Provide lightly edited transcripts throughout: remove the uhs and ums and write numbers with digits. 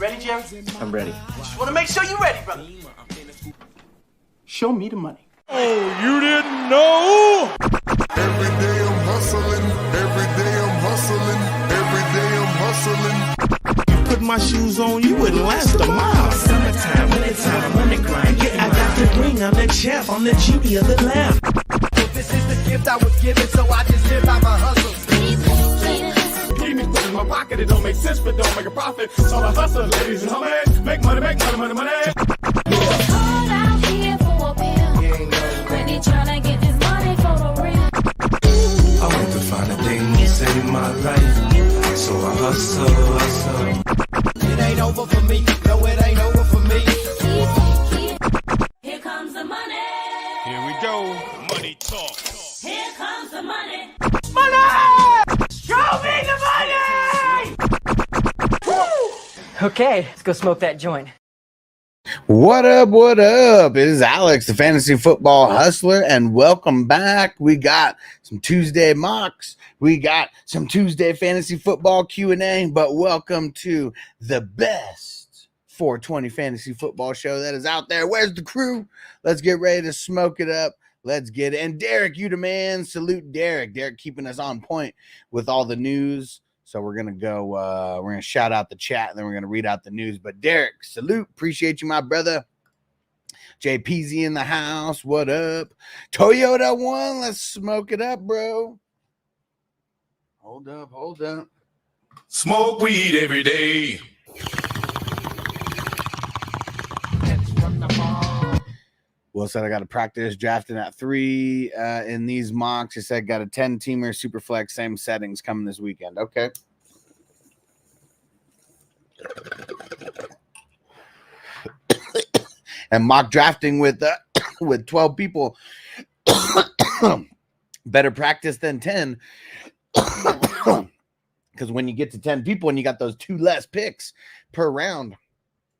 Ready, Jerry? I'm ready. Just want to make sure you're ready, brother. Show me the money. Oh, you didn't know? Every day I'm hustling, every day I'm hustling, every day I'm hustling. Put my shoes on, you wouldn't last a mile. Summertime, wintertime, I'm on the grind. Yeah, I got the ring, I'm the champ, I'm the genie of the lamp. This is the gift I was given, so I just live by my hustle. Give me put in my pocket, it don't make sense, but don't make a profit. So I hustle, ladies and homies, make money, money, money. Hold out here for a pill. When he tryna get this money for the real. I want to find a thing to save my life, so I hustle. It ain't over for me, no, it ain't over for me. Here comes the money. Here we go. Money talk. Here comes the money. Money! Show me the money! Okay, let's go smoke that joint. What up? What up? It is Alex, the fantasy football hustler, and welcome back. We got some Tuesday mocks. We got some Tuesday fantasy football Q&A, but welcome to the best 420 fantasy football show that is out there. Where's the crew? Let's get ready to smoke it up. Let's get it. And Derek, you the man. Salute Derek. Derek keeping us on point with all the news. So we're going to go, we're going to shout out the chat, and then we're going to read out the news. But Derek, salute. Appreciate you, my brother. JPZ in the house. What up? Toyota One. Let's smoke it up, bro. Hold up. Smoke weed every day. Will said I got to practice drafting at 3 in these mocks. He said got a 10-teamer, super flex, same settings coming this weekend. Okay. And mock drafting with 12 people. Better practice than 10. Because when you get to 10 people and you got those 2 less picks per round,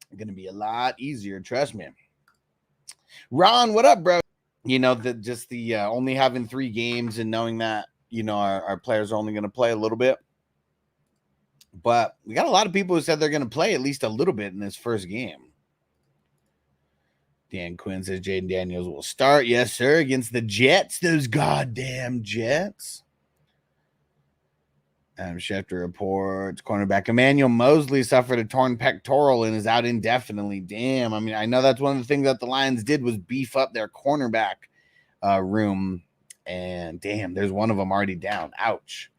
it's going to be a lot easier. Trust me. Ron, what up, bro? You know, the only having 3 games and knowing that, you know, our players are only going to play a little bit. But we got a lot of people who said they're going to play at least a little bit in this first game. Dan Quinn says Jaden Daniels will start. Yes, sir, against the Jets. Those goddamn Jets. Schefter reports cornerback Emmanuel Mosley suffered a torn pectoral and is out indefinitely. Damn. I mean, I know that's one of the things that the Lions did was beef up their cornerback room. And damn, there's one of them already down. Ouch.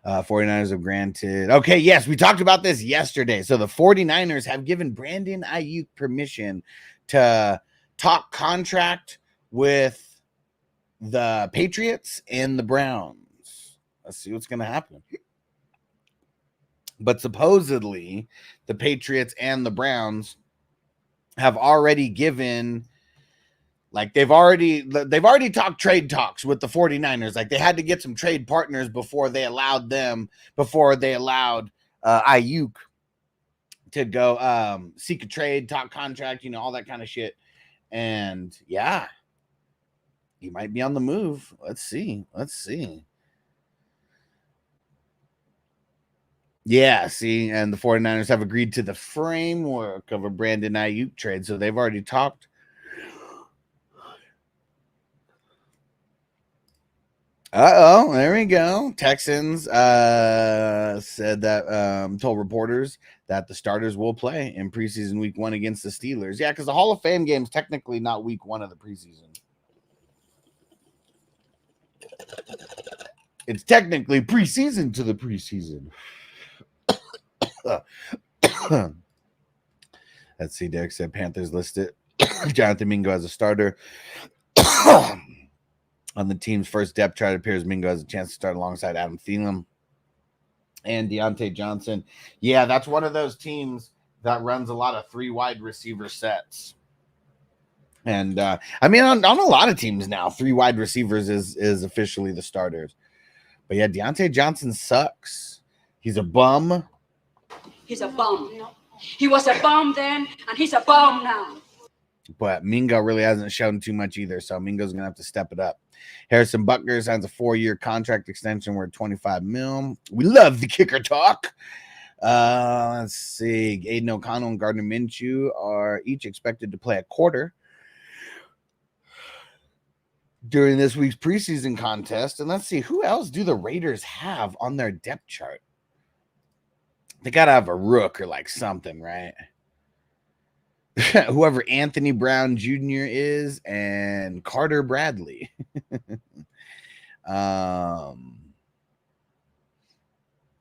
49ers have granted. Okay, yes, we talked about this yesterday. So the 49ers have given Brandon Ayuk permission to talk contract with the Patriots and the Browns. Let's see what's going to happen. But supposedly, the Patriots and the Browns have already given, like they've already talked trade talks with the 49ers. Like they had to get some trade partners before they allowed Ayuk to go seek a trade, talk contract, you know, all that kind of shit. And yeah, he might be on the move. Let's see. Yeah, see, and the 49ers have agreed to the framework of a Brandon Ayuk trade, so they've already talked. There we go. Texans said that, told reporters that the starters will play in preseason week 1 against the Steelers. Yeah, because the Hall of Fame game is technically not week 1 of the preseason. It's technically preseason to the preseason. Let's see. Derek said Panthers listed Jonathan Mingo as a starter. On the team's first depth chart, it appears Mingo has a chance to start alongside Adam Thielen and Deontay Johnson. Yeah, that's one of those teams that runs a lot of 3 wide receiver sets. And I mean, on a lot of teams now, 3 wide receivers is officially the starters. But yeah, Deontay Johnson sucks. He's a bum. He's a bum. He was a bum then, and he's a bum now. But Mingo really hasn't shown too much either, so Mingo's going to have to step it up. Harrison Butker signs a 4-year contract extension worth $25 million. We love the kicker talk. Let's see. Aiden O'Connell and Gardner Minshew are each expected to play a quarter during this week's preseason contest. And let's see, who else do the Raiders have on their depth chart? They got to have a rook or like something, right? Whoever Anthony Brown Jr. is and Carter Bradley.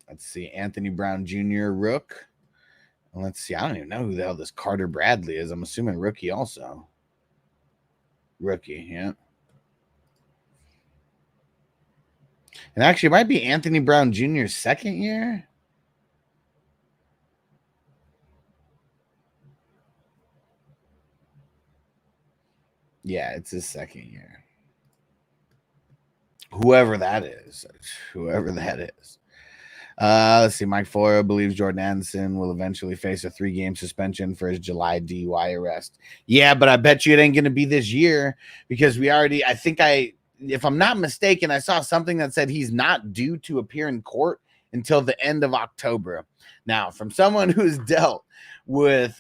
Let's see, Anthony Brown Jr. rook. Let's see, I don't even know who the hell this Carter Bradley is. I'm assuming rookie also. Rookie, yeah. And actually, it might be Anthony Brown Jr.'s second year. Yeah, it's his second year. Whoever that is. Whoever that is. Let's see. Mike Florio believes Jordan Anderson will eventually face a 3-game suspension for his July DUI arrest. Yeah, but I bet you it ain't going to be this year because if I'm not mistaken, I saw something that said he's not due to appear in court until the end of October. Now, from someone who's dealt with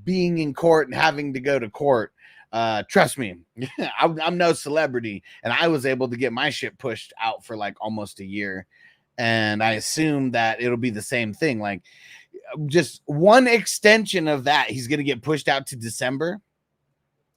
being in court and having to go to court, trust me, I'm no celebrity, and I was able to get my shit pushed out for like almost a year. And I assume that it'll be the same thing. Like just one extension of that, he's going to get pushed out to December.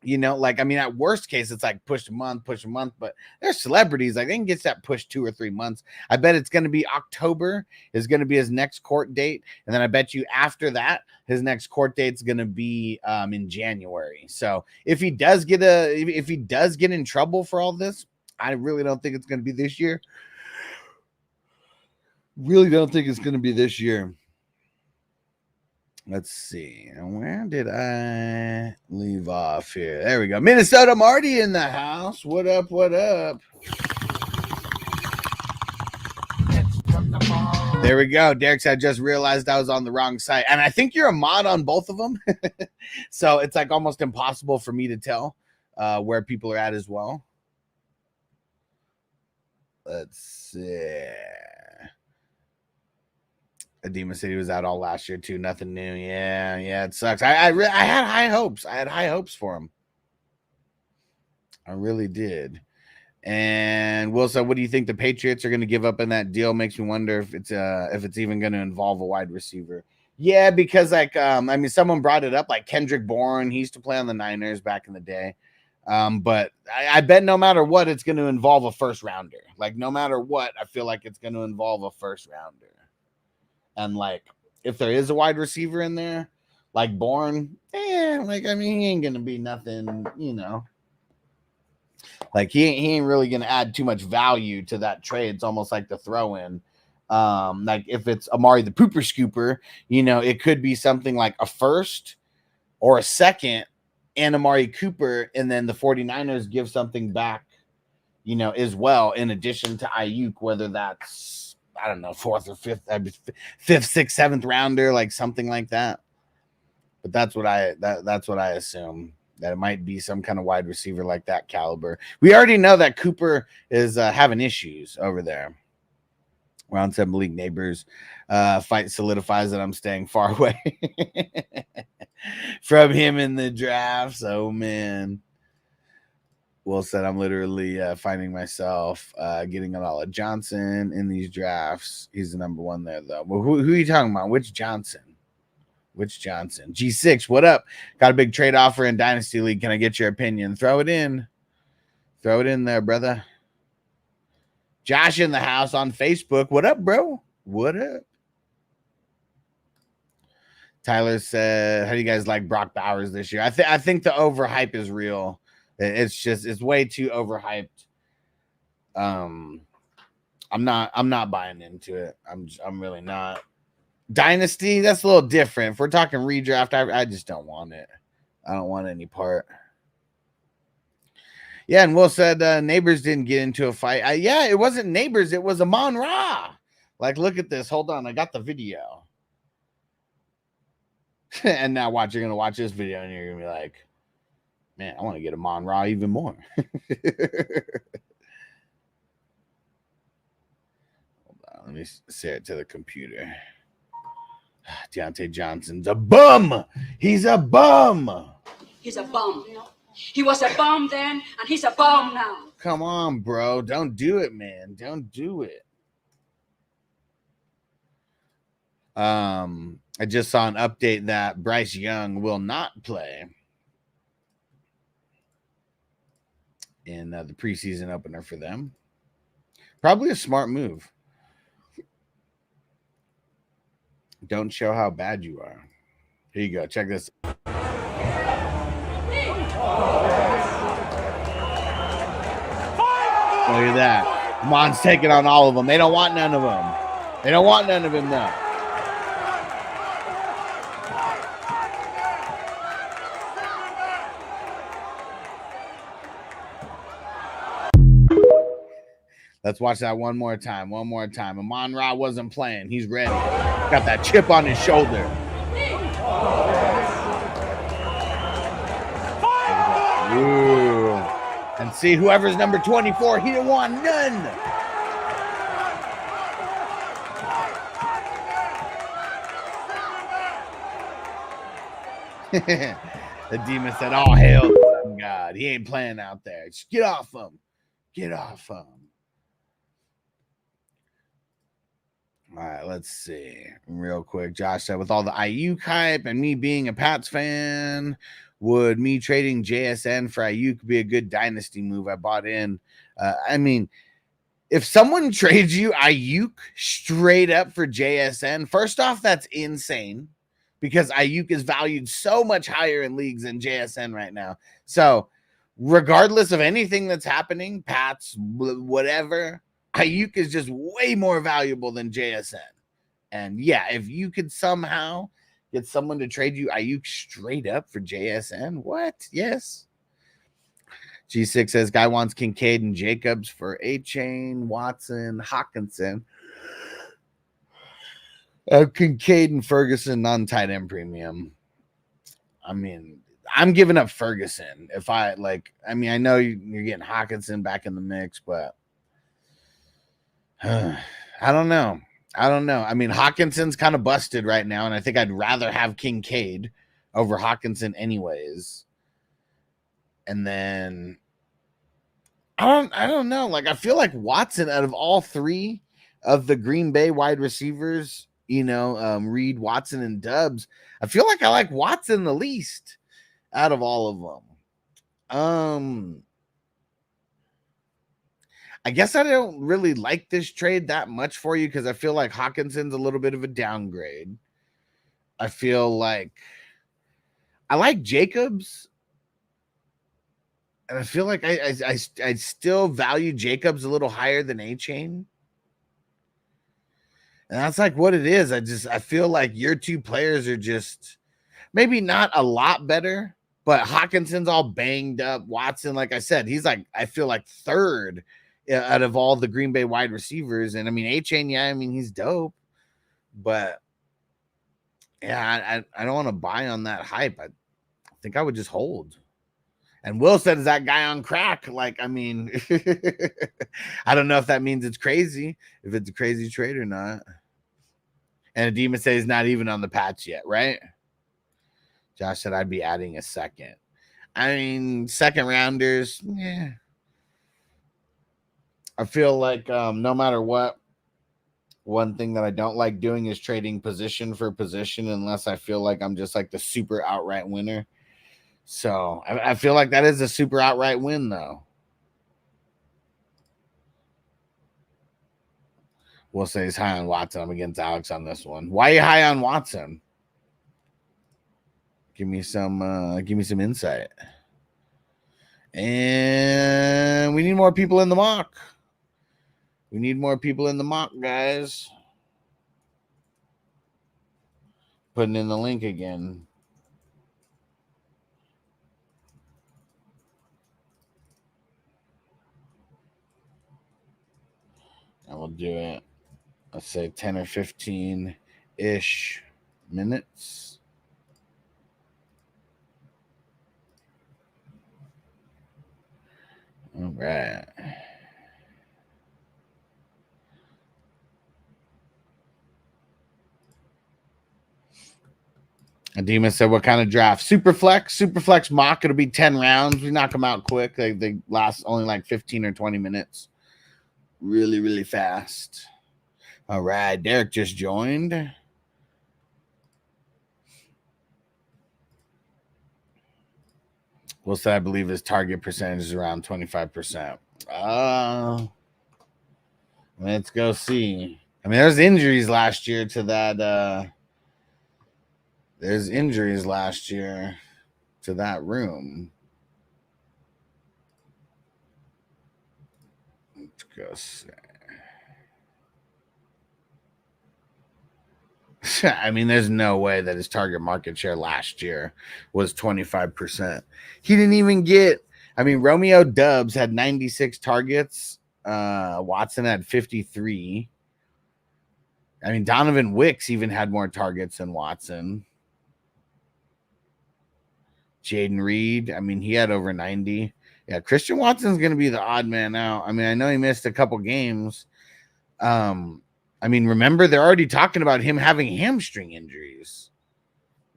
You know, like, I mean, at worst case, it's like push a month, but there's celebrities, like they can get that pushed 2 or 3 months. I bet it's going to be October is going to be his next court date. And then I bet you after that, his next court date is going to be in January. So if he does get in trouble for all this, I really don't think it's going to be this year. Really don't think it's going to be this year. Let's see. Where did I leave off here? There we go. Minnesota Marty in the house. What up? What up? There we go. Derek said, I just realized I was on the wrong site. And I think you're a mod on both of them. So it's like almost impossible for me to tell where people are at as well. Let's see. Edema City was out all last year too. Nothing new. Yeah, it sucks. I had high hopes. I had high hopes for him. I really did. And Will said, what do you think the Patriots are going to give up in that deal? Makes me wonder if it's even going to involve a wide receiver. Yeah, because like I mean, someone brought it up, like Kendrick Bourne. He used to play on the Niners back in the day. But I bet no matter what, it's going to involve a first rounder. Like no matter what, I feel like it's going to involve a first rounder. And like, if there is a wide receiver in there, like Bourne, like I mean, he ain't gonna be nothing, you know. Like he ain't really gonna add too much value to that trade. It's almost like the throw in. Like if it's Amari the Pooper Scooper, you know, it could be something like a first or a second and Amari Cooper, and then the 49ers give something back, you know, as well, in addition to Ayuk, whether that's I don't know, 4th or 5th, 5th, 6th, 7th rounder, like something like that. But that's what I assume, that it might be some kind of wide receiver like that caliber. We already know that Cooper is having issues over there. Round 7 league neighbors fight solidifies that I'm staying far away from him in the drafts. Oh man. Will said, I'm literally finding myself getting Alala Johnson in these drafts. He's the number 1 there, though. Well, who are you talking about? Which Johnson? G6, what up? Got a big trade offer in Dynasty League. Can I get your opinion? Throw it in. Throw it in there, brother. Josh in the house on Facebook. What up, bro? What up? Tyler said, how do you guys like Brock Bowers this year? I think the overhype is real. It's way too overhyped. I'm not buying into it. I'm really not. Dynasty, that's a little different. If we're talking redraft, I just don't want it. I don't want any part. Yeah, and Will said Neighbors didn't get into a fight. Yeah, it wasn't Neighbors, it was Amon Ra. Like, look at this. Hold on, I got the video. And now watch, you're gonna watch this video and you're gonna be like, man, I want to get Amon Ra even more. Hold on, let me say it to the computer. Deontay Johnson's a bum. He's a bum. He's a bum. He was a bum then, and he's a bum now. Come on, bro. Don't do it, man. Don't do it. I just saw an update that Bryce Young will not play in the preseason opener for them. Probably a smart move. Don't show how bad you are. Here you go. Check this. Look at that. Mon's taking on all of them. They don't want none of them. They don't want none of him, though. Let's watch that one more time. One more time. Amon-Ra wasn't playing. He's ready. Got that chip on his shoulder. Ooh. And see, whoever's number 24, he didn't want none. The demon said, "Oh, hell to the Sun God. He ain't playing out there. Just get off him. Get off him." All right, let's see. Real quick, Josh said, with all the Ayuk hype and me being a Pats fan, would me trading JSN for Ayuk be a good dynasty move? I bought in. I mean, if someone trades you Ayuk straight up for JSN, first off, that's insane because Ayuk is valued so much higher in leagues than JSN right now. So regardless of anything that's happening, Pats, whatever, Ayuk is just way more valuable than JSN. And yeah, if you could somehow get someone to trade you Ayuk straight up for JSN, what? Yes. G6 says, guy wants Kincaid and Jacobs for A-Chain, Watson, Hawkinson. Kincaid and Ferguson, non-tight end premium. I mean, I'm giving up Ferguson. If I know you're getting Hawkinson back in the mix, but I don't know. I mean, Hawkinson's kind of busted right now, and I think I'd rather have Kincaid over Hawkinson anyways. And then I don't know. Like, I feel like Watson, out of all three of the Green Bay wide receivers, Reed, Watson, and Dubs, I feel like I like Watson the least out of all of them. I guess I don't really like this trade that much for you because I feel like Hawkinson's a little bit of a downgrade. I feel like I like Jacobs, and I feel like I still value Jacobs a little higher than A-Chain. And that's like what it is. I feel like your two players are just maybe not a lot better, but Hawkinson's all banged up. Watson, like I said, he's like, I feel like third out of all the Green Bay wide receivers. And I mean, A-Chain, yeah, I mean, he's dope, but yeah, I don't want to buy on that hype. I think I would just hold. And Will said, is that guy on crack? Like, I mean, I don't know if that means it's crazy, if it's a crazy trade or not. And Adema says he's not even on the patch yet, right? Josh said I'd be adding a second. I mean, second rounders, yeah. I feel like no matter what, one thing that I don't like doing is trading position for position unless I feel like I'm just like the super outright winner. So I feel like that is a super outright win, though. We'll say he's high on Watson. I'm against Alex on this one. Why are you high on Watson? Give me some insight. And we need more people in the mock. We need more people in the mock, guys. Putting in the link again. And we'll do it, let's say 10 or 15-ish minutes. All right. Adema said, what kind of draft? Superflex mock. It'll be 10 rounds. We knock them out quick. They last only like 15 or 20 minutes. Really, really fast. All right. Derek just joined. Wilson, I believe his target percentage is around 25%. Let's go see. I mean, there's injuries last year to that. There's injuries last year to that room. Let's go see. I mean, there's no way that his target market share last year was 25%. He didn't even get, I mean, Romeo Dubs had 96 targets. Watson had 53. I mean, Donovan Wicks even had more targets than Watson. Jaden Reed, I mean, he had over 90. Yeah, Christian Watson's going to be the odd man out. I mean, I know he missed a couple games. I mean, remember, they're already talking about him having hamstring injuries.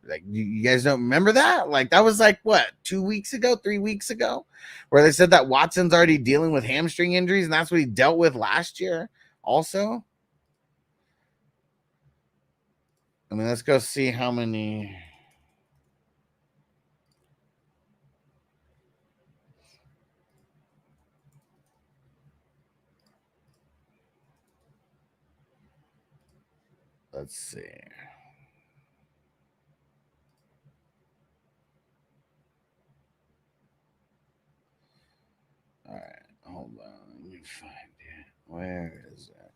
Like, you guys don't remember that? Like, that was like, what, 2 weeks ago, 3 weeks ago? Where they said that Watson's already dealing with hamstring injuries, and that's what he dealt with last year also. I mean, let's go see how many. Let's see. All right, hold on. Let me find it. Where is it?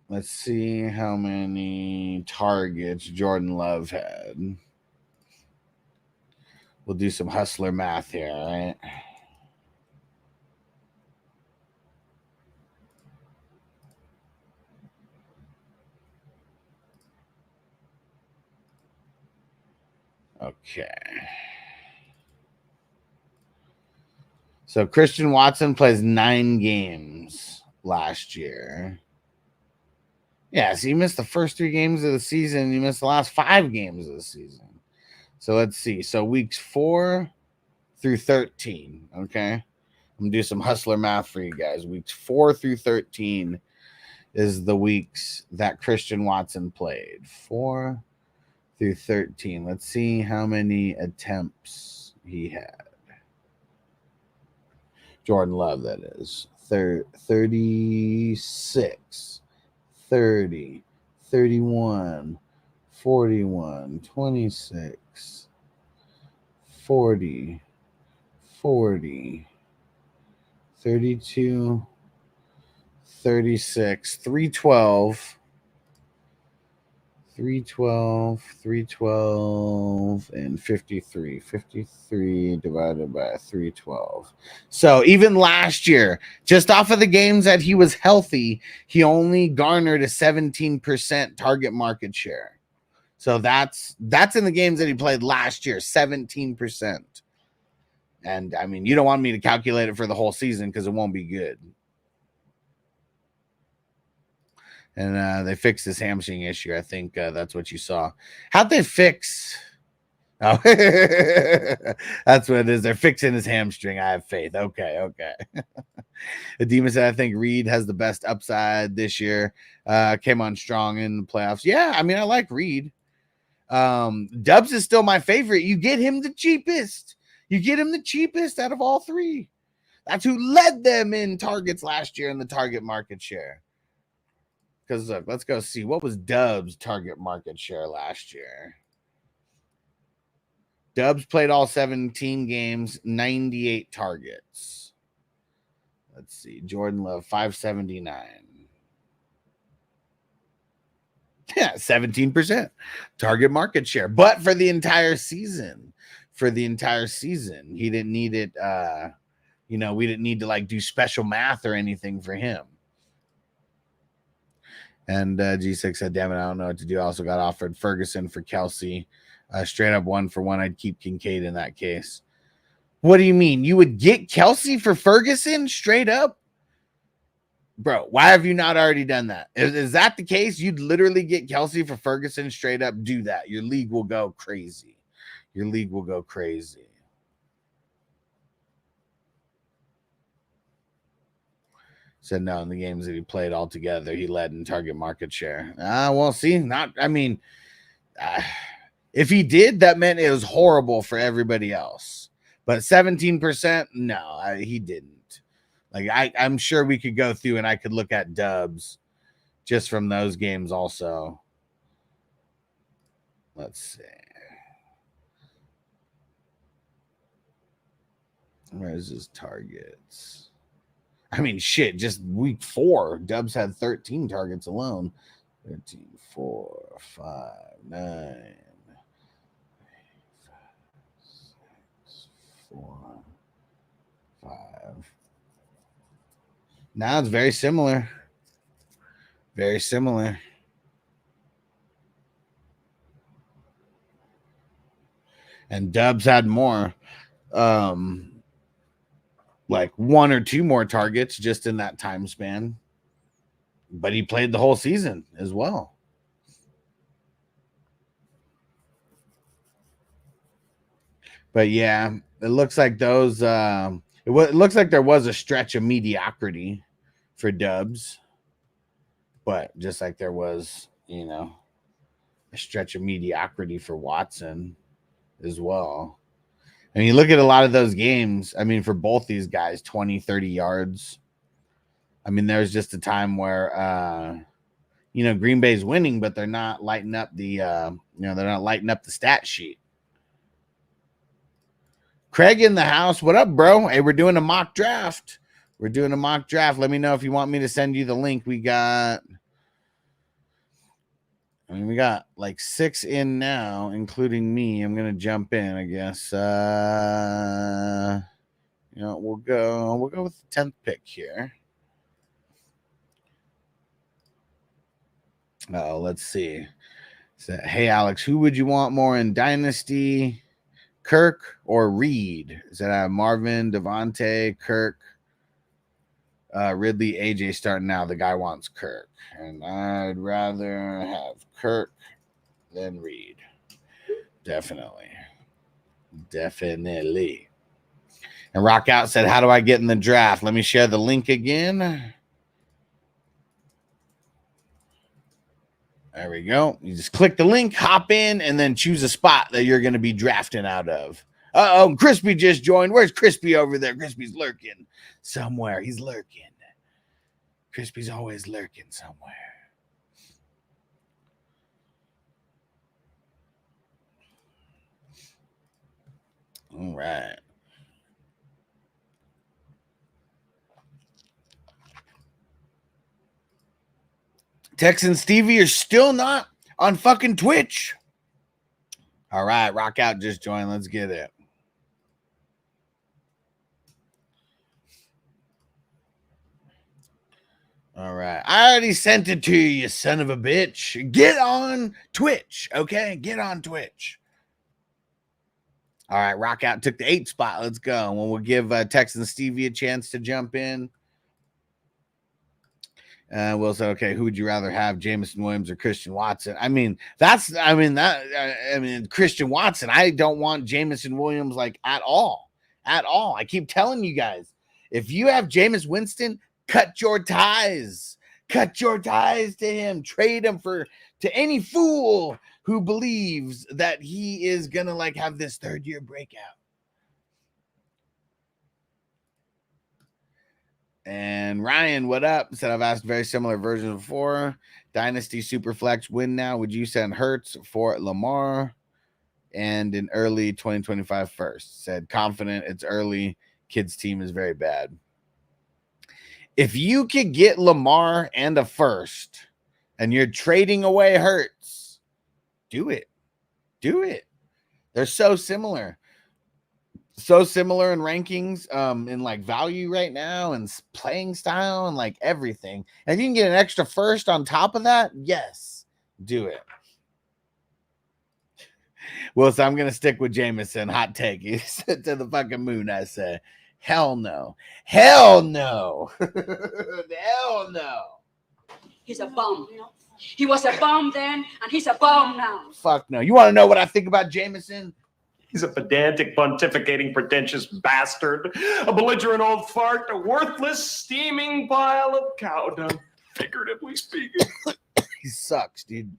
Let's see how many targets Jordan Love had. We'll do some hustler math here, all right? Okay. So Christian Watson plays 9 games last year. Yeah, so he missed the first 3 games of the season. He missed the last 5 games of the season. So let's see. So weeks 4 through 13, okay? I'm going to do some hustler math for you guys. Weeks 4 through 13 is the weeks that Christian Watson played. 4 through 13. Let's see how many attempts he had. Jordan Love, that is. 36, 30, 31, 41, 26, 40, 40, 32, 36, 312, 312, and 53. 53 divided by 312. So even last year, just off of the games that he was healthy, he only garnered a 17% target market share. So that's in the games that he played last year, 17%. And I mean, you don't want me to calculate it for the whole season because it won't be good. And they fixed this hamstring issue. I think that's what you saw. How'd they fix? Oh, that's what it is. They're fixing his hamstring. I have faith. Okay. Adema said, I think Reed has the best upside this year. Came on strong in the playoffs. Yeah, I mean, I like Reed. Dubs is still my favorite. You get him the cheapest. You get him the cheapest out of all 3. That's who led them in targets last year in the target market share. Because look, let's go see. What was Dubs' target market share last year? Dubs played all 17 games, 98 targets. Let's see. Jordan Love, 579. Yeah, 17% target market share. But for the entire season, he didn't need it. We didn't need to like do special math or anything for him. And G6 said, damn it, I don't know what to do. I also got offered Ferguson for Kelsey. Straight up 1-for-1. I'd keep Kincaid in that case. What do you mean? You would get Kelsey for Ferguson straight up? Bro, why have you not already done that? Is that the case? You'd literally get Kelsey for Ferguson straight up. Do that. Your league will go crazy. Your league will go crazy. Said no, in the games that he played altogether, he led in target market share. Well, see, if he did, that meant it was horrible for everybody else. But 17%, no, he didn't. Like I'm sure we could go through and I could look at dubs just from those games also. Let's see. Where's his targets? I mean, shit, just week 4, Dubs had 13 targets alone. 13, 4, 5, 9, 6, 4, 5. Now it's very similar. Very similar. And Dubs had more. Like 1 or 2 more targets just in that time span. But he played the whole season as well. But yeah, it looks like those it looks like there was a stretch of mediocrity for Dubs. But just like there was, a stretch of mediocrity for Watson as well. And you look at a lot of those games, I mean, for both these guys, 20, 30 yards. I mean, there's just a time where, Green Bay's winning, but they're not lighting up they're not lighting up the stat sheet. Craig in the house. What up, bro? Hey, we're doing a mock draft. Let me know if you want me to send you the link. We got like 6 in now, including me. I'm gonna jump in, I guess. We'll go with the 10th pick here. Oh, let's see. So, hey Alex, who would you want more in Dynasty? Kirk or Reed? Is that Marvin, Devontae, Kirk, Ridley, AJ starting now? The guy wants Kirk. And I'd rather have Kirk than Reed. Definitely. And Rock Out said, how do I get in the draft? Let me share the link again. There we go. You just click the link, hop in, and then choose a spot that you're going to be drafting out of. Uh-oh, Crispy just joined. Where's Crispy over there? Crispy's lurking somewhere. He's lurking. Crispy's always lurking somewhere. All right. Tex and Stevie are still not on fucking Twitch. All right, Rock Out just joined. Let's get it. All right. I already sent it to you, you son of a bitch. Get on Twitch, okay? Get on Twitch. All right, Rock Out took the 8th spot. Let's go. And we'll give Tex and Stevie a chance to jump in. Will say, okay, who would you rather have, Jameson Williams or Christian Watson? Christian Watson. I don't want Jameson Williams like at all. I keep telling you guys, if you have Jameis Winston, cut your ties. Cut your ties to him. Trade him to any fool who believes that he is gonna like have this 3rd-year breakout. And Ryan, what up? Said I've asked very similar versions before. Dynasty Superflex win now. Would you send Hurts for Lamar and an early 2025 first? Said confident it's early. Kids team is very bad. If you could get Lamar and a first and you're trading away Hurts, do it. Do it. They're so similar. So similar in rankings, in like value right now and playing style and like everything. And if you can get an extra first on top of that, yes, do it. Well, so I'm gonna stick with Jameson. Hot take. He said to the fucking moon. I say, hell no, hell no, hell no. He's a bum. He was a bum then, and he's a bum now. Fuck no. You want to know what I think about Jameson? He's a pedantic, pontificating, pretentious bastard, a belligerent old fart, a worthless, steaming pile of cow dung, figuratively speaking. He sucks, dude.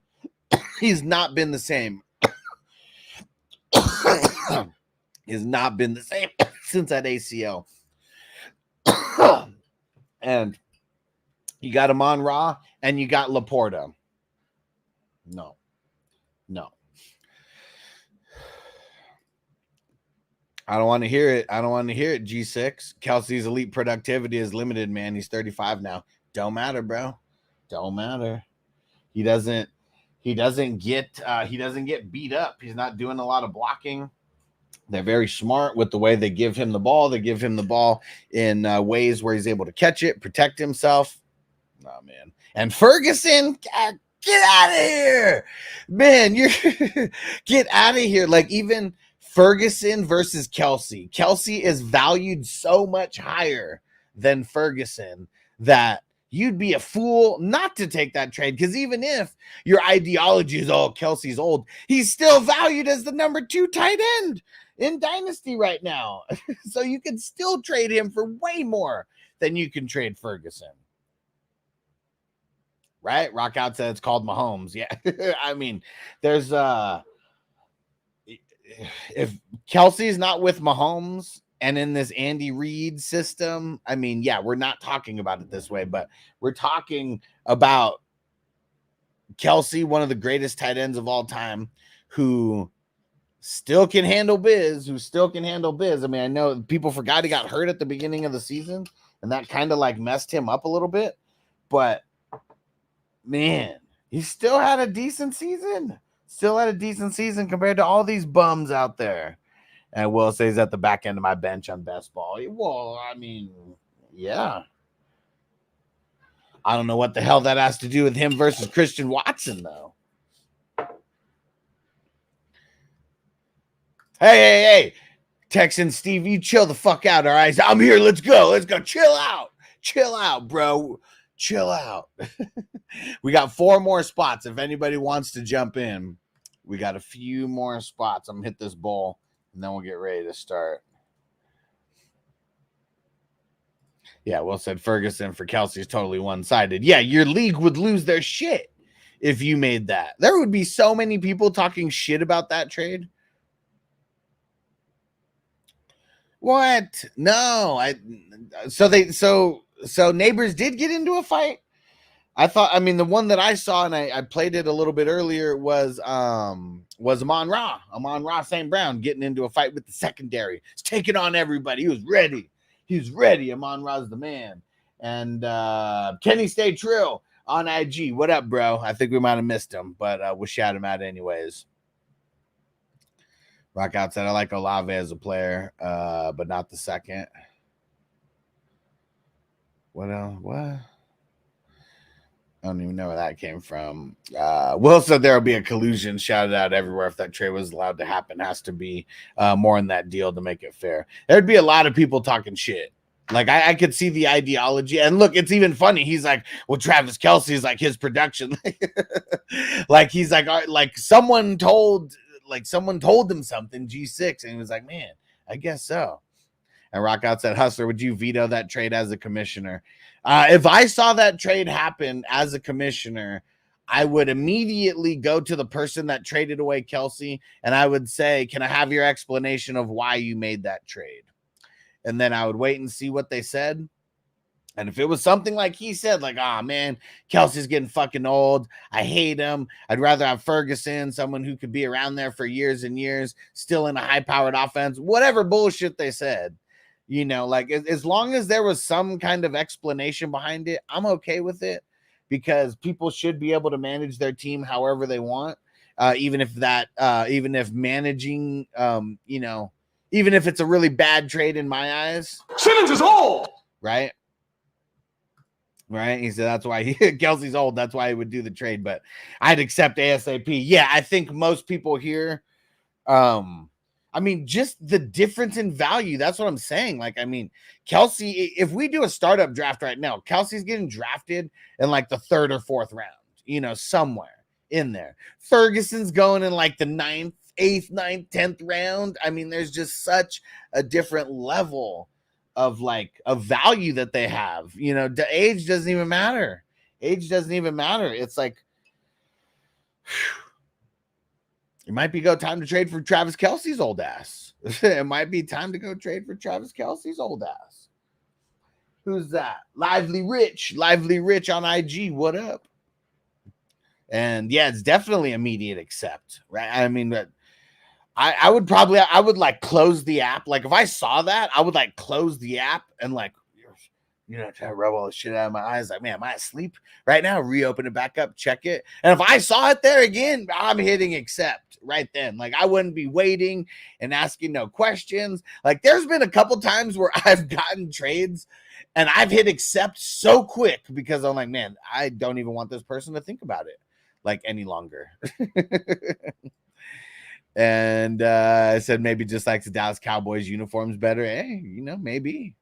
He's not been the same. He's not been the same since that ACL. And you got Amon Ra and you got Laporta. No. I don't want to hear it. G6. Kelsey's elite productivity is limited, man. He's 35 now. Don't matter, bro. Don't matter. He doesn't get beat up. He's not doing a lot of blocking. They're very smart with the way they give him the ball. They give him the ball in ways where he's able to catch it, protect himself. Oh, man. And Ferguson, get out of here. Man, you're get out of here. Like, even Ferguson versus Kelsey. Kelsey is valued so much higher than Ferguson that you'd be a fool not to take that trade, because even if your ideology is, oh, Kelsey's old, he's still valued as the number 2 tight end in Dynasty right now. So you can still trade him for way more than you can trade Ferguson. Right? Rock Out said it's called Mahomes. Yeah. I mean, there's if Kelsey's not with Mahomes and in this Andy Reid system, I mean, yeah, we're not talking about it this way, but we're talking about Kelsey, one of the greatest tight ends of all time, who still can handle biz, I mean, I know people forgot he got hurt at the beginning of the season, and that kind of like messed him up a little bit, but man, he still had a decent season. Compared to all these bums out there. And Will says at the back end of my bench on best ball. Well, I mean, yeah. I don't know what the hell that has to do with him versus Christian Watson, though. Hey. Texan Steve, you chill the fuck out, all right? I'm here. Let's go. Chill out, bro. Chill out. We got 4 more spots. If anybody wants to jump in, we got a few more spots. I'm gonna hit this bowl and then we'll get ready to start. Yeah, Will said Ferguson for Kelsey is totally one-sided. Yeah, your league would lose their shit if you made that. There would be so many people talking shit about that trade. What? No, so neighbors did get into a fight. I mean, the one that I saw and I played it a little bit earlier was Amon Ra St. Brown getting into a fight with the secondary. He's taking on everybody. He was ready. Amon Ra's the man. And Kenny Stay Trill on IG. What up, bro? I think we might have missed him, but we'll shout him out anyways. Rock Out said, I like Olave as a player, but not the second. What else? What? I don't even know where that came from. Will said there will be a collusion shouted out everywhere if that trade was allowed to happen. Has to be more in that deal to make it fair. There'd be a lot of people talking shit. Like, I could see the ideology. And look, it's even funny. He's like, well, Travis Kelce's like his production. Like, he's like someone told him something, G6, and he was like, man, I guess so. And Rock Out said, Hustler, would you veto that trade as a commissioner? If I saw that trade happen as a commissioner, I would immediately go to the person that traded away Kelsey, and I would say, can I have your explanation of why you made that trade? And then I would wait and see what they said. And if it was something like he said, like, oh, man, Kelsey's getting fucking old. I hate him. I'd rather have Ferguson, someone who could be around there for years and years, still in a high-powered offense, whatever bullshit they said. You know, like, as long as there was some kind of explanation behind it, I'm okay with it, because people should be able to manage their team however they want, even if managing, even if it's a really bad trade in my eyes. Simmons is old, right? He said that's why Kelsey's old. That's why he would do the trade, but I'd accept ASAP. Yeah, I think most people here I mean, just the difference in value. That's what I'm saying. Like, I mean, Kelsey, if we do a startup draft right now, Kelsey's getting drafted in like the 3rd or 4th round, somewhere in there. Ferguson's going in like the 9th, 8th, 9th, 10th round. I mean, there's just such a different level of like a value that they have. The age doesn't even matter. Age doesn't even matter. It's like, it might be time to trade for Travis Kelce's old ass. It might be time to go trade for Travis Kelce's old ass. Who's that? Lively Rich on IG. What up? And yeah, it's definitely immediate accept, right? I mean, I would like close the app. Like if I saw that, I would like close the app and like, try to rub all the shit out of my eyes. Like, man, am I asleep right now? Reopen it back up, check it. And if I saw it there again, I'm hitting accept right then. Like I wouldn't be waiting and asking no questions. Like there's been a couple times where I've gotten trades and I've hit accept so quick because I'm like, man, I don't even want this person to think about it like any longer. And I said maybe just like the Dallas Cowboys uniforms better. Hey, maybe.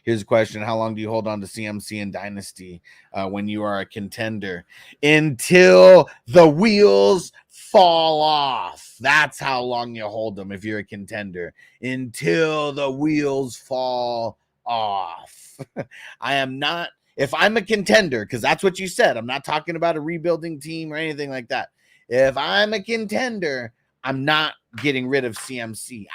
Here's a question. How long do you hold on to CMC and Dynasty when you are a contender? Until the wheels fall off. That's how long you hold them if you're a contender. Until the wheels fall off. I am not, if I'm a contender, because that's what you said. I'm not talking about a rebuilding team or anything like that. If I'm a contender, I'm not getting rid of CMC.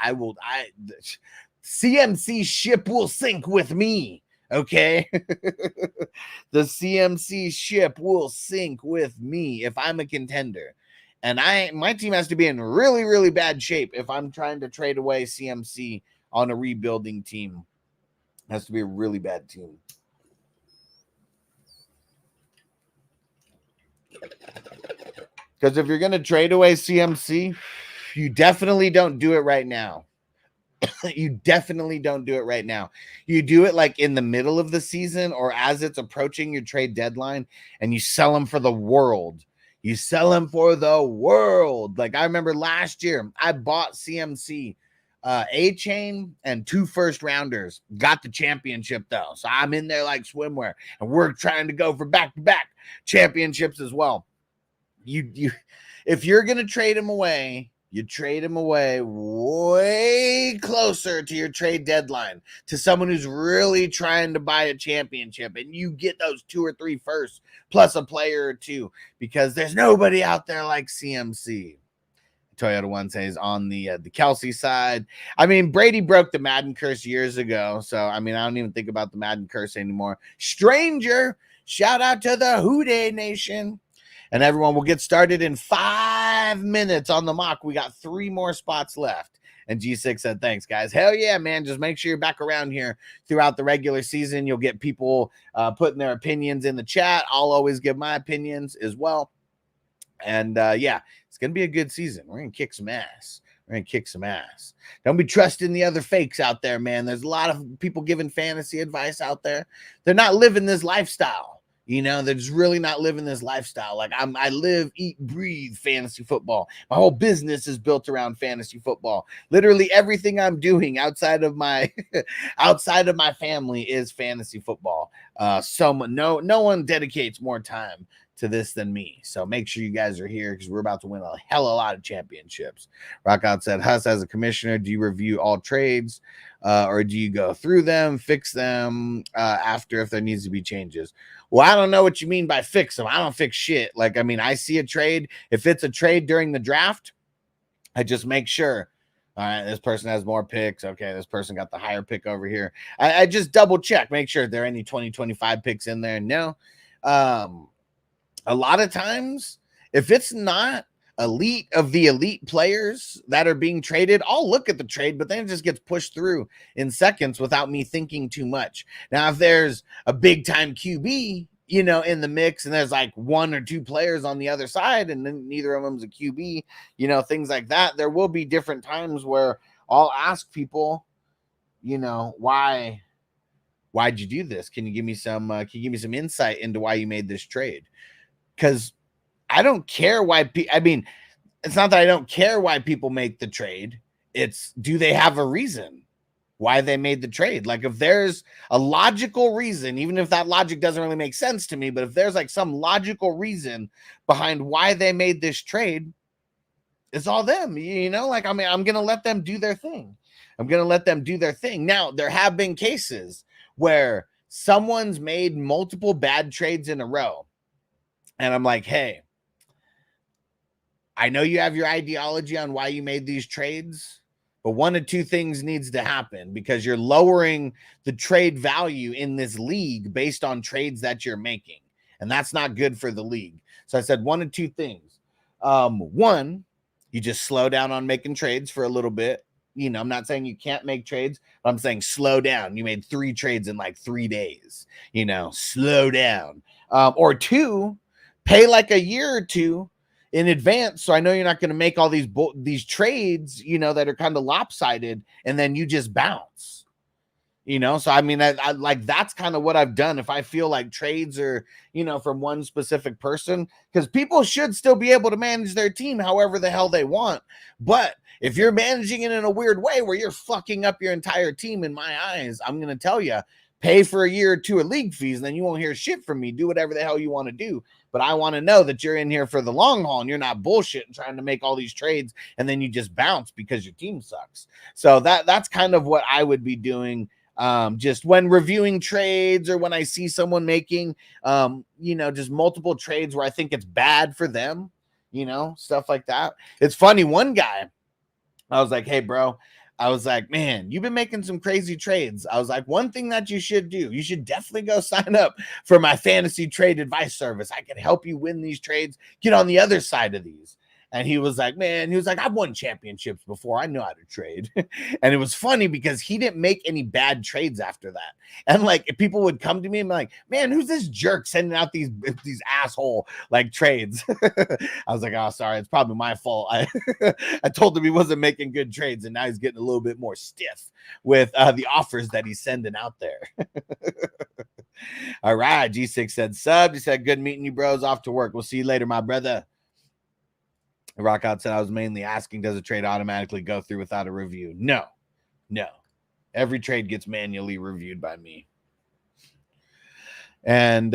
CMC ship will sink with me. Okay. The CMC ship will sink with me if I'm a contender. And my team has to be in really, really bad shape if I'm trying to trade away CMC on a rebuilding team. It has to be a really bad team. Because if you're going to trade away CMC, you definitely don't do it right now. You definitely don't do it right now. You do it like in the middle of the season or as it's approaching your trade deadline and you sell them for the world. You sell them for the world. Like I remember last year, I bought CMC, A-Chain, and 2 first-rounders. Got the championship though. So I'm in there like swimwear and we're trying to go for back-to-back championships as well. If you're going to trade him away, you trade him away way closer to your trade deadline to someone who's really trying to buy a championship, and you get those 2 or 3 firsts plus a player or 2 because there's nobody out there like CMC. Toyota One says on the Kelsey side. I mean, Brady broke the Madden curse years ago, so I mean, I don't even think about the Madden curse anymore. Stranger, shout out to the Houday Nation. And everyone will get started in 5 minutes on the mock. We got 3 more spots left. And G6 said, thanks, guys. Hell yeah, man. Just make sure you're back around here throughout the regular season. You'll get people putting their opinions in the chat. I'll always give my opinions as well. And yeah, it's going to be a good season. We're going to kick some ass. Don't be trusting the other fakes out there, man. There's a lot of people giving fantasy advice out there. They're not living this lifestyle. They're just really not living this lifestyle. Like I live, eat, breathe fantasy football. My whole business is built around fantasy football. Literally everything I'm doing outside of my family is fantasy football. No one dedicates more time to this than me. So make sure you guys are here because we're about to win a hell of a lot of championships. Rockout said, Huss, as a commissioner, do you review all trades or do you go through them, fix them after if there needs to be changes? Well, I don't know what you mean by fix them. I don't fix shit. Like, I mean, I see a trade. If it's a trade during the draft, I just make sure, all right, this person has more picks. Okay, this person got the higher pick over here. I just double check, make sure there are any 2025 picks in there. No. A lot of times, if it's not elite of the elite players that are being traded, I'll look at the trade, but then it just gets pushed through in seconds without me thinking too much. Now, if there's a big time QB, in the mix and there's like 1 or 2 players on the other side and then neither of them's a QB, things like that, there will be different times where I'll ask people, why'd you do this? Can you give me some insight into why you made this trade? Because I don't care why. it's not that I don't care why people make the trade. It's, do they have a reason why they made the trade? Like, if there's a logical reason, even if that logic doesn't really make sense to me, but if there's like some logical reason behind why they made this trade, it's all them, you know? Like, I mean, I'm going to let them do their thing. Now, there have been cases where someone's made multiple bad trades in a row. And I'm like, hey, I know you have your ideology on why you made these trades, but one of two things needs to happen, because you're lowering the trade value in this league based on trades that you're making. And that's not good for the league. So I said one of two things. One, you just slow down on making trades for a little bit. You know, I'm not saying you can't make trades, but I'm saying slow down. You made 3 trades in like 3 days, you know, slow down. Or two, pay like a year or two in advance, so I know you're not going to make all these trades, you know, that are kind of lopsided, and then you just bounce, you know. So I mean, I like, that's kind of what I've done. If I feel like trades are, you know, from one specific person, because people should still be able to manage their team however the hell they want, but if you're managing it in a weird way where you're fucking up your entire team, in my eyes, I'm going to tell you, pay for a year or two of league fees, and then you won't hear shit from me. Do whatever the hell you want to do. But I want to know that you're in here for the long haul and you're not bullshitting trying to make all these trades and then you just bounce because your team sucks. So that's kind of what I would be doing. Just when reviewing trades, or when I see someone making, you know, just multiple trades where I think it's bad for them, you know, stuff like that. It's funny. One guy, I was like, hey, bro, I was like, man, you've been making some crazy trades. I was like, one thing that you should do, you should definitely go sign up for my fantasy trade advice service. I can help you win these trades, get on the other side of these. And he was like, man, he was like, I've won championships before. I know how to trade. And it was funny because he didn't make any bad trades after that. And like, if people would come to me and be like, man, who's this jerk sending out these asshole like trades? I was like, oh, sorry, it's probably my fault. I told him he wasn't making good trades, and now he's getting a little bit more stiff with the offers that he's sending out there. All right, G6 said sub. He said, good meeting you, bros. Off to work. We'll see you later, my brother. Rockout said, I was mainly asking, does a trade automatically go through without a review? No. Every trade gets manually reviewed by me. And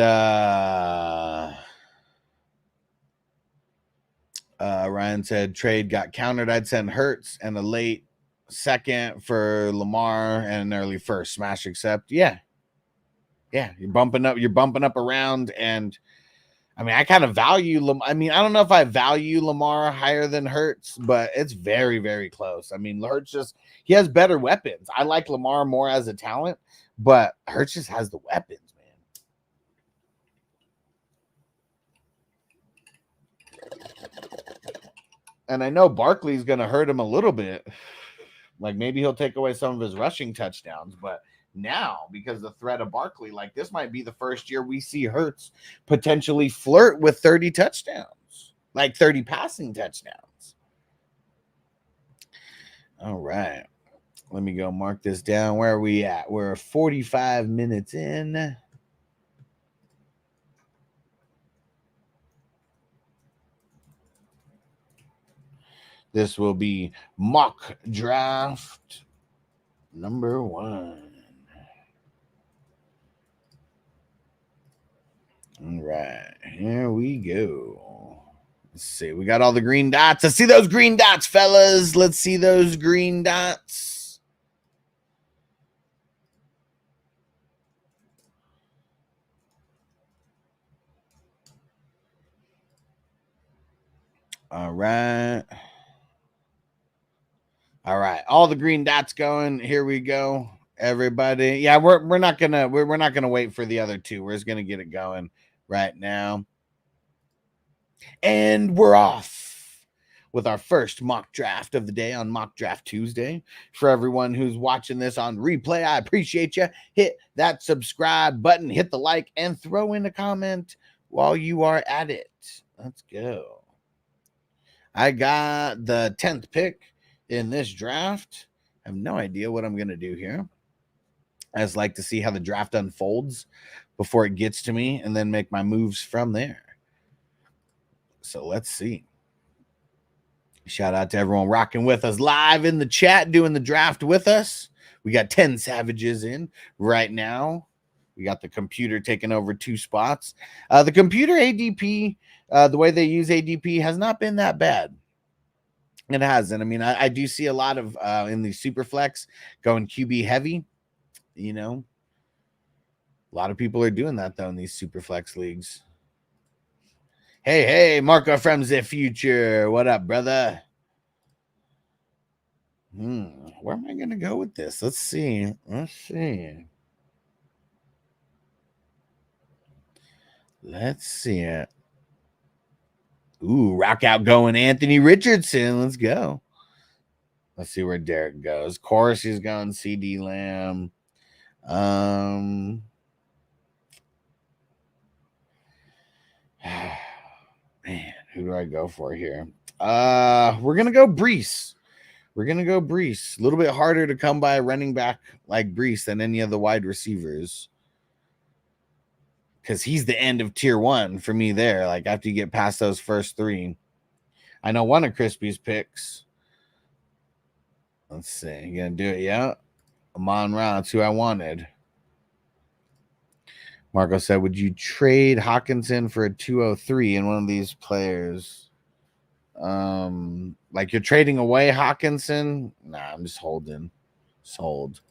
Ryan said, trade got countered. I'd send Hurts and a late second for Lamar and an early first. Smash accept. Yeah, you're bumping up around, and I mean, I kind of value I mean, I don't know if I value Lamar higher than Hurts, but it's very, very close. I mean, Hurts he has better weapons. I like Lamar more as a talent, but Hurts just has the weapons, man. And I know Barkley's going to hurt him a little bit. Like, maybe he'll take away some of his rushing touchdowns, but now, because the threat of Barkley, like, this might be the first year we see Hurts potentially flirt with 30 touchdowns, like 30 passing touchdowns. All right, let me go mark this down. Where are we at? We're 45 minutes in. This will be mock draft number 1. All right, here we go. Let's see. We got all the green dots. Let's see those green dots, fellas. Let's see those green dots. All right. All the green dots going. Here we go, everybody. Yeah, we're not gonna wait for the other two. We're just gonna get it going right now. And we're off with our first mock draft of the day on Mock Draft Tuesday. For everyone who's watching this on replay, I appreciate you. Hit that subscribe button, hit the like, and throw in a comment while you are at it. Let's go. I got the 10th pick in this draft. I have no idea what I'm going to do here. I just like to see how the draft unfolds before it gets to me and then make my moves from there. So let's see. Shout out to everyone rocking with us live in the chat, doing the draft with us. We got 10 savages in right now. We got the computer taking over 2 spots. The computer ADP, the way they use ADP has not been that bad. It hasn't. I mean, I do see a lot of in the super flex going QB heavy. You know, a lot of people are doing that though in these super flex leagues. Hey, Marco from the future. What up, brother? Where am I going to go with this? Let's see. Let's see it. Ooh, rock out going Anthony Richardson. Let's go. Let's see where Derek goes. Of course, he's going CD Lamb. Man, who do I go for here? We're gonna go Brees. A little bit harder to come by a running back like Brees than any of the wide receivers, because he's the end of tier 1 for me there. Like after you get past those first 3, I know one of Crispy's picks. Let's see, you gonna do it? Yeah, Amon-Ra. That's who I wanted. Marco said, would you trade Hawkinson for a 203 in one of these players? Like you're trading away Hawkinson? Nah, I'm just holding. Hold.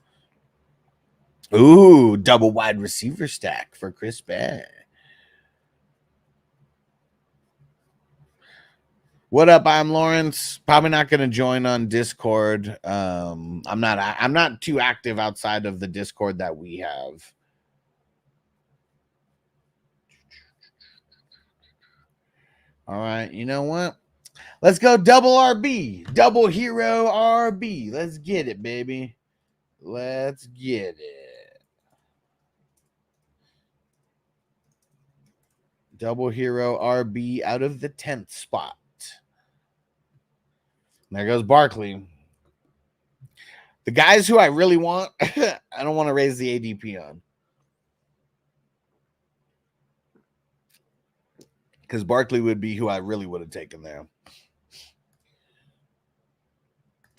Ooh, double wide receiver stack for Chris Bay. What up? I'm Lawrence. Probably not going to join on Discord. I'm not too active outside of the Discord that we have. All right, you know what? Let's go double RB. Double hero RB. Let's get it, baby. Let's get it. Double hero RB out of the 10th spot. There goes Barkley. The guys who I really want, I don't want to raise the ADP on. Because Barkley would be who I really would have taken there.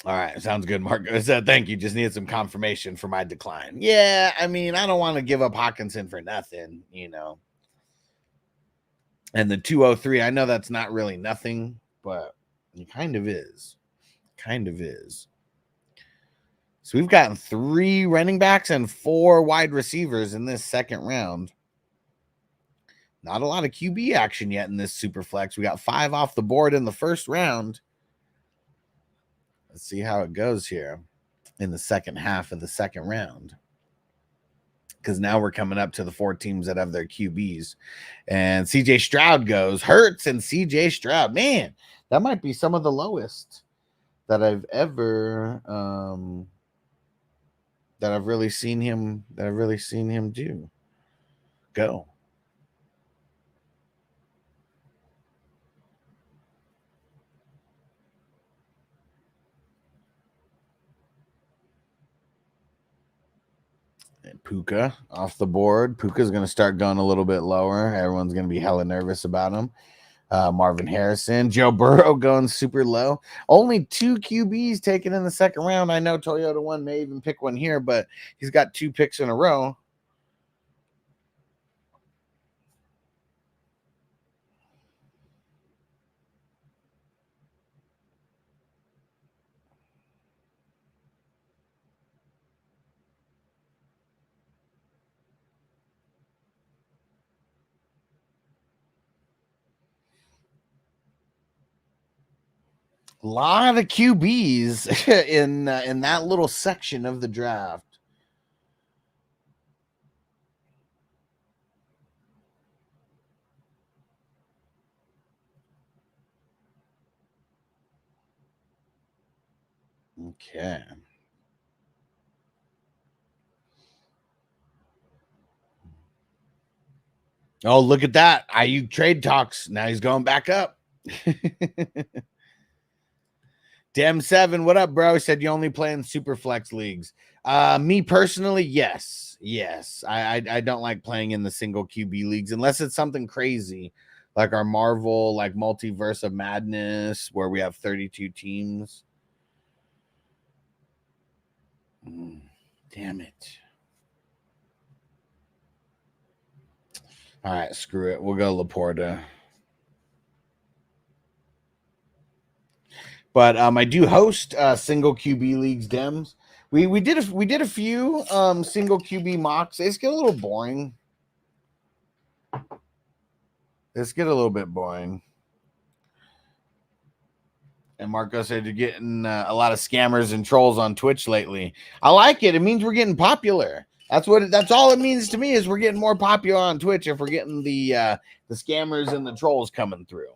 All right, sounds good, Mark. I said thank you. Just needed some confirmation for my decline. Yeah, I mean, I don't want to give up Hawkinson for nothing, you know. And the 203, I know that's not really nothing, but it kind of is. So we've gotten 3 running backs and 4 wide receivers in this second round. Not a lot of QB action yet in this super flex. We got 5 off the board in the first round. Let's see how it goes here in the second half of the second round. Because now we're coming up to the 4 teams that have their QBs. And CJ Stroud goes. Hurts and CJ Stroud. Man, that might be some of the lowest that I've ever that I've really seen him do. Go. And Puka off the board. Puka's going to start going a little bit lower. Everyone's going to be hella nervous about him. Marvin Harrison. Joe Burrow going super low. Only 2 QBs taken in the second round. I know Toyota 1 may even pick one here, but he's got 2 picks in a row. A lot of QBs in that little section of the draft. Okay. Oh, look at that. IU trade talks. Now he's going back up. Dem7, what up, bro? Said you only play in super flex leagues. Me personally, yes. I don't like playing in the single QB leagues unless it's something crazy like our Marvel, like Multiverse of Madness, where we have 32 teams. Damn it. All right, screw it. We'll go Laporta. But I do host single QB leagues, Dems. We did a few single QB mocks. It's get a little boring. It's get a little bit boring. And Marco said you're getting a lot of scammers and trolls on Twitch lately. I like it. It means we're getting popular. That's all it means to me is we're getting more popular on Twitch if we're getting the scammers and the trolls coming through.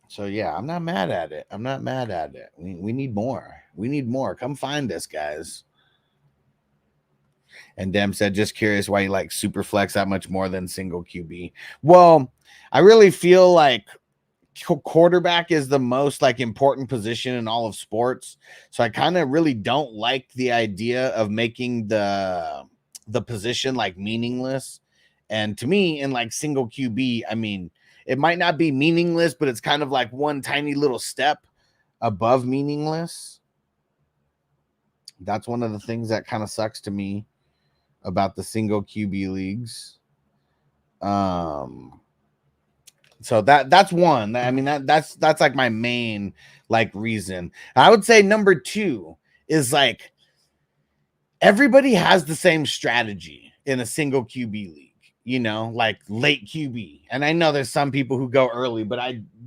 So yeah, I'm not mad at it. I'm not mad at it. We need more. We need more. Come find us, guys. And Dem said, just curious why you like super flex that much more than single QB. Well, I really feel like quarterback is the most like important position in all of sports. So I kind of really don't like the idea of making the position like meaningless. And to me, in like single QB, I mean, it might not be meaningless, but it's kind of like one tiny little step above meaningless. That's one of the things that kind of sucks to me about the single QB leagues. So that's one. I mean, that's like my main like reason. I would say number 2 is like everybody has the same strategy in a single QB league. You know, like late QB. And I know there's some people who go early, but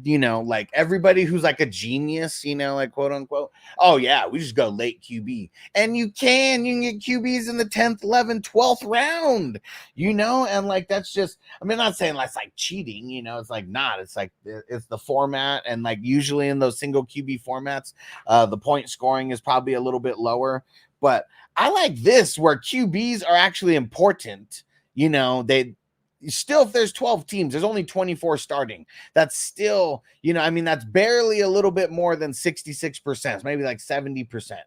like everybody who's like a genius, like quote unquote. Oh yeah, we just go late QB. And you can get QBs in the 10th, 11th, 12th round, and like, that's just, I mean, I'm not saying that's like cheating, it's like not, it's like, it's the format. And like usually in those single QB formats, the point scoring is probably a little bit lower, but I like this where QBs are actually important. They still, if there's 12 teams, there's only 24 starting. That's still, I mean, that's barely a little bit more than 66%, maybe like 70%,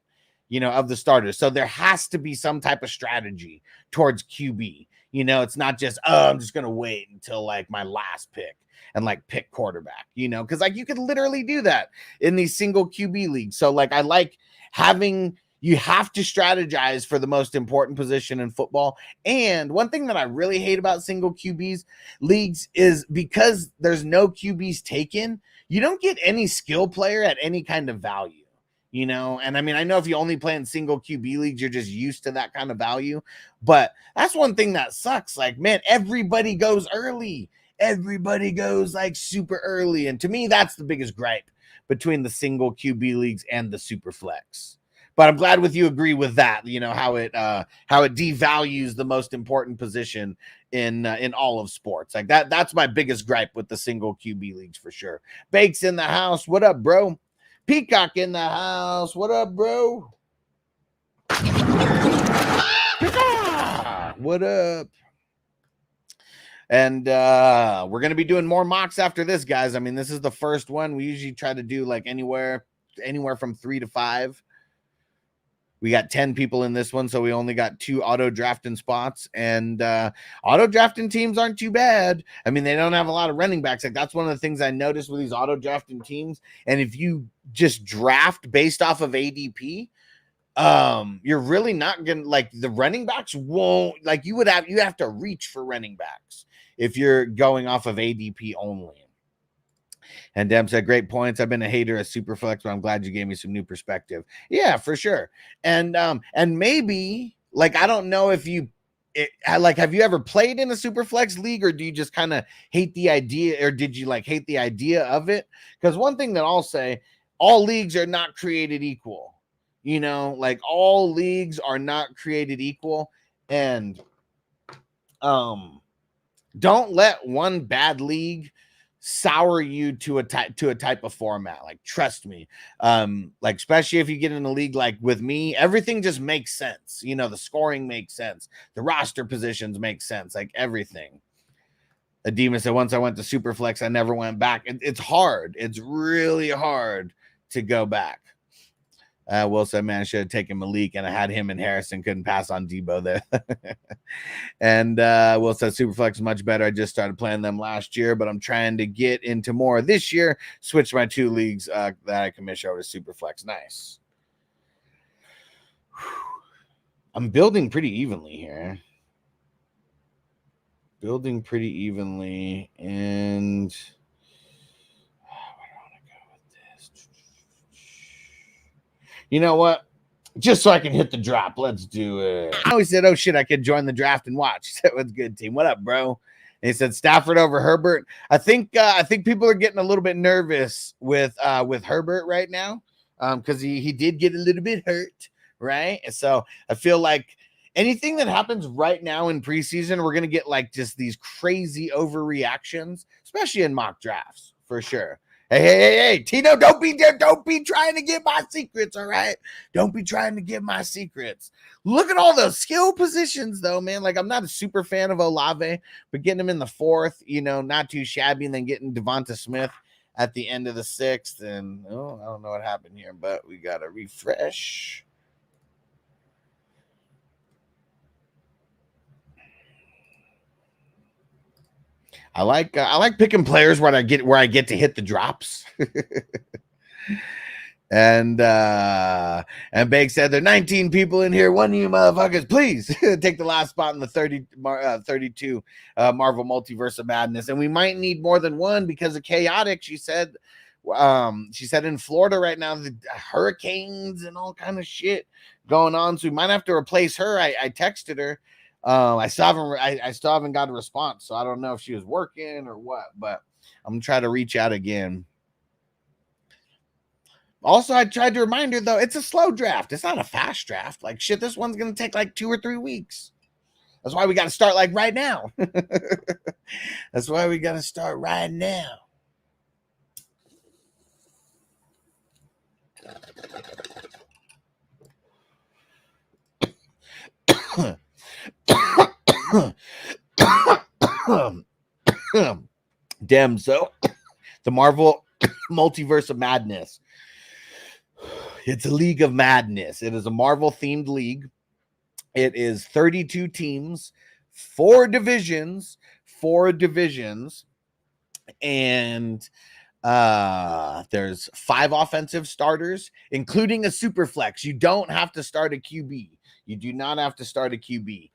of the starters. So there has to be some type of strategy towards QB. It's not just, I'm just going to wait until like my last pick and like pick quarterback, because like you could literally do that in these single QB leagues. So like, I like having, you have to strategize for the most important position in football. And one thing that I really hate about single QBs leagues is because there's no QBs taken, you don't get any skill player at any kind of value, And I mean, I know if you only play in single QB leagues, you're just used to that kind of value. But that's one thing that sucks. Like, man, everybody goes early. Everybody goes like super early. And to me, that's the biggest gripe between the single QB leagues and the super flex. But I'm glad you agree with that, how it devalues the most important position in all of sports. Like that's my biggest gripe with the single QB leagues for sure. Bakes in the house. What up, bro? Peacock in the house. What up, bro? What up? And we're going to be doing more mocks after this, guys. I mean, this is the first one. We usually try to do like anywhere from 3 to 5. We got 10 people in this one, so we only got 2 auto drafting spots. And auto drafting teams aren't too bad. I mean, they don't have a lot of running backs. Like that's one of the things I noticed with these auto drafting teams. And if you just draft based off of ADP, you're really not gonna like the running backs won't like you have to reach for running backs if you're going off of ADP only. And Dem said, great points. I've been a hater of Superflex, but I'm glad you gave me some new perspective. Yeah, for sure. And maybe, like, I don't know if have you ever played in a Superflex league, or do you just kind of hate the idea, or did you like hate the idea of it? Because one thing that I'll say, all leagues are not created equal. Like all leagues are not created equal. And don't let one bad league sour you to a type of format. Like, trust me, like especially if you get in a league like with me, everything just makes sense. The scoring makes sense, the roster positions make sense, like everything. Adema said, once I went to Superflex, I never went back. It's hard. It's really hard to go back. Will said, man, I should have taken Malik, and I had him and Harrison. Couldn't pass on Debo there. And Will said, Superflex is much better. I just started playing them last year, but I'm trying to get into more this year. Switch my 2 leagues that I commission over to Superflex. Nice. I'm building pretty evenly here. Building pretty evenly. And where do I want to go with this? You know what? Just so I can hit the drop. Let's do it. I always said, oh shit, I could join the draft and watch. That was good, team. What up, bro? And he said Stafford over Herbert. I think people are getting a little bit nervous with Herbert right now. Because he did get a little bit hurt, right? And so I feel like anything that happens right now in preseason, we're gonna get like just these crazy overreactions, especially in mock drafts, for sure. Hey, Tino, don't be trying to get my secrets, all right? Don't be trying to get my secrets. Look at all those skill positions, though, man. Like, I'm not a super fan of Olave, but getting him in the 4th, not too shabby, and then getting Devonta Smith at the end of the 6th, and I don't know what happened here, but we got to refresh. I like picking players where I get to hit the drops. And Bake said there are 19 people in here. One of you motherfuckers, please take the last spot in the 32 Marvel Multiverse of Madness. And we might need more than one because of chaotic. She said in Florida right now, the hurricanes and all kind of shit going on. So we might have to replace her. I texted her. I still haven't got a response, so I don't know if she was working or what, but I'm gonna try to reach out again. Also, I tried to remind her, though, it's a slow draft. It's not a fast draft. Like, shit, this one's gonna take like 2 or 3 weeks. That's why we got to start like right now. That's why we got to start right now. Damn, so the Marvel Multiverse of Madness. It's a league of madness. It is a Marvel themed league. It is 32 teams, 4 divisions, and there's 5 offensive starters, including a super flex. You don't have to start a QB. You do not have to start a QB.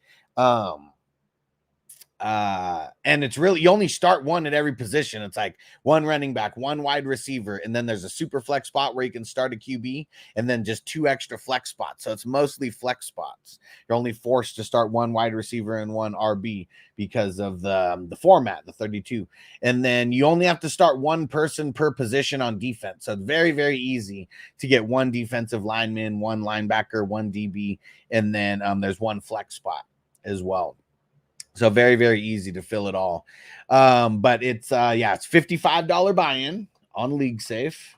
And it's really, you only start one at every position. It's like 1 running back, 1 wide receiver, and then there's a super flex spot where you can start a QB, and then just 2 extra flex spots. So it's mostly flex spots. You're only forced to start 1 wide receiver and 1 RB because of the format, the 32. And then you only have to start 1 person per position on defense. So it's very, very easy to get 1 defensive lineman, 1 linebacker, 1 DB, and then there's 1 flex spot as well. So very, very easy to fill it all. But it's it's $55 buy-in on League Safe.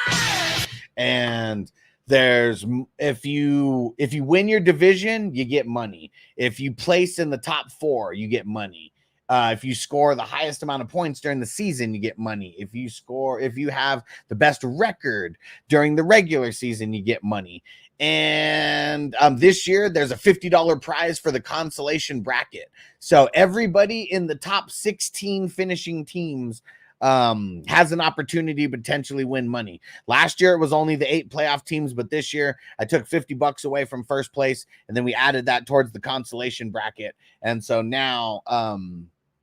55! And there's if you win your division, you get money. If you place in the top 4, you get money. If you score the highest amount of points during the season, you get money. If you have the best record during the regular season, you get money. And this year there's a $50 prize for the consolation bracket. So everybody in the top 16 finishing teams has an opportunity to potentially win money. Last year it was only the 8 playoff teams, but this year I took $50 away from first place, and then we added that towards the consolation bracket. And so now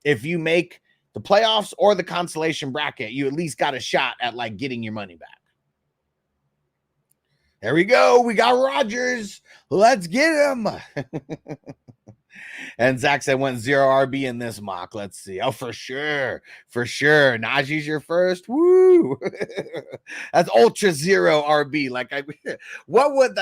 if you make the playoffs or the consolation bracket, you at least got a shot at like getting your money back. There we go. We got Rodgers. Let's get him. And Zach said went 0 RB in this mock. Let's see. Oh, for sure. For sure. Najee's your first. Woo. That's ultra 0 RB. Like, what would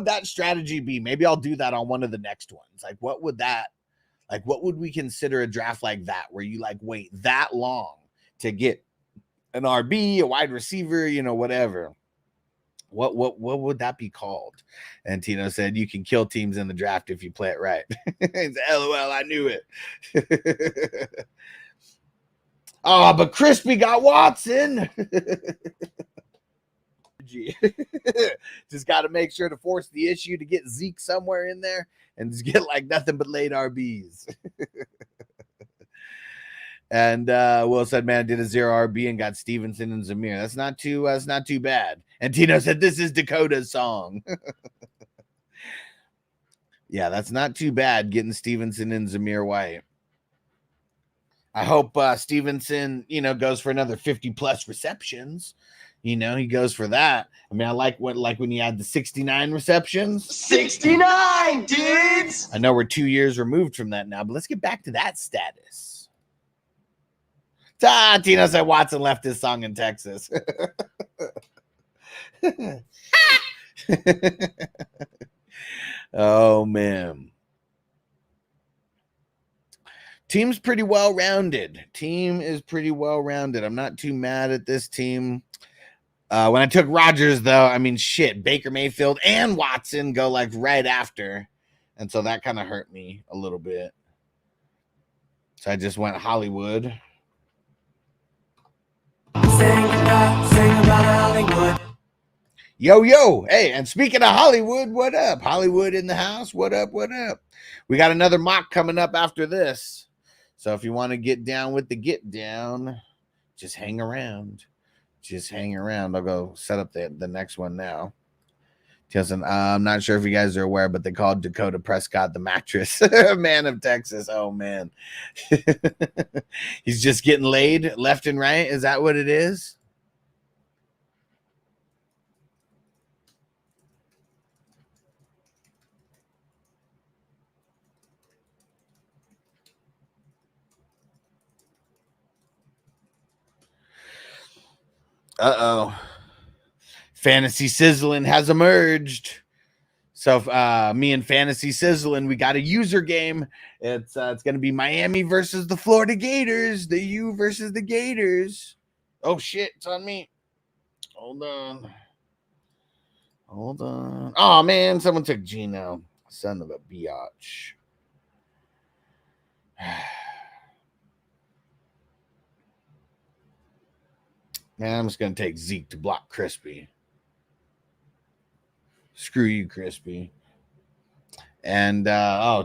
that strategy be? Maybe I'll do that on one of the next ones. Like, what would we consider a draft like that, where you like wait that long to get an RB, a wide receiver, whatever. What would that be called? And Tino said you can kill teams in the draft if you play it right. It's LOL, I knew it. Oh, but Crispy got Watson. energy. Just got to make sure to force the issue to get Zeke somewhere in there and just get like nothing but late RBs. And Will said, man, I did a 0 RB and got Stevenson and Zamir. That's not too bad. And Tino said, this is Dakota's song. Yeah, that's not too bad getting Stevenson and Zamir White. I hope Stevenson, goes for another 50 plus receptions. He goes for that. I mean, I like when he had the 69 receptions. 69, dudes! I know we're 2 years removed from that now, but let's get back to that status. Tino said Watson left his song in Texas. Oh, man. Team's pretty well-rounded. Team is pretty well-rounded. I'm not too mad at this team. When I took Rodgers, though, I mean, shit, Baker Mayfield and Watson go like right after. And so that kind of hurt me a little bit. So I just went Hollywood. Sing about Hollywood. Yo. Hey, and speaking of Hollywood, what up? Hollywood in the house. What up? We got another mock coming up after this. So if you want to get down with the get down, just hang around. I'll go set up the next one now. Listen, I'm not sure if you guys are aware, but they called Dakota Prescott the mattress man of Texas. Oh, man. He's just getting laid left and right. Is that what it is? Uh-oh. Fantasy Sizzling has emerged. So me and Fantasy Sizzling, we got a user game. It's going to be Miami versus the Florida Gators. The U versus the Gators. Oh, shit. It's on me. Hold on. Oh, man. Someone took Gino. Son of a biatch. Man, I'm just going to take Zeke to block Crispy. Screw you, Crispy. And,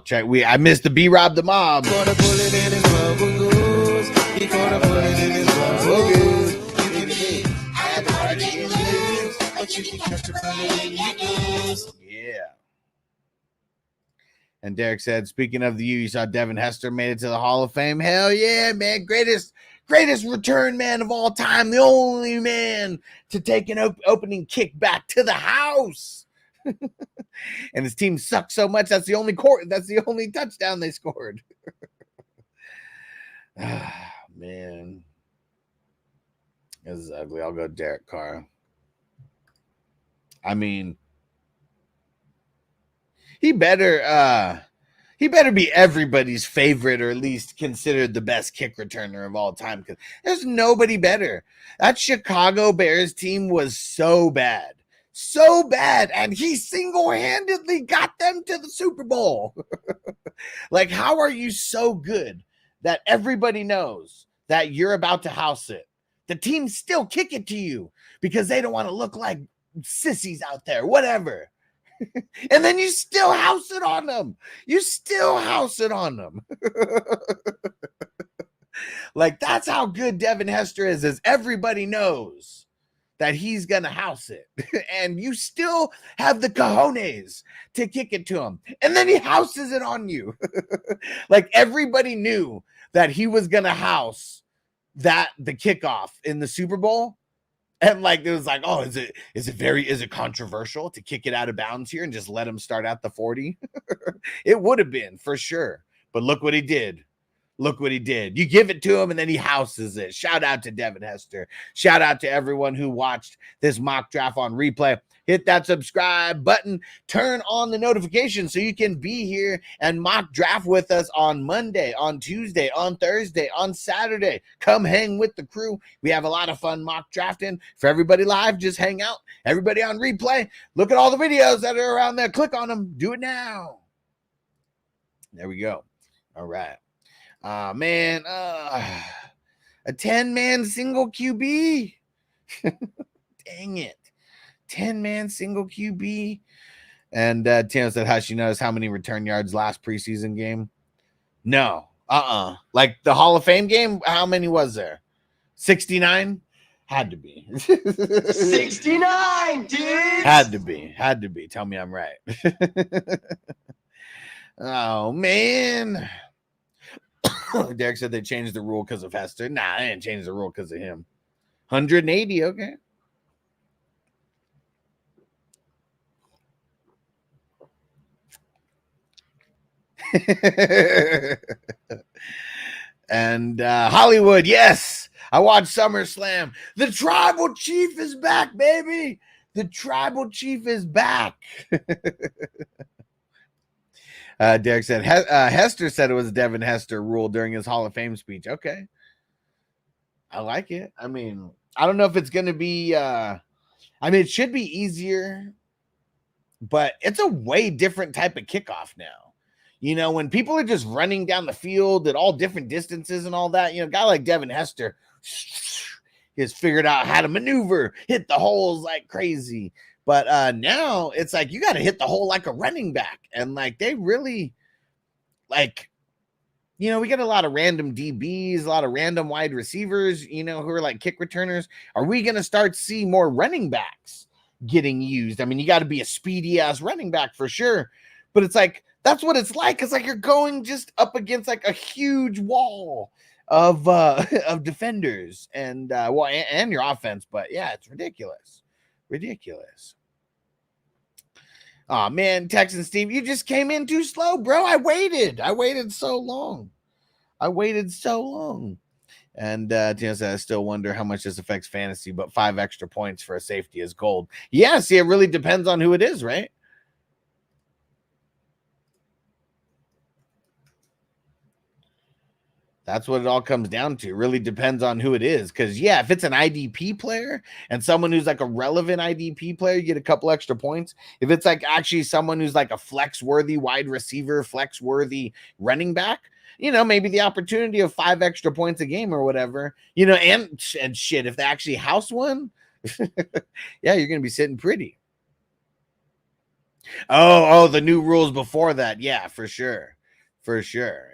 check. I missed the B-Rob the Mob. He caught a bullet in his bubble goose. He caught a bullet in his bubble goose. But you can catch a bullet in your goose. Yeah. And Derek said, speaking of the U, you saw Devin Hester made it to the Hall of Fame. Hell yeah, man. Greatest return man of all time. The only man to take an opening kick back to the house. And his team sucks so much. That's the only touchdown they scored. Man. This is ugly. I'll go Derek Carr. I mean, he better be everybody's favorite, or at least considered the best kick returner of all time, because there's nobody better. That Chicago Bears team was so bad, and he single-handedly got them to the Super Bowl. Like, how are you so good that everybody knows that you're about to house it? The team still kick it to you because they don't want to look like sissies out there, whatever. And then you still house it on them. Like, that's how good Devin Hester is everybody knows that he's going to house it. And you still have the cojones to kick it to him. And then he houses it on you. Like, everybody knew that he was going to house the kickoff in the Super Bowl. And like, it was like, oh, is it controversial to kick it out of bounds here and just let him start at the 40? It would have been for sure. But look what he did. You give it to him and then he houses it. Shout out to Devin Hester. Shout out to everyone who watched this mock draft on replay. Hit that subscribe button. Turn on the notifications so you can be here and mock draft with us on Monday, on Tuesday, on Thursday, on Saturday. Come hang with the crew. We have a lot of fun mock drafting. For everybody live, just hang out. Everybody on replay, look at all the videos that are around there. Click on them. Do it now. There we go. All right. Man, a 10-man single QB. Dang it. 10-man single QB. And Tim said, "Hush, you notice how many return yards last preseason game?" No. Like the Hall of Fame game, how many was there? 69? Had to be. 69, dudes! Had to be. Tell me I'm right. Oh, man. Derek said they changed the rule because of Hester. Nah, they didn't change the rule because of him. 180, okay. And Hollywood, yes, I watched SummerSlam. The Tribal Chief is back, baby. The Tribal Chief is back. Derek said Hester said it was Devin Hester rule during his Hall of Fame speech. Okay, I like it. I mean, I don't know if it's going to be. It should be easier, but it's a way different type of kickoff now. You know, when people are just running down the field at all different distances and all that, you know, a guy like Devin Hester has figured out how to maneuver, hit the holes like crazy. But now it's like you got to hit the hole like a running back. And like they really, like, you know, we get a lot of random DBs, a lot of random wide receivers, you know, who are like kick returners. Are we going to start to see more running backs getting used? I mean, you got to be a speedy ass running back for sure. But it's like, that's what it's like. It's like you're going just up against like a huge wall of defenders and and your offense. But yeah, it's ridiculous. Oh man, Texan Steve, you just came in too slow, bro. I waited so long. And Tina said, I still wonder how much this affects fantasy, but 5 extra points for a safety is gold. Yeah, see, it really depends on who it is, right? That's what it all comes down to. It really depends on who it is. Because, yeah, if it's an IDP player and someone who's like a relevant IDP player, you get a couple extra points. If it's like actually someone who's like a flex-worthy wide receiver, flex-worthy running back, you know, maybe the opportunity of 5 extra points a game or whatever, you know, and shit, if they actually house one, yeah, you're going to be sitting pretty. Oh, the new rules before that. Yeah, for sure.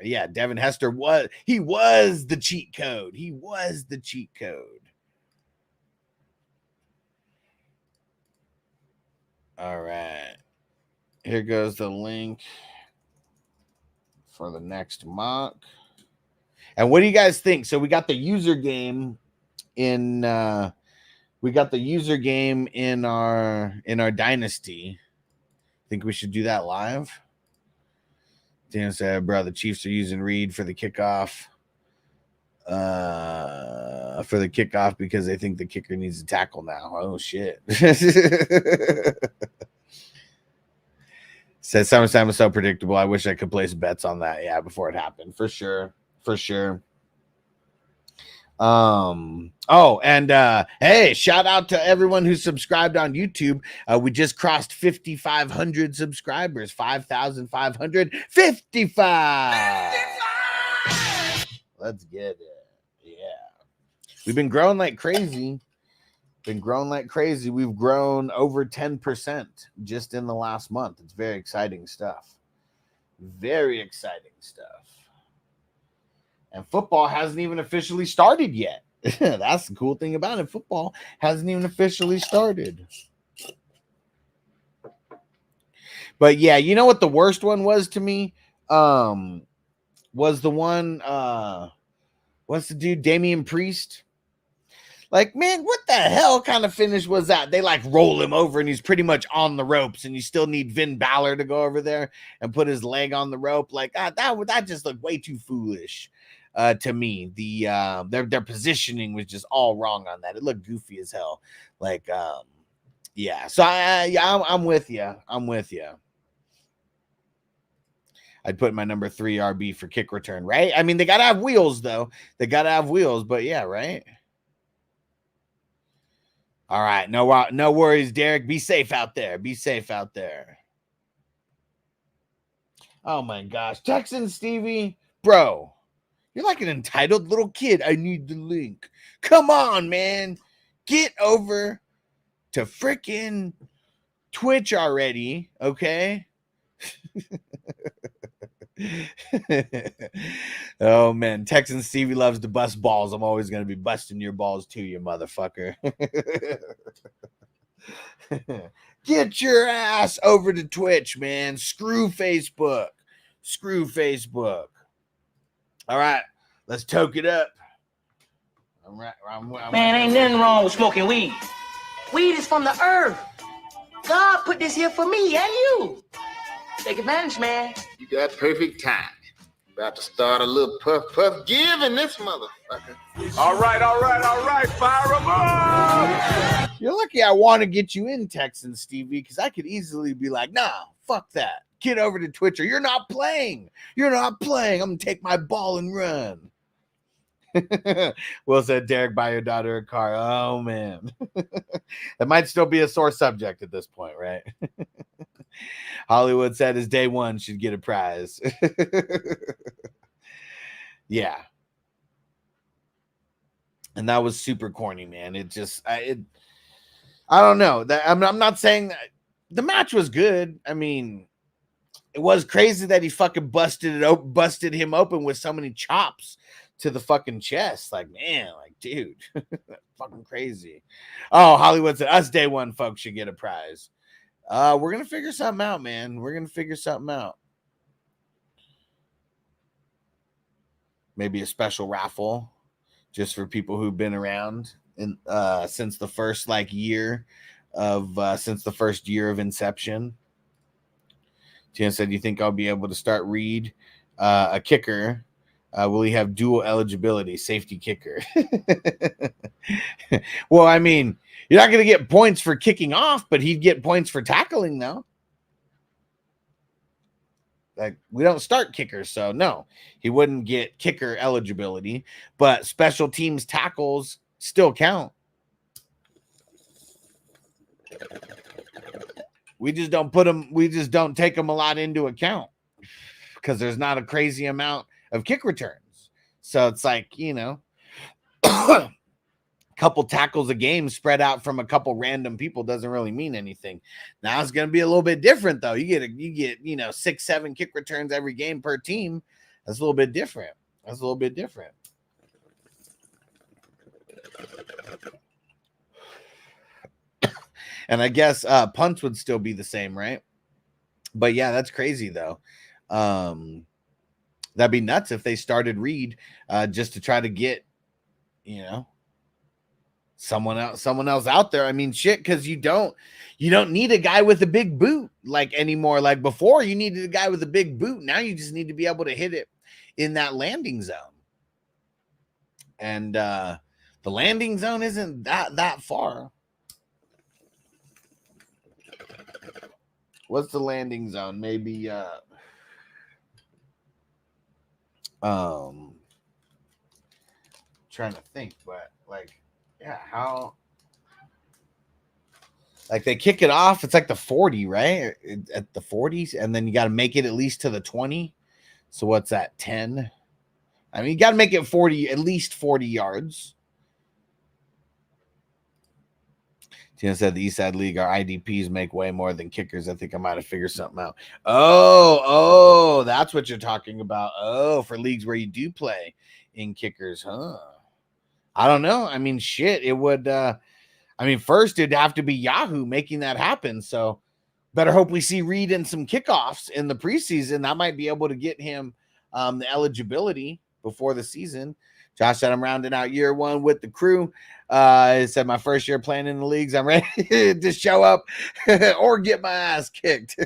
Yeah, Devin Hester was the cheat code. All right. Here goes the link for the next mock. And what do you guys think? So we got the user game in our dynasty. Think we should do that live? Dan said, bro, the Chiefs are using Reed for the kickoff. Because they think the kicker needs to tackle now. Oh, shit. Says SummerSlam was so predictable. I wish I could place bets on that. Yeah, before it happened. For sure. Hey, shout out to everyone who subscribed on YouTube. We just crossed 5,500 subscribers. 5,555. Let's get it. Yeah. We've been growing like crazy. We've grown over 10% just in the last month. It's very exciting stuff. And football hasn't even officially started yet. That's the cool thing about it. Football hasn't even officially started. But yeah, you know what the worst one was to me? Was the one, what's the dude, Damian Priest? Like, man, what the hell kind of finish was that? They like roll him over and he's pretty much on the ropes, and you still need Finn Balor to go over there and put his leg on the rope. Like, that just looked way too foolish to me. Their positioning was just all wrong on that. It looked goofy as hell. Like, yeah. So I'm with you. I'd put my number 3 RB for kick return, right? I mean, they gotta have wheels though. But yeah, right. All right, no worries, Derek. Be safe out there. Oh my gosh, Texan Stevie, bro, you're like an entitled little kid. I need the link. Come on, man, get over to freaking Twitch already, okay? Oh man, Texan Stevie loves to bust balls. I'm always gonna be busting your balls too, you motherfucker. Get your ass over to Twitch, man. Screw Facebook. Screw Facebook. All right, let's toke it up. Man, ain't nothing wrong with smoking weed. Weed is from the earth. God put this here for me and you. Take advantage, man. You got perfect time. About to start a little puff give in this motherfucker. All right, fire them up! You're lucky I want to get you in, Texan Stevie, because I could easily be like, nah, fuck that. Get over to Twitch or you're not playing. You're not playing. I'm going to take my ball and run. Will said, Derek, buy your daughter a car. Oh, man. That might still be a sore subject at this point, right? Hollywood said his day one should get a prize. Yeah. And that was super corny, man. It just, I don't know. I'm not saying that the match was good. I mean, it was crazy that he fucking busted him open with so many chops to the fucking chest. Like, man, like, dude, fucking crazy. Oh, Hollywood said us day one folks should get a prize. We're gonna figure something out, man. We're gonna figure something out. Maybe a special raffle just for people who've been around in since the first year of inception. Tina said, "You think I'll be able to start Reed a kicker? Will he have dual eligibility, safety kicker?" Well, I mean, you're not going to get points for kicking off, but he'd get points for tackling, though. Like, we don't start kickers, so no, he wouldn't get kicker eligibility, but special teams tackles still count. We just don't take them a lot into account because there's not a crazy amount of kick returns. So it's like, you know, a couple tackles a game spread out from a couple random people doesn't really mean anything. Now it's going to be a little bit different though. You get, 6-7 kick returns every game per team. That's a little bit different. And I guess punts would still be the same, right? But yeah, that's crazy though. That'd be nuts if they started Reed just to try to get, someone else out there. I mean, shit, because you don't need a guy with a big boot like anymore. Like before, you needed a guy with a big boot. Now you just need to be able to hit it in that landing zone. And the landing zone isn't that far. What's the landing zone? Maybe trying to think, but how they kick it off, it's like the 40, right? At the 40s, and then you got to make it at least to the 20. So what's that, 10? I mean, you got to make it 40, at least 40 yards. Tina said the Eastside League, our IDPs make way more than kickers. I think I might have figured something out. Oh, that's what you're talking about. Oh, for leagues where you do play in kickers, huh? I don't know. I mean, shit, it would, first it'd have to be Yahoo making that happen. So better hope we see Reed in some kickoffs in the preseason. That might be able to get him the eligibility before the season. Josh said, I'm rounding out year one with the crew. He said, my first year playing in the leagues, I'm ready to show up or get my ass kicked.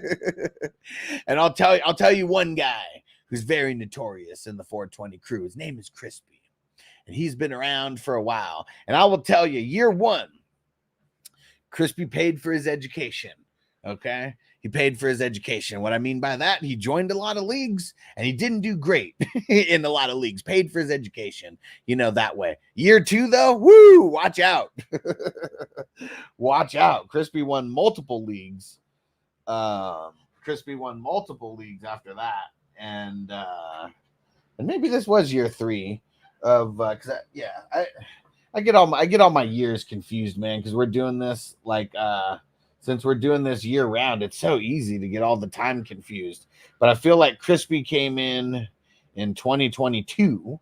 And I'll tell you one guy who's very notorious in the 420 crew. His name is Crispy, and he's been around for a while. And I will tell you, year one, Crispy paid for his education. Okay. He paid for his education. What I mean by that, he joined a lot of leagues and he didn't do great in a lot of leagues. Paid for his education, that way. Year two, though, woo, watch out. Watch out. Crispy won multiple leagues. Crispy won multiple leagues after that. And maybe this was year three of, I I get all my years confused, man, because we're doing this like since we're doing this year round, it's so easy to get all the time confused. But I feel like Crispy came in 2022.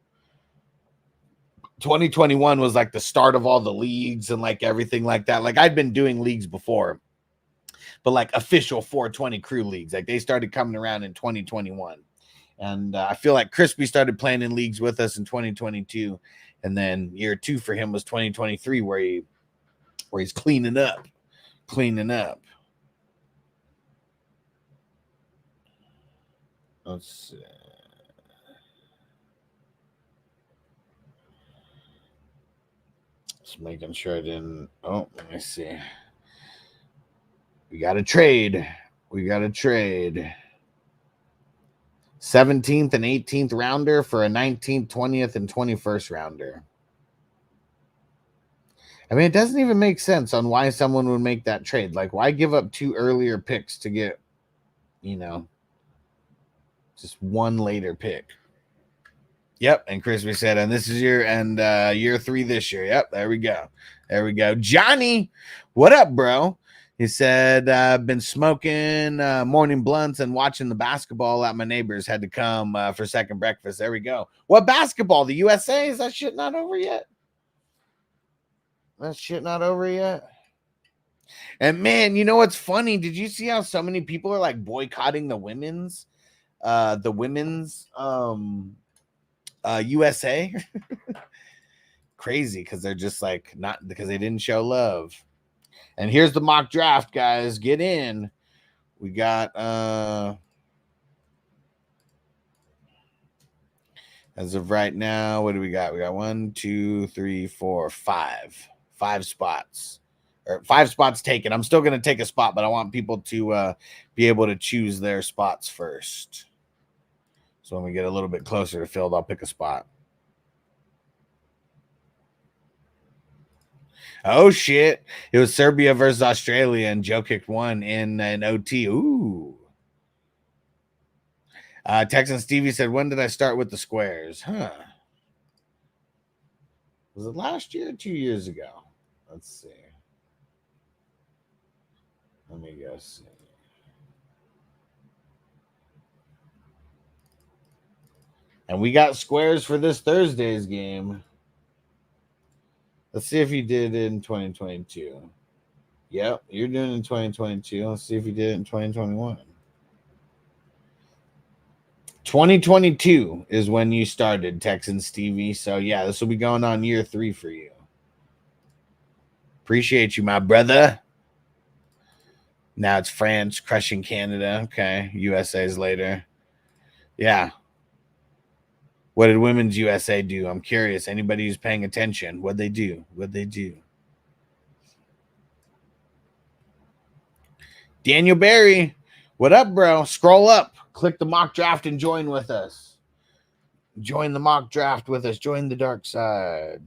2021 was like the start of all the leagues and like everything like that. Like I'd been doing leagues before, but like official 420 crew leagues, like they started coming around in 2021. And I feel like Crispy started playing in leagues with us in 2022. And then year 2 for him was 2023, where he's cleaning up. Let's see. Just making sure I didn't. Oh, let me see. We got to trade. 17th and 18th rounder for a 19th, 20th, and 21st rounder. I mean, it doesn't even make sense on why someone would make that trade. Like, why give up 2 earlier picks to get, just 1 later pick? Yep, and Crispy said, and this is year 3 this year. Yep, there we go. Johnny, what up, bro? He said, been smoking morning blunts and watching the basketball at my neighbor's. Had to come for second breakfast. There we go. What basketball? The USA? Is that shit not over yet? And man, you know what's funny? Did you see how so many people are like boycotting the women's USA? Crazy, because they're just like not because they didn't show love. And here's the mock draft, guys. Get in. We got as of right now, what do we got? We got 1, 2, 3, 4, 5. 5 spots. Or 5 spots taken. I'm still going to take a spot, but I want people to be able to choose their spots first. So when we get a little bit closer to filled, I'll pick a spot. Oh, shit. It was Serbia versus Australia, and Jokic won in an OT. Ooh. Texan Stevie said, when did I start with the squares? Huh. Was it last year or 2 years ago? Let's see. Let me go see. And we got squares for this Thursday's game. Let's see if you did it in 2022. Yep, you're doing it in 2022. Let's see if you did it in 2021. 2022 is when you started, Texan Stevie. So, yeah, this will be going on year 3 for you. Appreciate you, my brother. Now it's France crushing Canada. Okay, USA's later. Yeah. What did Women's USA do? I'm curious. Anybody who's paying attention, what'd they do? Daniel Barry, what up, bro? Scroll up. Click the mock draft and join with us. Join the mock draft with us. Join the dark side.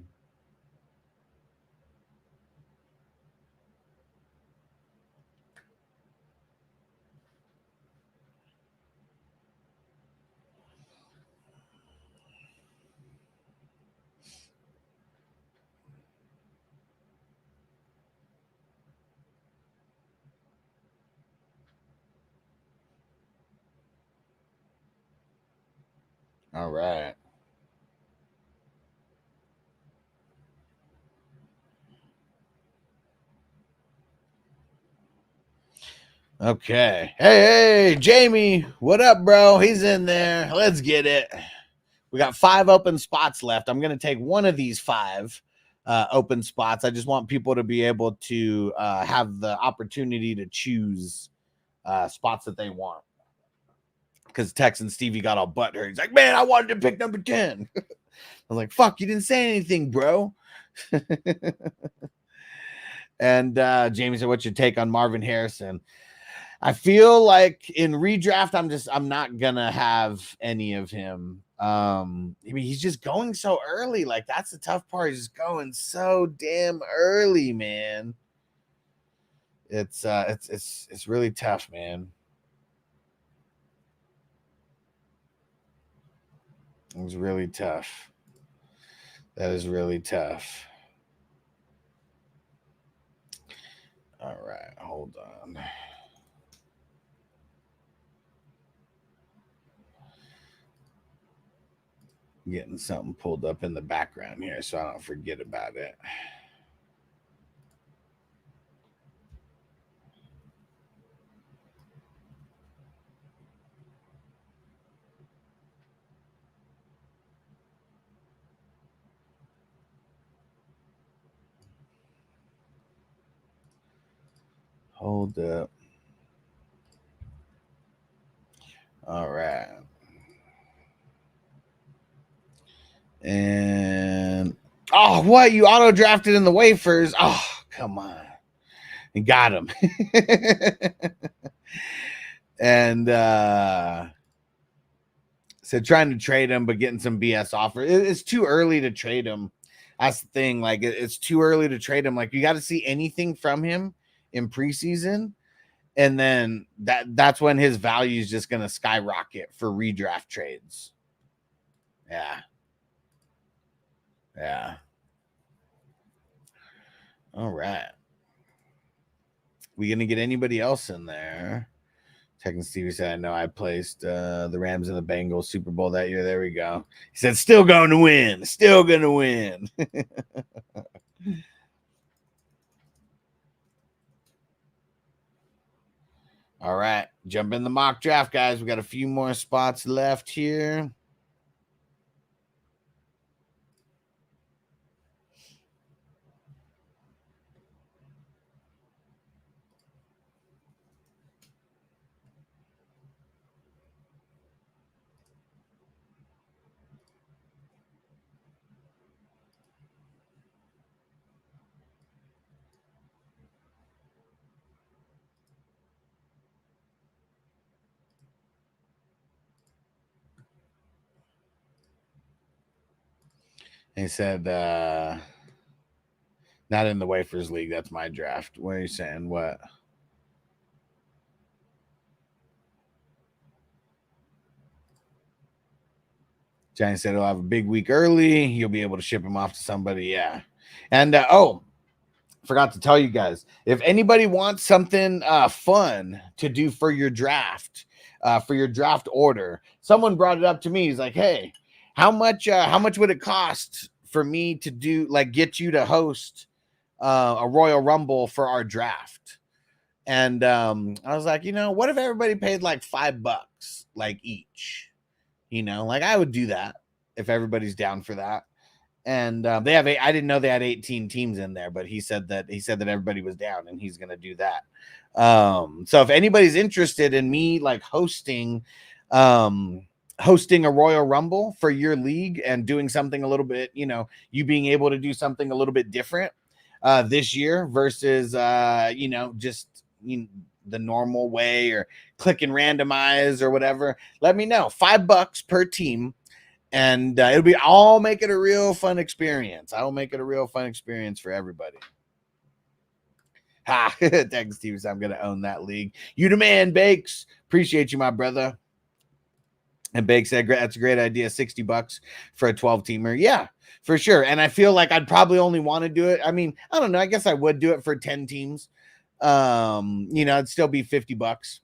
All right. Okay. Hey, Jamie. What up, bro? He's in there. Let's get it. We got 5 open spots left. I'm going to take one of these 5 open spots. I just want people to be able to have the opportunity to choose spots that they want. Because Texan Stevie got all butthurt. He's like, man, I wanted to pick number 10. I was like, fuck, you didn't say anything, bro. And Jamie said, what's your take on Marvin Harrison? I feel like in redraft, I'm not gonna have any of him. I mean, he's just going so early. Like, that's the tough part. He's just going so damn early, man. It's really tough, man. It's really tough. That is really tough. All right, hold on. Getting something pulled up in the background here so I don't forget about it. Hold up. All right. And oh, what? You auto drafted in the wafers? Oh, come on. You got him. And said trying to trade him, but getting some BS offer. It's too early to trade him. That's the thing. Like, it's too early to trade him. Like, you got to see anything from him in preseason, and then that's when his value is just going to skyrocket for redraft trades. Yeah. Yeah. All right. We going to get anybody else in there? Tekken Stevie said, I know I placed the Rams and the Bengals Super Bowl that year. There we go. He said, still going to win. Still going to win. All right. Jump in the mock draft, guys. We got a few more spots left here. He said, not in the Wafers League. That's my draft. What are you saying? What? Johnny said he'll have a big week early. You'll be able to ship him off to somebody. Yeah. And, forgot to tell you guys, if anybody wants something fun to do for your draft order, someone brought it up to me. He's like, hey, how much would it cost for me to do, like, get you to host a Royal Rumble for our draft? And I was like, what if everybody paid like $5 like each? Like, I would do that if everybody's down for that. And they have I didn't know they had 18 teams in there, but he said that everybody was down and he's going to do that. So if anybody's interested in me like hosting a Royal Rumble for your league and doing something a little bit, you being able to do something a little bit different this year versus just the normal way or click and randomize or whatever, let me know. $5 per team. And I'll make it a real fun experience. I will make it a real fun experience for everybody. Ha! Tekken Stevens, I'm going to own that league. You the man, Bakes. Appreciate you, my brother. And Bakes said, that's a great idea. $60 for a 12-teamer. Yeah, for sure. And I feel like I'd probably only want to do it. I mean, I don't know. I guess I would do it for 10 teams. It'd still be $50.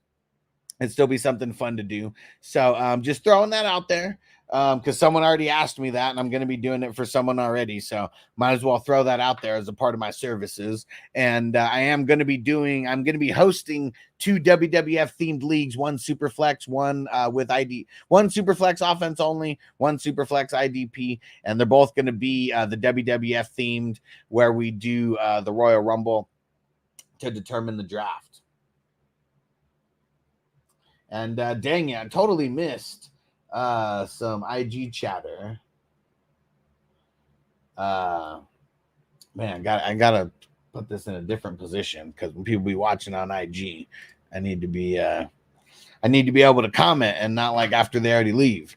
It'd still be something fun to do. So just throwing that out there. Because someone already asked me that, and I'm going to be doing it for someone already. So might as well throw that out there as a part of my services. And I'm going to be hosting 2 WWF themed leagues, one Superflex, one with ID, one Superflex offense only, one Superflex IDP. And they're both going to be the WWF themed, where we do the Royal Rumble to determine the draft. And dang it, I totally missed some IG chatter. Man, I gotta put this in a different position, because when people be watching on IG, I need to be able to comment and not like after they already leave.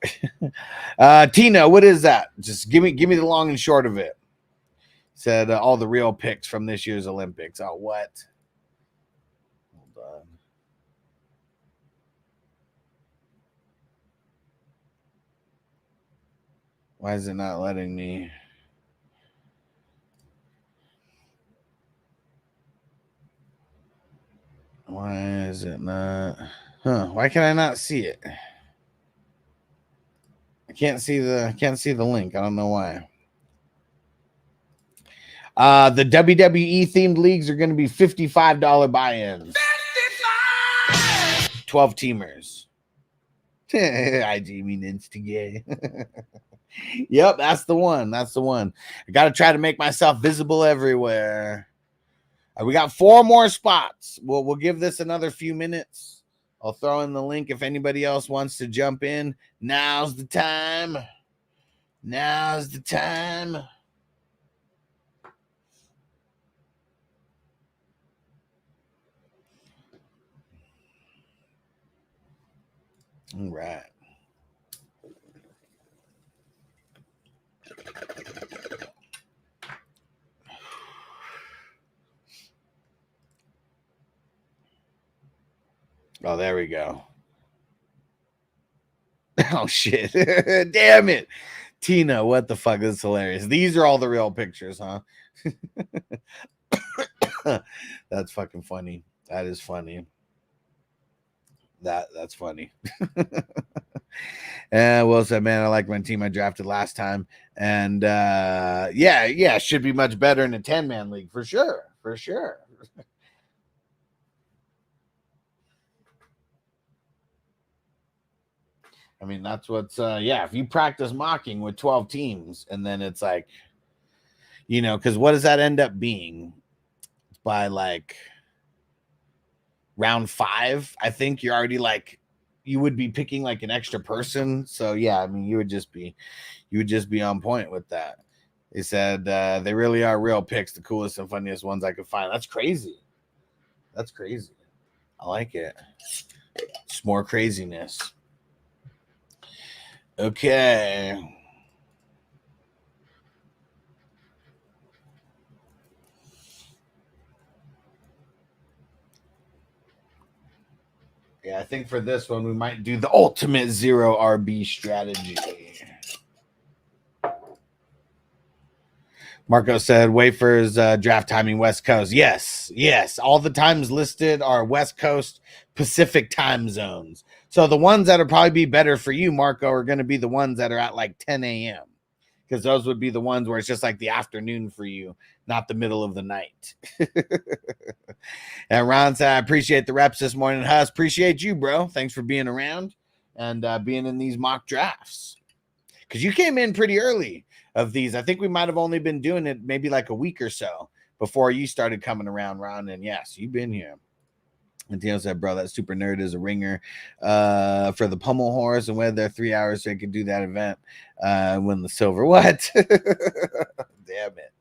Tina, what is that? Just give me the long and short of it. Said all the real picks from this year's Olympics. Oh, what? Hold on. Why is it not letting me? Why is it not? Why can I not see it? I can't see the link. I don't know why. The WWE themed leagues are going to be $55 buy-ins. 12 teamers. IG mean Instagay. Yep, that's the one. That's the one. I got to try to make myself visible everywhere. We got 4 more spots. We'll give this another few minutes. I'll throw in the link if anybody else wants to jump in. Now's the time. Now's the time. All right. Oh, there we go. Oh, shit. Damn it. Tina, what the fuck? This is hilarious. These are all the real pictures, huh? That's fucking funny. That is funny. That's funny. And Will said, man, I like my team I drafted last time. And yeah, should be much better in a 10-man league for sure. For sure. I mean, that's what's if you practice mocking with 12 teams and then it's like, you know, because what does that end up being? By like round 5, I think you're already like, you would be picking like an extra person. So yeah, I mean, you would just be on point with that. They said they really are real picks, the coolest and funniest ones I could find. That's crazy. That's crazy. I like it. It's more craziness. Okay. Yeah, I think for this one, we might do the ultimate 0 RB strategy. Marco said, Wafers draft timing West Coast. Yes. All the times listed are West Coast Pacific time zones. So the ones that will probably be better for you, Marco, are going to be the ones that are at like 10 a.m. Because those would be the ones where it's just like the afternoon for you, not the middle of the night. And Ron said, I appreciate the reps this morning. Huss, appreciate you, bro. Thanks for being around and being in these mock drafts. Because you came in pretty early of these. I think we might have only been doing it maybe like a week or so before you started coming around, Ron. And yes, you've been here. And Tino said, bro, that super nerd is a ringer for the pommel horse and waited there 3 hours so he could do that event win the silver. What? Damn it.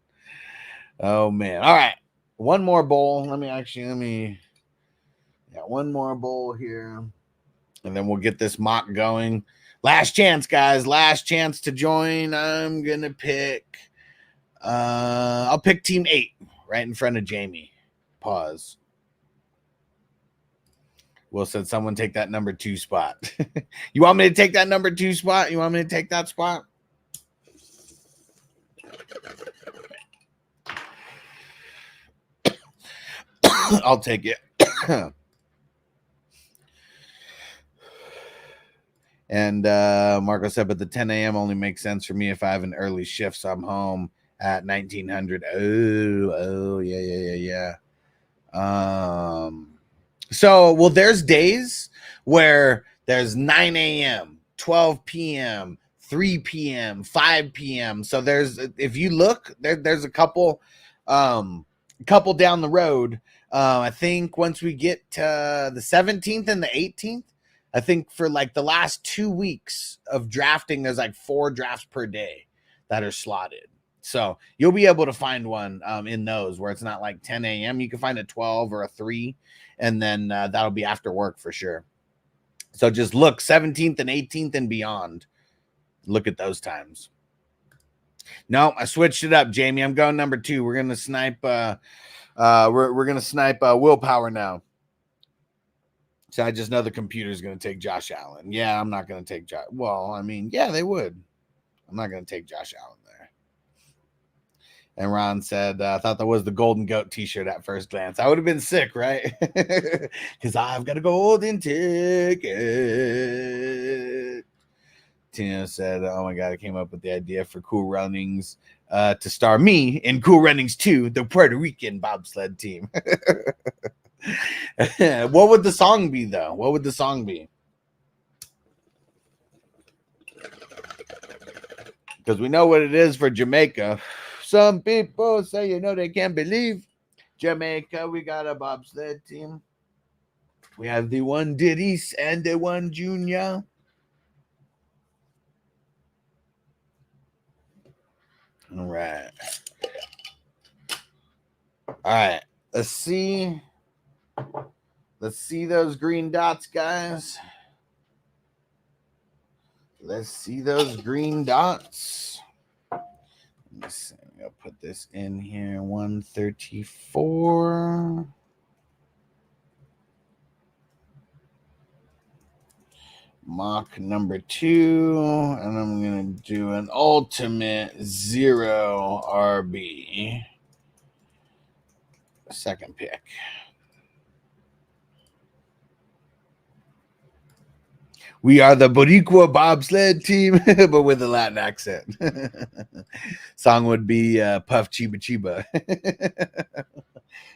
Oh, man. All right. One more bowl. Let me. Yeah, one more bowl here. And then we'll get this mock going. Last chance, guys. Last chance to join. I'm going to pick. I'll pick team 8 right in front of Jamie. Pause. Will said, someone take that number 2 spot. You want me to take that number 2 spot? You want me to take that spot? I'll take it. And Marco said, but the 10 a.m. only makes sense for me if I have an early shift, so I'm home at 1900. Oh, yeah. So, well, there's days where there's 9 a.m., 12 p.m., 3 p.m., 5 p.m. So there's, if you look, there's a couple down the road. I think once we get to the 17th and the 18th, I think for like the last 2 weeks of drafting, there's like 4 drafts per day that are slotted. So you'll be able to find one in those where it's not like 10 a.m. You can find a 12 or a 3, and then that'll be after work for sure. So just look 17th and 18th and beyond. Look at those times. No, I switched it up, Jamie. I'm going number 2. We're gonna snipe. We're gonna snipe willpower now. So I just know the computer's gonna take Josh Allen. Yeah, I'm not gonna take Josh. Well, I mean, yeah, they would. I'm not gonna take Josh Allen there. And Ron said, I thought that was the Golden Goat t-shirt at first glance. I would have been sick, right? Because I've got a golden ticket. Tino said, oh my God, I came up with the idea for Cool Runnings to star me in Cool Runnings 2, the Puerto Rican bobsled team. What would the song be, though? What would the song be? Because we know what it is for Jamaica. Some people say, you know, they can't believe Jamaica. We got a bobsled team. We have the one Diddy's and the one Junior. All right. All right. Let's see. Let's see those green dots, guys. Let's see those green dots. Let me see. I'll put this in here. 134. Mock number 2. And I'm going to do an ultimate 0 RB. Second pick. We are the Boricua bobsled team, but with a Latin accent. Song would be Puff Chiba Chiba.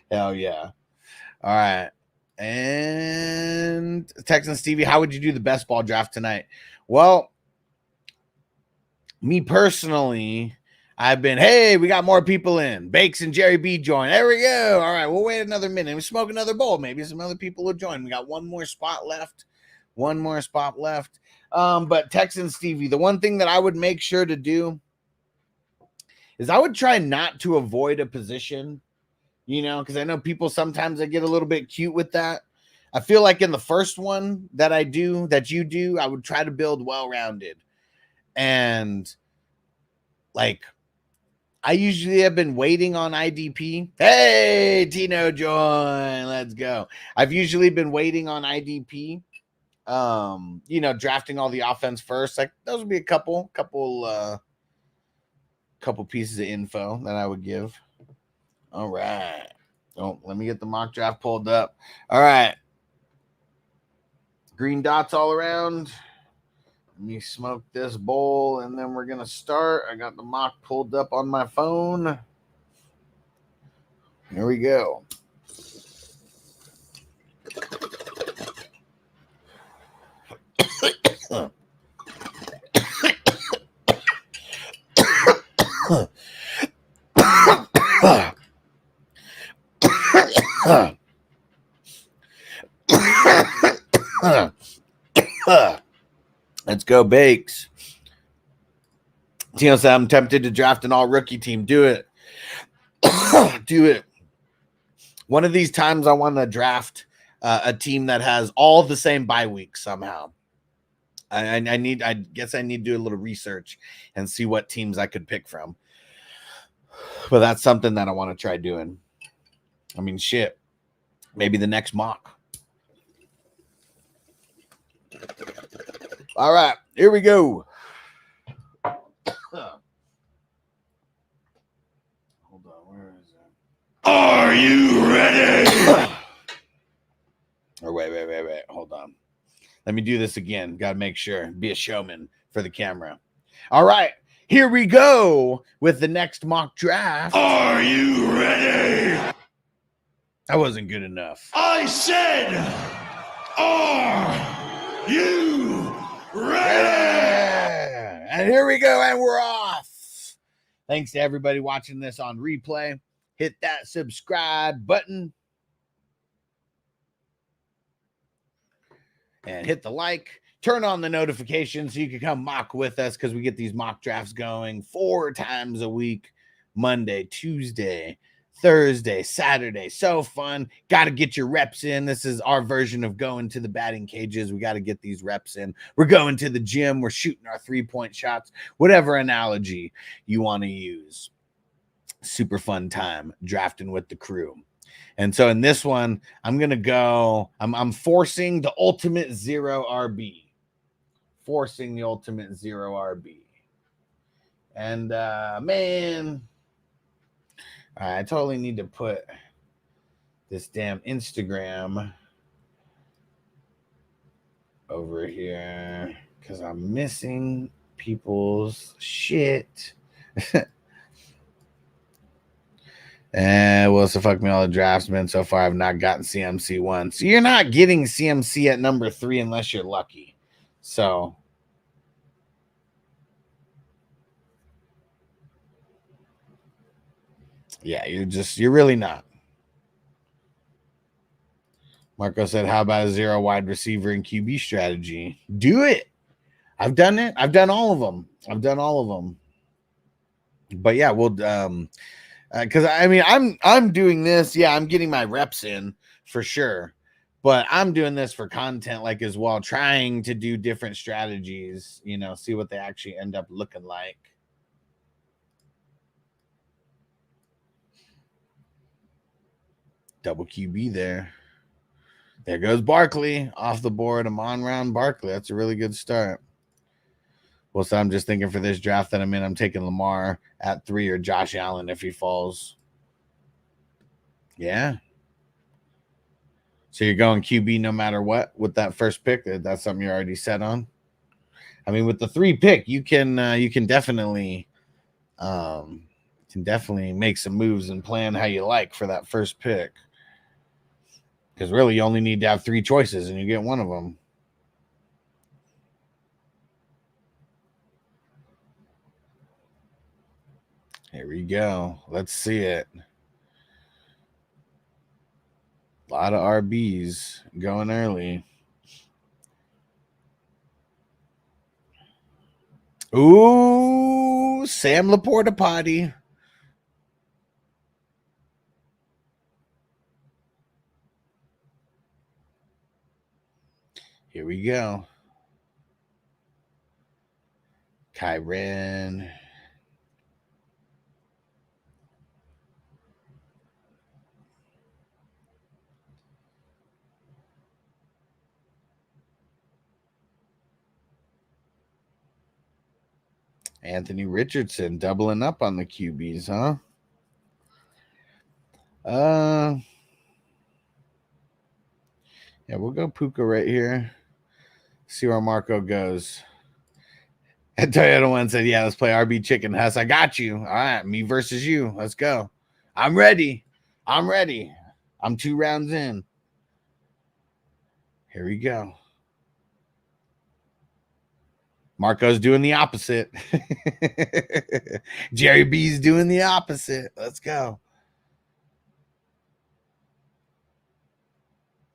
Hell yeah. All right. And Texan Stevie, how would you do the best ball draft tonight? Well, me personally, I've been, hey, we got more people in. Bakes and Jerry B join. There we go. All right, we'll wait another minute. We smoke another bowl. Maybe some other people will join. We got one more spot left. But Texan Stevie, the one thing that I would make sure to do is I would try not to avoid a position, you know, because I know people sometimes they get a little bit cute with that. I feel like in the first one that I do, that you do, I would try to build well-rounded. And like, I usually have been waiting on IDP. Hey, Tino join. Let's go. I've usually been waiting on IDP. You know, drafting all the offense first. Like those would be a couple pieces of info that I would give. All right. Oh, let me get the mock draft pulled up. All right. Green dots all around. Let me smoke this bowl and then we're going to start. I got the mock pulled up on my phone. Here we go. Let's go, Bakes. Tino said, I'm tempted to draft an all-rookie team. Do it. Do it. One of these times I want to draft a team that has all the same bye weeks somehow. I guess I need to do a little research and see what teams I could pick from. But that's something that I want to try doing. I mean, shit. Maybe the next mock. All right, here we go. Hold on, where is it? Are you ready? Or wait. Hold on. Let me do this again. Got to make sure. Be a showman for the camera. All right, here we go with the next mock draft. Are you ready? That wasn't good enough. I said, are you ready? And here we go, and we're off. Thanks to everybody watching this on replay. Hit that subscribe button. And hit the like. Turn on the notifications so you can come mock with us because we get these mock drafts going 4 times a week. Monday, Tuesday, Thursday, Saturday. So fun. Got to get your reps in. This is our version of going to the batting cages. We got to get these reps in. We're going to the gym. We're shooting our 3-point shots. Whatever analogy you want to use. Super fun time drafting with the crew. And so in this one, I'm going to go, I'm forcing the ultimate 0 RB. Forcing the ultimate 0 RB. And man, I totally need to put this damn Instagram over here because I'm missing people's shit. And well, so fuck me, all the draftsmen so far. I've not gotten CMC one. So you're not getting CMC at number 3 unless you're lucky. So yeah, you're really not. Marco said, how about a 0 wide receiver and QB strategy? Do it. I've done it. I've done all of them. But yeah, we'll because I mean I'm doing this. Yeah, I'm getting my reps in for sure. But I'm doing this for content like as well, trying to do different strategies, see what they actually end up looking like. Double QB there. There goes Barkley off the board. Amon-Ra Barkley. That's a really good start. Well, so I'm just thinking for this draft that I'm in, I'm taking Lamar at 3 or Josh Allen if he falls. Yeah. So you're going QB no matter what with that first pick. That's something you're already set on. I mean, with the 3 pick, you can definitely make some moves and plan how you like for that first pick. Because really, you only need to have 3 choices, and you get one of them. Here we go. Let's see it. A lot of RBs going early. Ooh, Sam Laporta potty. Here we go. Kyren. Anthony Richardson doubling up on the QBs, huh? Yeah, we'll go Puka right here. See where Marco goes. And Toyota One said, yeah, let's play RB Chicken Huss. I got you. All right, me versus you. Let's go. I'm ready. I'm 2 rounds in. Here we go. Marco's doing the opposite. Jerry B's doing the opposite. Let's go.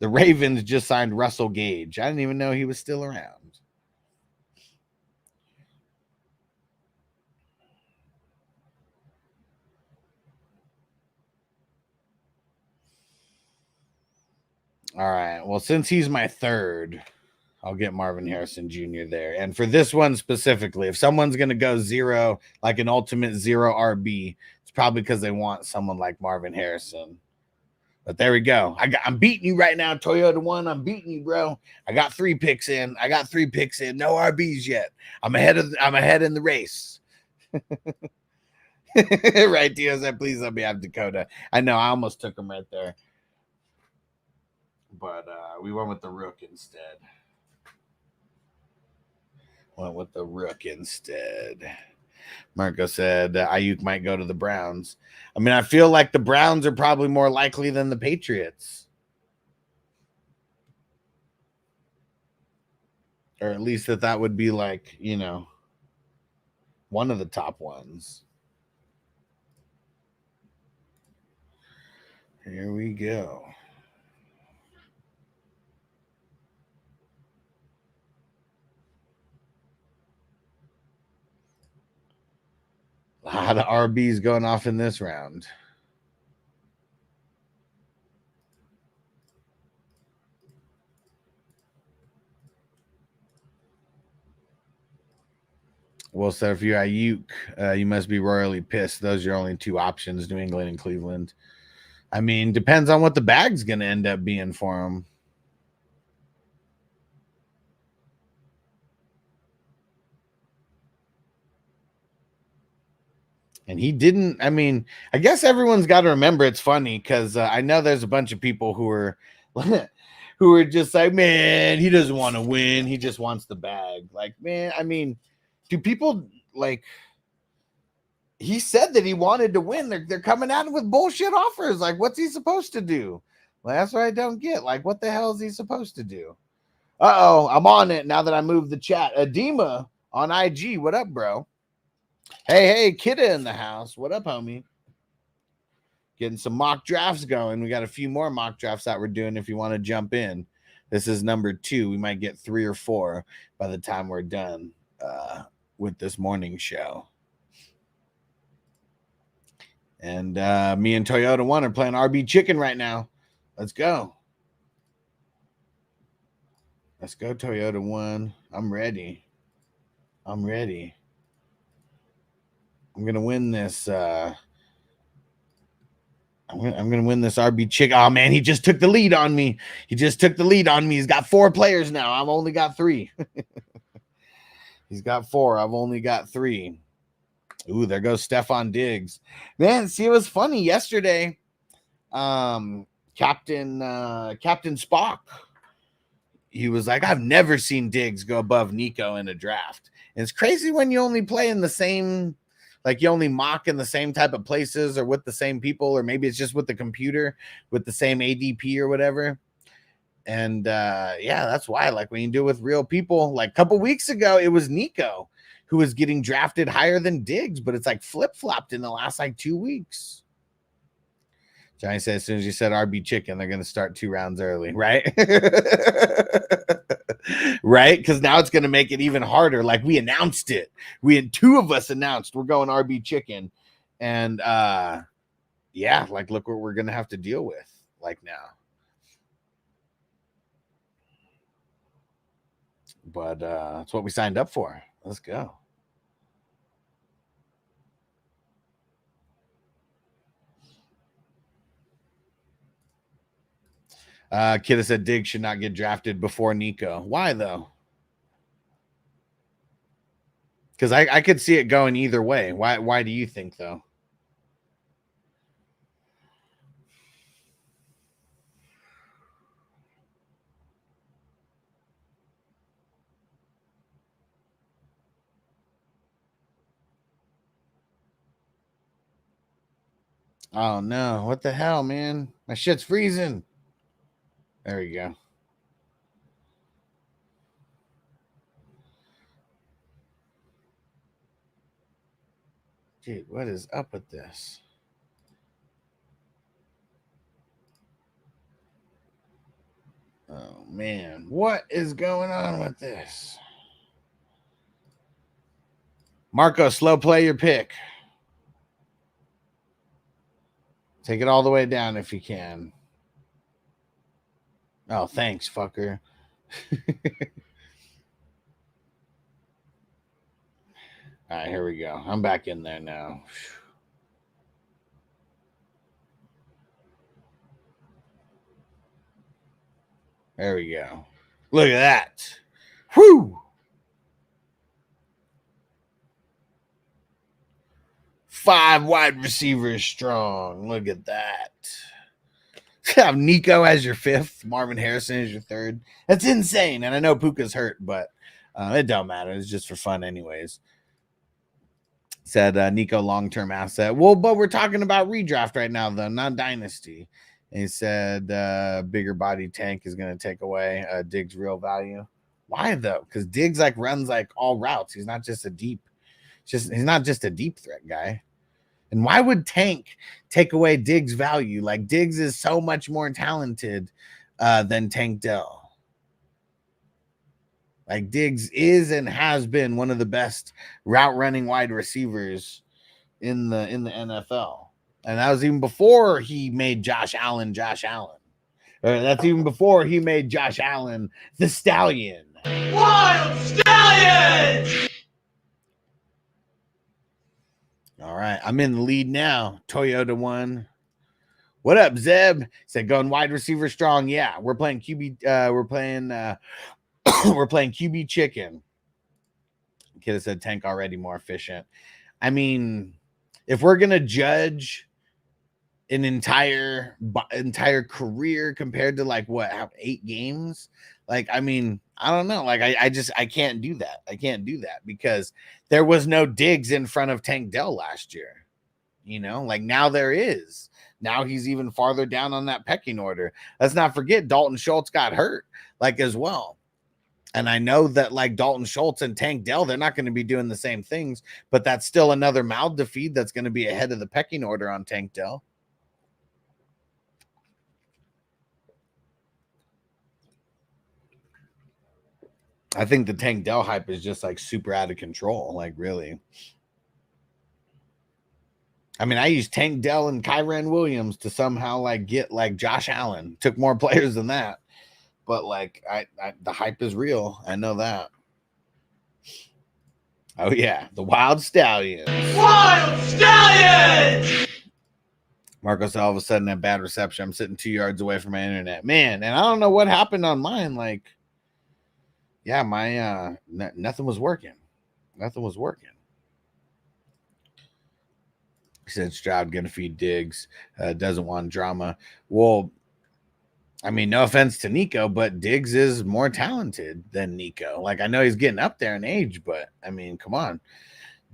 The Ravens just signed Russell Gage. I didn't even know he was still around. All right. Well, since he's my 3rd, I'll get Marvin Harrison Jr. there. And for this one specifically, if someone's going to go 0, like an ultimate 0 RB, it's probably because they want someone like Marvin Harrison. But there we go. I'm beating you right now, Toyota One. I'm beating you, bro. I got 3 picks in. No RBs yet. I'm ahead in the race. Right, Dio said, please let me have Dakota. I know, I almost took him right there. But we went with the Rook instead. Marco said Ayuk might go to the Browns. I mean, I feel like the Browns are probably more likely than the Patriots. Or at least that would be like, one of the top ones. Here we go. A lot of RBs going off in this round. Well, so if you're Ayuk, you must be royally pissed. Those are your only 2 options, New England and Cleveland. I mean, depends on what the bag's going to end up being for him. And he didn't. I mean, I guess everyone's got to remember it's funny because I know there's a bunch of people who are who are just like, man, he doesn't want to win. He just wants the bag. Like, man, I mean, do people like he said that he wanted to win. They're coming at him with bullshit offers. Like, what's he supposed to do? Well, that's what I don't get. Like, what the hell is he supposed to do? Uh-oh, I'm on it now that I moved the chat. Edema on IG. What up, bro? Hey, Kidda in the house. What up, homie? Getting some mock drafts going. We got a few more mock drafts that we're doing if you want to jump in. This is number 2. We might get 3 or 4 by the time we're done with this morning show. And me and Toyota One are playing RB Chicken right now. Let's go. Let's go, Toyota One. I'm ready. I'm gonna win this. I'm gonna win this RB Chicken. Oh man, he just took the lead on me. He's got 4 players now. I've only got 3. He's got 4. I've only got 3. Ooh, there goes Stephon Diggs. Man, see, it was funny yesterday. Captain Spock. He was like, I've never seen Diggs go above Nico in a draft. And it's crazy when you only play in the same, like you only mock in the same type of places or with the same people, or maybe it's just with the computer with the same ADP or whatever. And yeah, that's why, like when you do it with real people, like a couple weeks ago, it was Nico who was getting drafted higher than Diggs, but it's like flip-flopped in the last like 2 weeks. Johnny said, as soon as you said RB Chicken, they're going to start 2 rounds early, right? Right? Because now it's going to make it even harder. Like we announced it. We had 2 of us announced we're going RB Chicken. And yeah, like look what we're going to have to deal with like now. But that's what we signed up for. Let's go. Kidda said Diggs should not get drafted before Nico. Why though? Because I could see it going either way. Why do you think though? Oh no, what the hell, man? My shit's freezing. There we go. Dude, what is up with this? Oh man, what is going on with this? Marco, slow play your pick. Take it all the way down if you can. Oh, thanks, fucker. All right, here we go. I'm back in there now. There we go. Look at that. Whew. 5 wide receivers strong. Look at that. Have Nico as your 5th, Marvin Harrison as your 3rd. That's insane. And I know Puka's hurt, but it don't matter. It's just for fun anyways. Said Nico long-term asset. Well, but we're talking about redraft right now, though, not dynasty. And he said bigger body tank is going to take away Diggs' real value. Why, though? Because Diggs like runs like all routes. He's not just a deep threat guy. And why would Tank take away Diggs' value? Like Diggs is so much more talented than Tank Dell. Like Diggs is and has been one of the best route running wide receivers in the NFL. And that was even before he made Josh Allen. Or that's even before he made Josh Allen the Stallion. Wild Stallion! All right, I'm in the lead now. Toyota One. What up, Zeb? Said going wide receiver strong. Yeah, we're playing QB. We're playing QB Chicken. Kid said Tank already more efficient. I mean, if we're gonna judge an entire career compared to like what 8 games, like I mean, I don't know, like I can't do that. I can't do that because there was no Diggs in front of Tank Dell last year. You know, like now there is. Now he's even farther down on that pecking order. Let's not forget Dalton Schultz got hurt like as well. And I know that like Dalton Schultz and Tank Dell, they're not going to be doing the same things, but that's still another mouth to feed that's going to be ahead of the pecking order on Tank Dell. I think the Tank Dell hype is just like super out of control, like really. I mean, I used Tank Dell and Kyren Williams to somehow like get like Josh Allen. Took more players than that. But like the hype is real. I know that. Oh yeah, the Wild Stallions. Wild Stallions! Marcos all of a sudden had bad reception. I'm sitting 2 yards away from my internet. Man, and I don't know what happened on mine. Like, yeah, my nothing was working. Nothing was working. He said Stroud gonna feed Diggs, doesn't want drama. Well, I mean, no offense to Nico, but Diggs is more talented than Nico. Like, I know he's getting up there in age, but I mean, come on.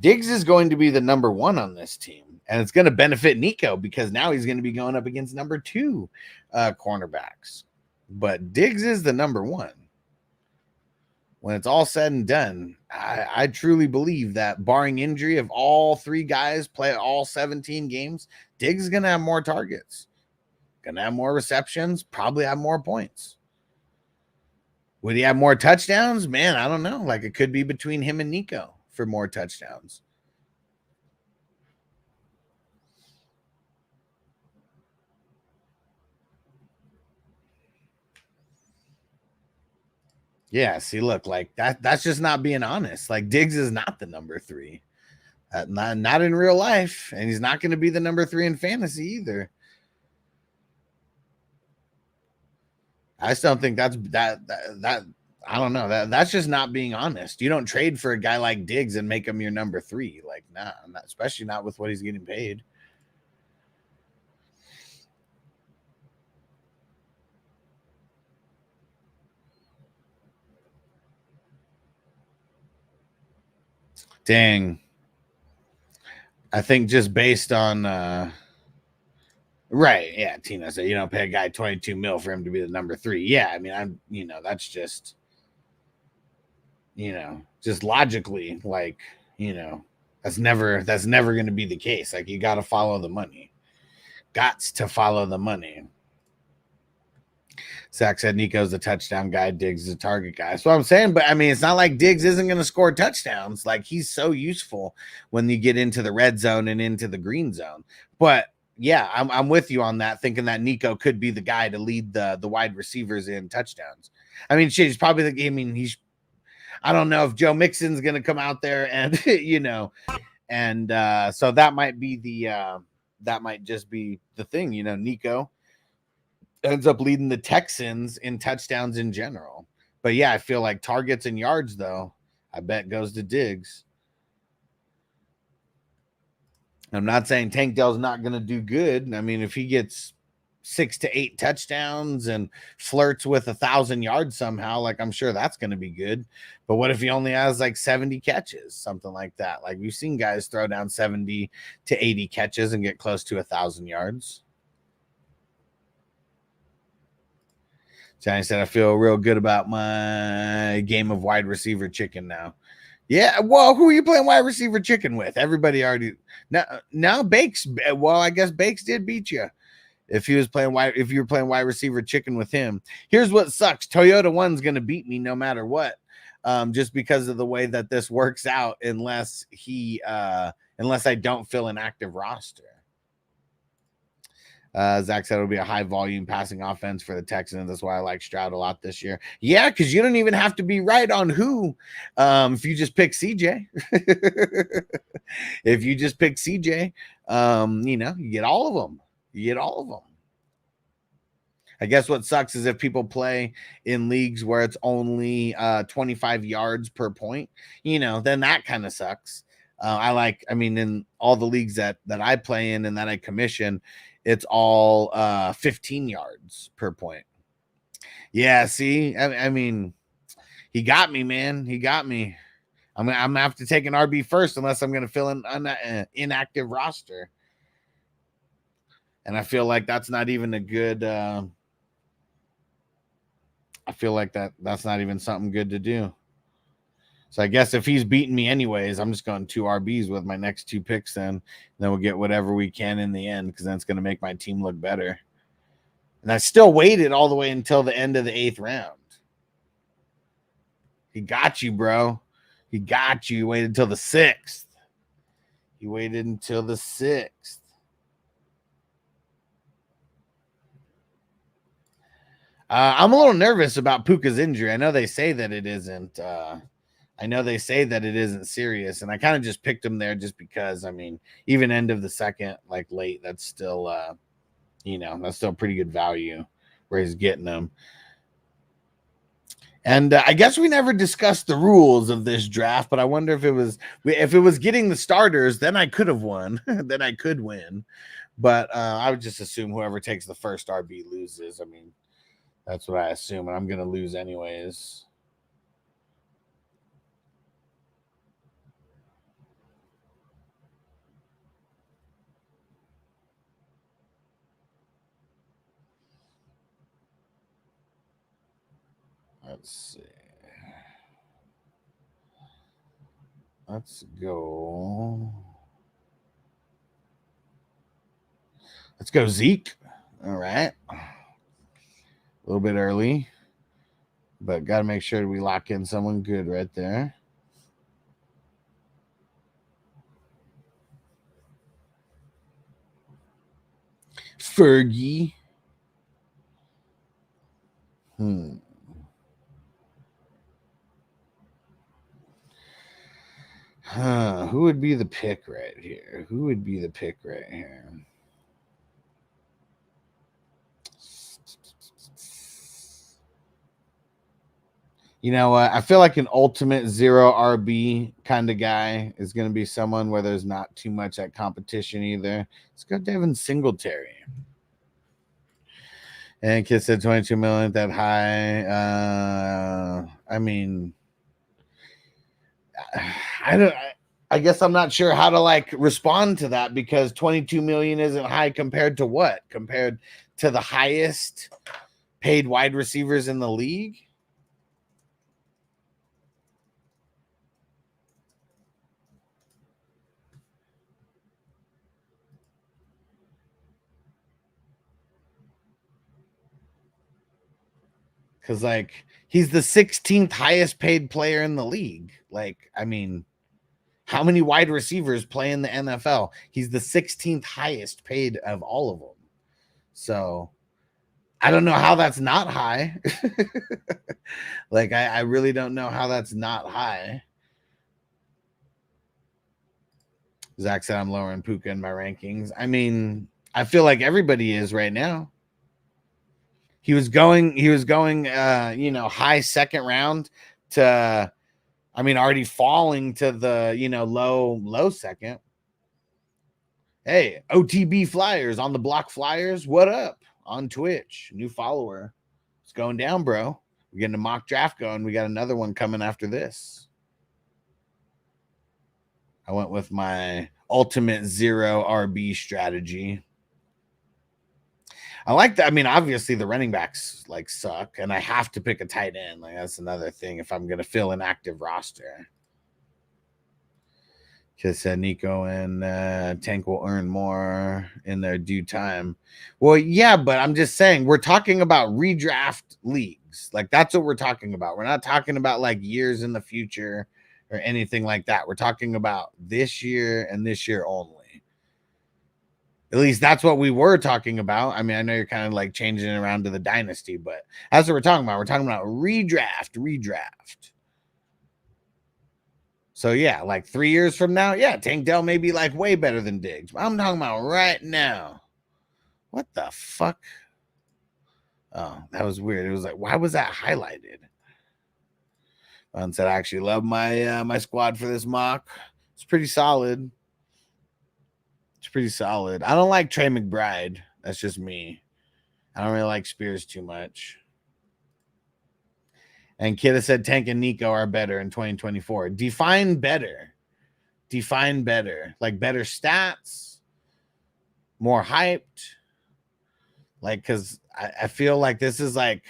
Diggs is going to be the number 1 on this team, and it's going to benefit Nico because now he's going to be going up against number 2 cornerbacks. But Diggs is the number 1. When it's all said and done, I truly believe that barring injury, if all 3 guys play all 17 games, Diggs is going to have more targets, going to have more receptions, probably have more points. Would he have more touchdowns? Man, I don't know. Like, it could be between him and Nico for more touchdowns. Yeah, see, look, like that's just not being honest. Like, Diggs is not the number 3. Not in real life, and he's not going to be the number 3 in fantasy either. I just don't think that's that I don't know. That's just not being honest. You don't trade for a guy like Diggs and make him your number 3. Like, nah, not, especially not with what he's getting paid. Dang. I think just based on right, yeah, Tina said you don't pay a guy 22 mil for him to be the number 3. Yeah, I mean, that's just just logically, like, that's never going to be the case. Like, you got to follow the money. Gots to follow the money. Zach said Nico's the touchdown guy. Diggs is a target guy. That's what I'm saying. But I mean, it's not like Diggs isn't going to score touchdowns. Like, he's so useful when you get into the red zone and into the green zone. But yeah, I'm with you on that, thinking that Nico could be the guy to lead the wide receivers in touchdowns. I mean, shit, he's probably I don't know if Joe Mixon's going to come out there and, so that might be that might just be the thing, Nico ends up leading the Texans in touchdowns in general. But yeah, I feel like targets and yards, though, I bet goes to Diggs. I'm not saying Tank Dell's not going to do good. I mean, if he gets 6 to 8 touchdowns and flirts with 1,000 yards somehow, like, I'm sure that's going to be good. But what if he only has like 70 catches, something like that? Like, we've seen guys throw down 70 to 80 catches and get close to 1,000 yards. Johnny said, I feel real good about my game of wide receiver chicken now. Yeah, well, who are you playing wide receiver chicken with? Everybody already now Bakes. Well, I guess Bakes did beat you. If you were playing wide receiver chicken with him. Here's what sucks. Toyota 1's gonna beat me no matter what. Just because of the way that this works out, unless I don't fill an active roster. Zach said it'll be a high volume passing offense for the Texans. That's why I like Stroud a lot this year. Yeah, because you don't even have to be right on who. If you just pick CJ, you get all of them. I guess what sucks is if people play in leagues where it's only 25 yards per point, then that kind of sucks. I mean, in all the leagues that I play in and that I commission, it's all 15 yards per point. Yeah, see, I mean, he got me, man. He got me. I'm gonna have to take an RB first unless I'm gonna fill in an inactive roster. And I feel like that's not even a good. I feel like that's not even something good to do. So I guess if he's beating me anyways, I'm just going 2 RBs with my next 2 picks then. And then we'll get whatever we can in the end because then it's going to make my team look better. And I still waited all the way until the end of the 8th round. He got you, bro. He got you. You waited until the 6th. You waited until the 6th. I'm a little nervous about Puka's injury. I know they say that it isn't. I know they say that it isn't serious, and I kind of just picked him there just because. I mean, even end of the second, like late, that's still, that's still pretty good value where he's getting them. And I guess we never discussed the rules of this draft, but I wonder if it was getting the starters, then I could have won. Then I could win. But I would just assume whoever takes the first RB loses. I mean, that's what I assume, and I'm going to lose anyways. Let's see. Let's go. Let's go Zeke. All right. A little bit early, but got to make sure we lock in someone good right there. Fergie. Who would be the pick right here? Who would be the pick right here? You know what? I feel like an ultimate 0 RB kind of guy is going to be someone where there's not too much at competition either. Let's go Devin Singletary. And Kid said 22 million that high. I mean, I guess I'm not sure how to like respond to that because 22 million isn't high compared to what? Compared to the highest paid wide receivers in the league? Because, like, he's the 16th highest paid player in the league. Like, I mean, how many wide receivers play in the NFL? He's the 16th highest paid of all of them. So, I don't know how that's not high. Like, I really don't know how that's not high. Zach said I'm lowering Puka in my rankings. I mean, I feel like everybody is right now. He was going, high second round to, already falling to the, low second. Hey, OTB Flyers on the Block Flyers. What up? On Twitch. New follower. It's going down, bro. We're getting a mock draft going. We got another one coming after this. I went with my ultimate 0 RB strategy. I like that. I mean, obviously the running backs like suck, and I have to pick a tight end. Like that's another thing if I'm gonna fill an active roster. Just said Nico and Tank will earn more in their due time. Well, yeah, but I'm just saying we're talking about redraft leagues. Like that's what we're talking about. We're not talking about like years in the future or anything like that. We're talking about this year and this year only. At least that's what we were talking about. I mean, I know you're kind of like changing it around to the dynasty, but that's what we're talking about. We're talking about redraft. So, yeah, like 3 years from now, yeah, Tank Dell may be like way better than Diggs. But I'm talking about right now. What the fuck? Oh, that was weird. It was like, why was that highlighted? One said, I actually love my my squad for this mock. It's pretty solid. It's pretty solid. I don't like Trey McBride. That's just me. I don't really like Spears too much. And Kidda said Tank and Nico are better in 2024. Define better. Define better. Like better stats, more hyped. Like, because I feel like this is like,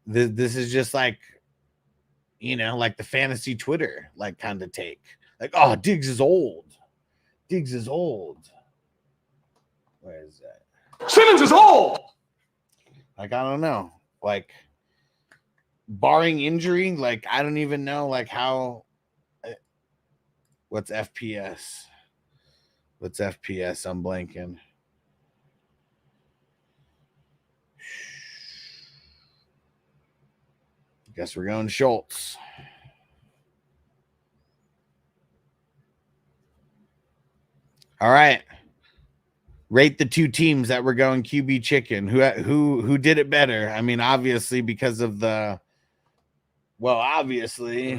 this is just like, you know, like the fantasy Twitter, like kind of take. Like, oh, Diggs is old. Diggs is old. Where is that? Simmons is old. Like, I don't know. Like, barring injury, like, I don't even know, like, how. What's FPS? What's FPS? I'm blanking. Guess we're going Schultz. All right. Rate the two teams that were going QB chicken. Who did it better? I mean, obviously because of the obviously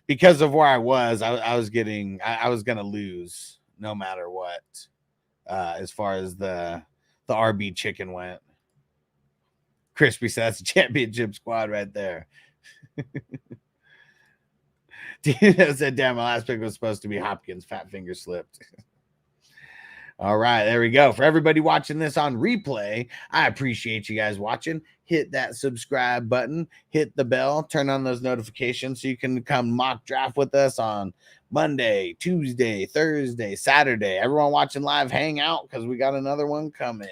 because of where I was gonna lose no matter what. As far as the RB chicken went. Crispy said that's a championship squad right there. Dino said, damn, my last pick was supposed to be Hopkins. Fat finger slipped. All right, there we go. For everybody watching this on replay, I appreciate you guys watching. Hit that subscribe button, hit the bell, turn on those notifications so you can come mock draft with us on Monday, Tuesday, Thursday, Saturday. Everyone watching live, hang out because we got another one coming.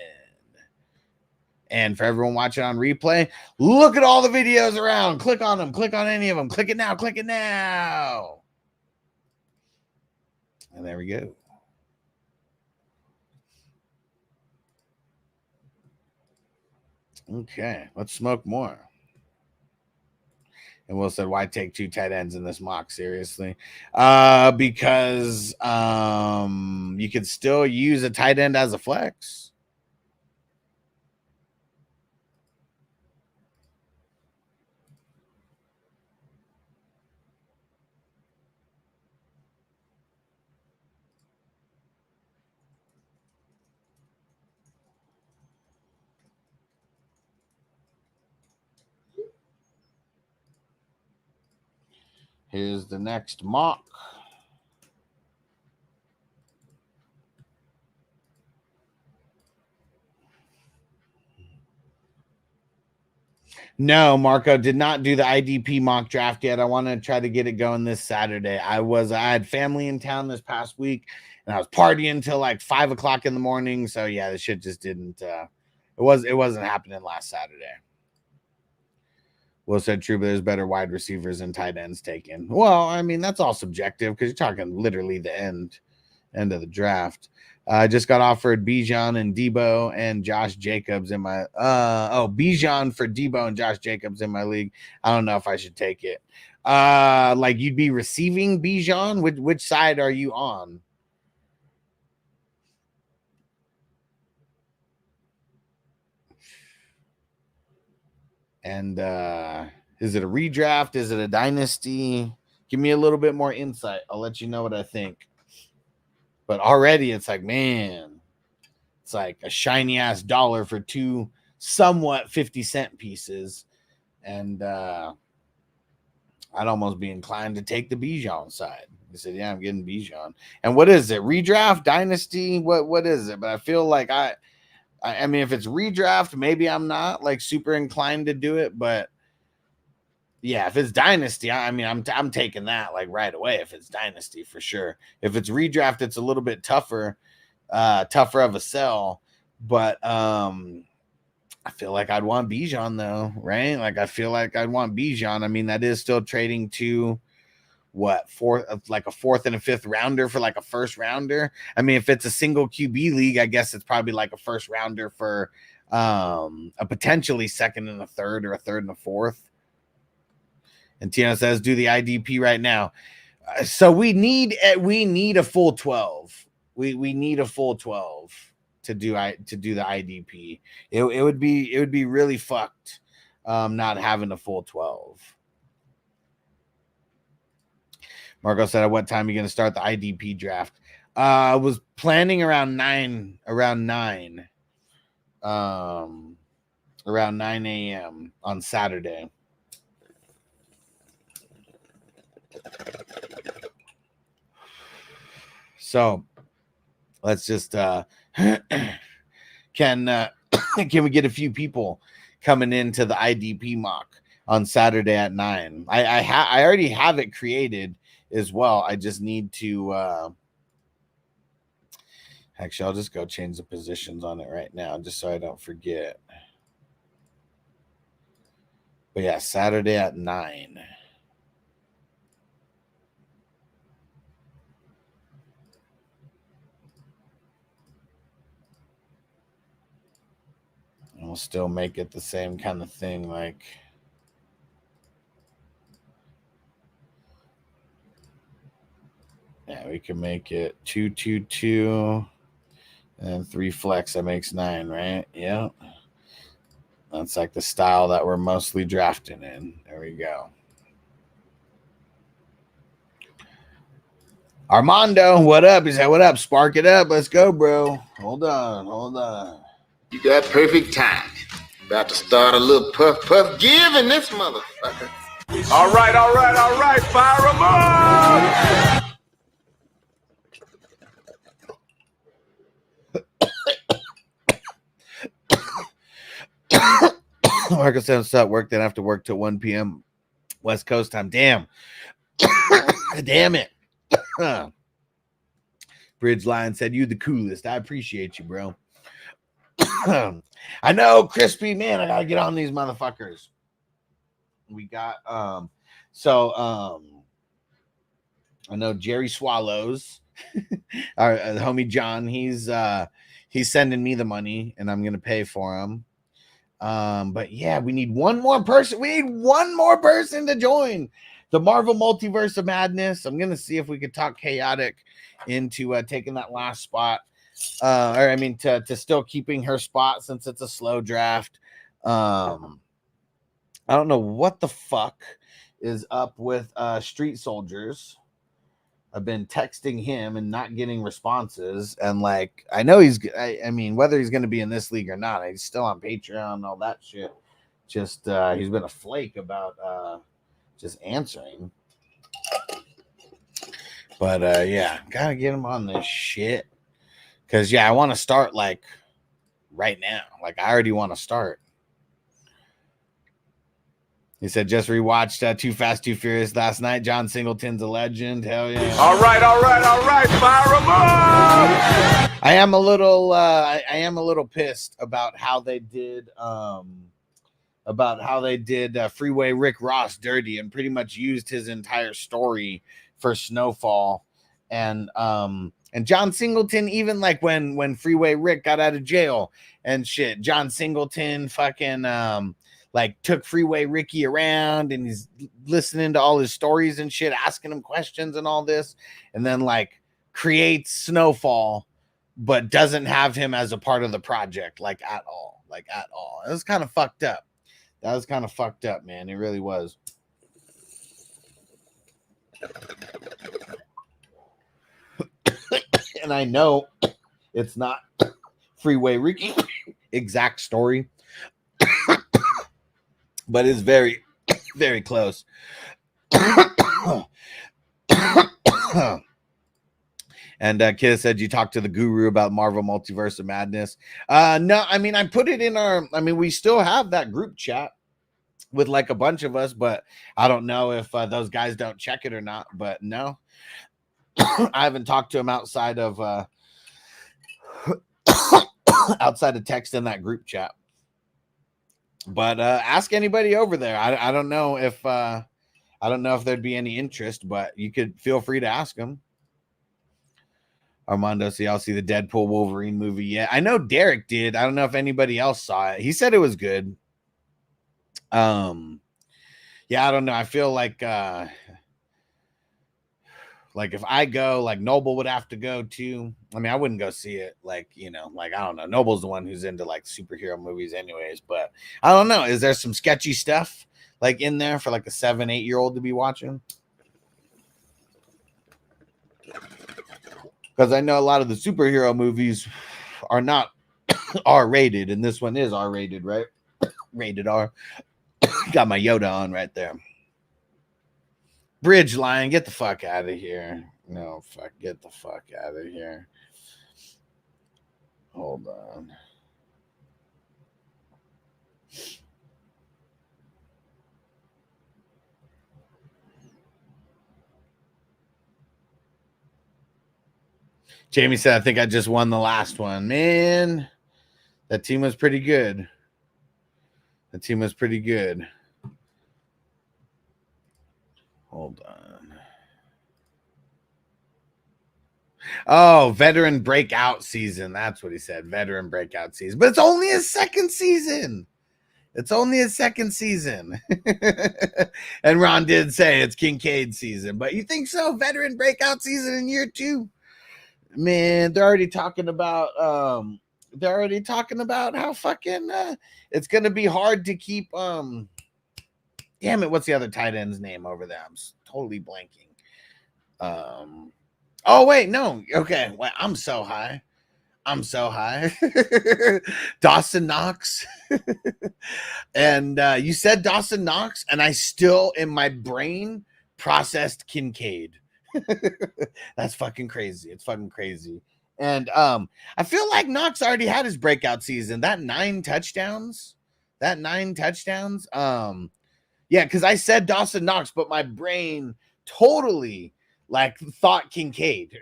And for everyone watching on replay, look at all the videos around. Click on them. Click on any of them. Click it now. Click it now. And there we go. Okay, let's smoke more. And Will said, why take two tight ends in this mock? Seriously. Because you could still use a tight end as a flex. Here's the next mock. No, Marco did not do the IDP mock draft yet. I want to try to get it going this Saturday. I had family in town this past week, and I was partying till like 5 o'clock in the morning. So yeah, the shit just didn't. It wasn't happening last Saturday. Will said true, but there's better wide receivers and tight ends taken. Well, I mean, that's all subjective because you're talking literally the end of the draft. I just got offered Bijan and Debo and Josh Jacobs in my Bijan for Debo and Josh Jacobs in my league. I don't know if I should take it. Like you'd be receiving Bijan. Which side are you on? And is it a redraft? Is it a dynasty? Give me a little bit more insight. I'll let you know what I think. But already it's like, man, it's like a shiny ass dollar for two somewhat 50-cent pieces. And I'd almost be inclined to take the Bijan side. He said, yeah, I'm getting Bijan. And what is it? Redraft, dynasty? What is it? But I feel like I mean, if it's redraft, maybe I'm not like super inclined to do it, but yeah, if it's dynasty, I mean, I'm taking that like right away. If it's dynasty, for sure. If it's redraft, it's a little bit tougher of a sell, but I feel like I'd want Bijan though, right? Like I feel like I'd want Bijan. I mean, that is still trading to what, like a fourth and a fifth rounder for like a first rounder. I mean, if it's a single QB league, I guess it's probably like a first rounder for a potentially second and a third, or a third and a fourth. And Tina says, do the IDP right now. So we need a full 12. We need a full 12 to do the IDP. It would be really fucked not having a full 12. Marco said, at what time are you going to start the IDP draft? I was planning around 9 a.m. on Saturday. So let's just can we get a few people coming into the IDP mock on Saturday at 9? I already have it created as well. I just need to actually, I'll just go change the positions on it right now just so I don't forget. But yeah, Saturday at 9. And we'll still make it the same kind of thing, like yeah, we can make it 2, 2, 2, and 3 flex. That makes 9, right? Yeah. That's like the style that we're mostly drafting in. There we go. Armando, what up? He said, what up? Spark it up. Let's go, bro. Hold on. You got perfect time. About to start a little puff giving this motherfucker. All right. Fire 'em up. Marco said, what's up? Work, then I have to work till 1 p.m. West Coast time. Damn. Damn it. Bridge Line said, you the coolest. I appreciate you, bro. I know, Crispy, man, I gotta get on these motherfuckers. We got I know Jerry Swallows, our homie John, he's sending me the money and I'm gonna pay for him. But yeah, we need one more person. We need one more person to join the Marvel Multiverse of Madness. I'm gonna see if we could talk Chaotic into taking that last spot. To still keeping her spot since it's a slow draft. I don't know what the fuck is up with Street Soldiers. I've been texting him and not getting responses, and like I know I mean whether he's going to be in this league or not, he's still on Patreon and all that shit. Just he's been a flake about just answering. But yeah, gotta get him on this shit. Because, yeah, I want to start, like, right now. Like, I already want to start. He said, just rewatched Too Fast, Too Furious last night. John Singleton's a legend. Hell yeah. All right. Fire 'em up. I am a little pissed about how they did Freeway Rick Ross dirty and pretty much used his entire story for Snowfall. And John Singleton, even like when Freeway Rick got out of jail and shit, John Singleton fucking like took Freeway Ricky around and he's listening to all his stories and shit, asking him questions and all this, and then like creates Snowfall, but doesn't have him as a part of the project, like at all. It was kind of fucked up. That was kind of fucked up, man. It really was. And I know it's not Freeway Ricky exact story, but it's very, very close. And Kid said you talked to the guru about Marvel Multiverse of Madness. No, I mean, I put it in we still have that group chat with like a bunch of us, but I don't know if those guys don't check it or not, but no. I haven't talked to him outside of text in that group chat. But ask anybody over there. I don't know if there'd be any interest, but you could feel free to ask them. Armando, so y'all see the Deadpool Wolverine movie yet? I know Derek did. I don't know if anybody else saw it. He said it was good. Yeah, I don't know. I feel like if I go, like Noble would have to go too. I mean, I wouldn't go see it. Like, you know, like, I don't know. Noble's the one who's into like superhero movies anyways, but I don't know. Is there some sketchy stuff like in there for like a 7-8-year-old to be watching? Because I know a lot of the superhero movies are not R-rated, and this one is R-rated, right? Rated R. Got my Yoda on right there. Bridge line, get the fuck out of here. No, fuck, get the fuck out of here. Hold on. Jamie said, I think I just won the last one. Man, that team was pretty good. The team was pretty good. Hold on. Oh, veteran breakout season. That's what he said. Veteran breakout season. But it's only his second season. It's only his second season. And Ron did say it's Kincaid season. But you think so? Veteran breakout season in year 2? Man, they're already talking about how fucking it's gonna be hard to keep damn it, what's the other tight end's name over there? I'm totally blanking. Oh wait, no, okay, wait, I'm so high. Dawson Knox. And you said Dawson Knox, and I still in my brain processed Kincaid. That's fucking crazy. It's fucking crazy. And I feel like Knox already had his breakout season. That 9 touchdowns. Yeah, because I said Dawson Knox, but my brain totally like thought Kincaid.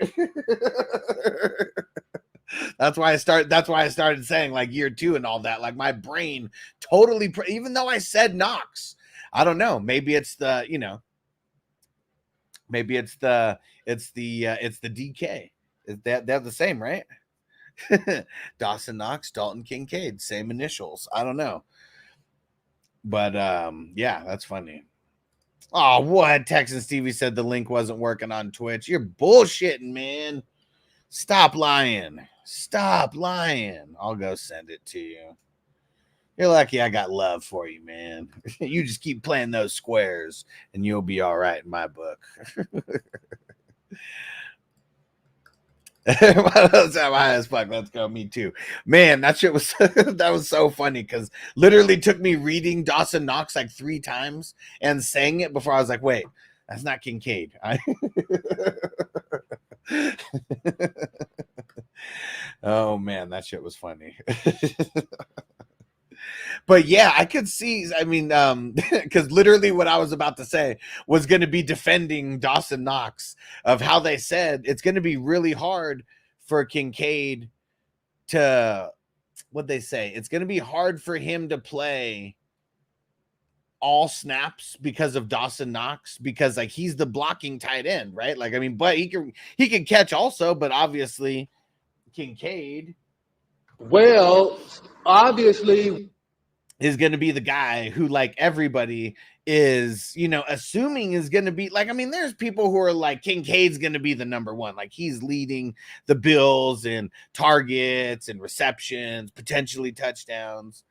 That's why I started saying like year 2 and all that. Like my brain totally, even though I said Knox, I don't know. Maybe it's the, you know, maybe it's the DK. They're the same, right? Dawson Knox, Dalton Kincaid, same initials. I don't know. But yeah, that's funny. Oh, what? Texan Stevie said the link wasn't working on Twitch. You're bullshitting, man. Stop lying. I'll go send it to you. You're lucky I got love for you, man. You just keep playing those squares and you'll be all right in my book. Let's have high as fuck. Let's go. Me too. Man, that shit was that was so funny because literally took me reading Dawson Knox like 3 times and saying it before I was like, wait, that's not Kincaid. Oh man, that shit was funny. But yeah, I could see, I mean, because literally what I was about to say was going to be defending Dawson Knox of how they said it's going to be really hard for Kincaid to, what'd they say? It's going to be hard for him to play all snaps because of Dawson Knox, because like he's the blocking tight end, right? Like, I mean, but he can catch also, but obviously Kincaid, well, obviously, is going to be the guy who like everybody is, you know, assuming is going to be like, I mean, there's people who are like Kincaid's going to be the number one, like he's leading the Bills in targets and receptions, potentially touchdowns.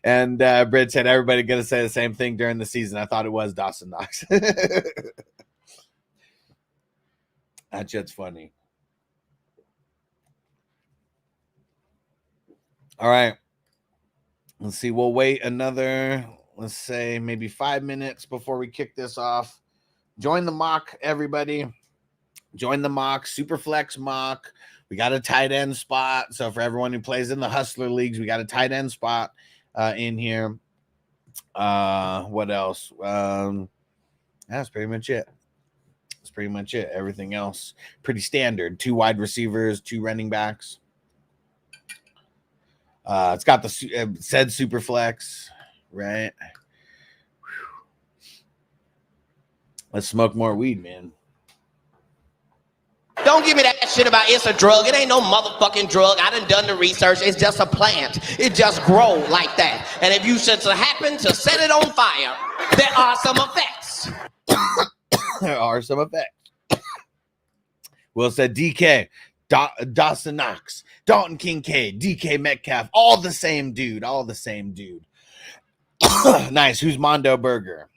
And Britt said everybody going to say the same thing during the season. I thought it was Dawson Knox. That shit's funny. All right. Let's see. We'll wait another, let's say maybe 5 minutes before we kick this off. Join the mock, everybody. Join the mock, Superflex mock. We got a tight end spot. So for everyone who plays in the Hustler leagues, we got a tight end spot in here. What else? That's pretty much it. That's pretty much it. Everything else pretty standard. 2 wide receivers, 2 running backs. It's got the said Superflex, right? Whew. Let's smoke more weed, man. Don't give me that shit about it's a drug. It ain't no motherfucking drug. I done the research. It's just a plant. It just grow like that. And if you should happen to set it on fire, there are some effects. There are some effects. Will said DK. Dawson Knox, Dalton Kincaid, DK Metcalf, all the same dude. Nice. Who's Mondo Burger?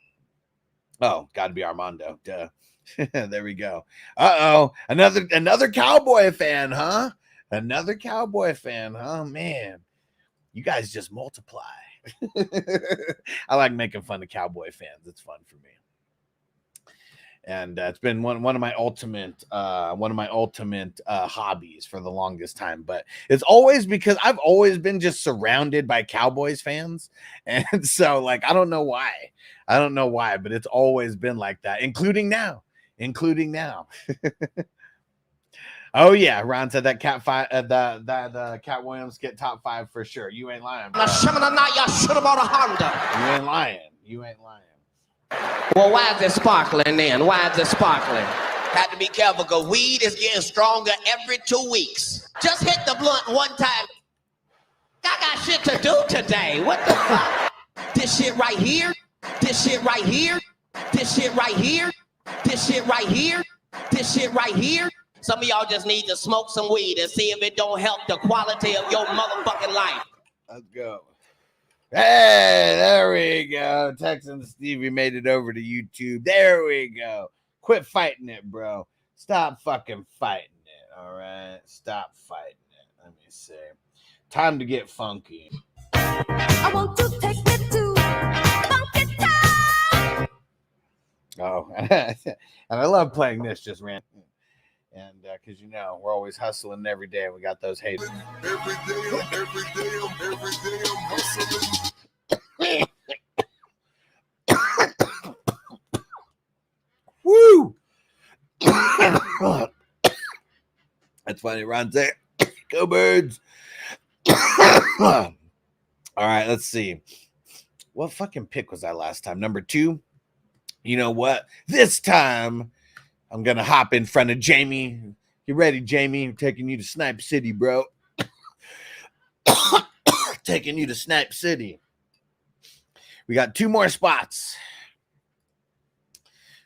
Oh, got to be Armando. Duh. There we go. Uh-oh. Another Cowboy fan, huh? Another Cowboy fan, huh? Man, you guys just multiply. I like making fun of Cowboy fans. It's fun for me. And it's been one of my ultimate hobbies for the longest time. But it's always because I've always been just surrounded by Cowboys fans, and so like I don't know why, but it's always been like that, including now. Oh yeah, Ron said that Cat Williams get top 5 for sure. You ain't lying. Bro. You ain't lying. Well, why is it sparkling then? Why is it sparkling? Have to be careful because weed is getting stronger every 2 weeks. Just hit the blunt one time. I got shit to do today. What the fuck? This shit right here. This shit right here. This shit right here. This shit right here. This shit right here. Some of y'all just need to smoke some weed and see if it don't help the quality of your motherfucking life. Let's go. Hey, there we go. Texan Stevie made it over to YouTube. There we go. Quit fighting it, bro. Stop fucking fighting it, all right? Stop fighting it. Let me see. Time to get funky. I want to take me to funky town. Oh, and I love playing this just random. And because, we're always hustling every day. And we got those haters. Every day I'm hustling. Woo! That's funny. Ron said, go Birds. All right, let's see. What fucking pick was I last time? Number 2. You know what? This time, I'm going to hop in front of Jamie. You ready, Jamie? I'm taking you to Snipe City, bro. Taking you to Snipe City. We got 2 more spots.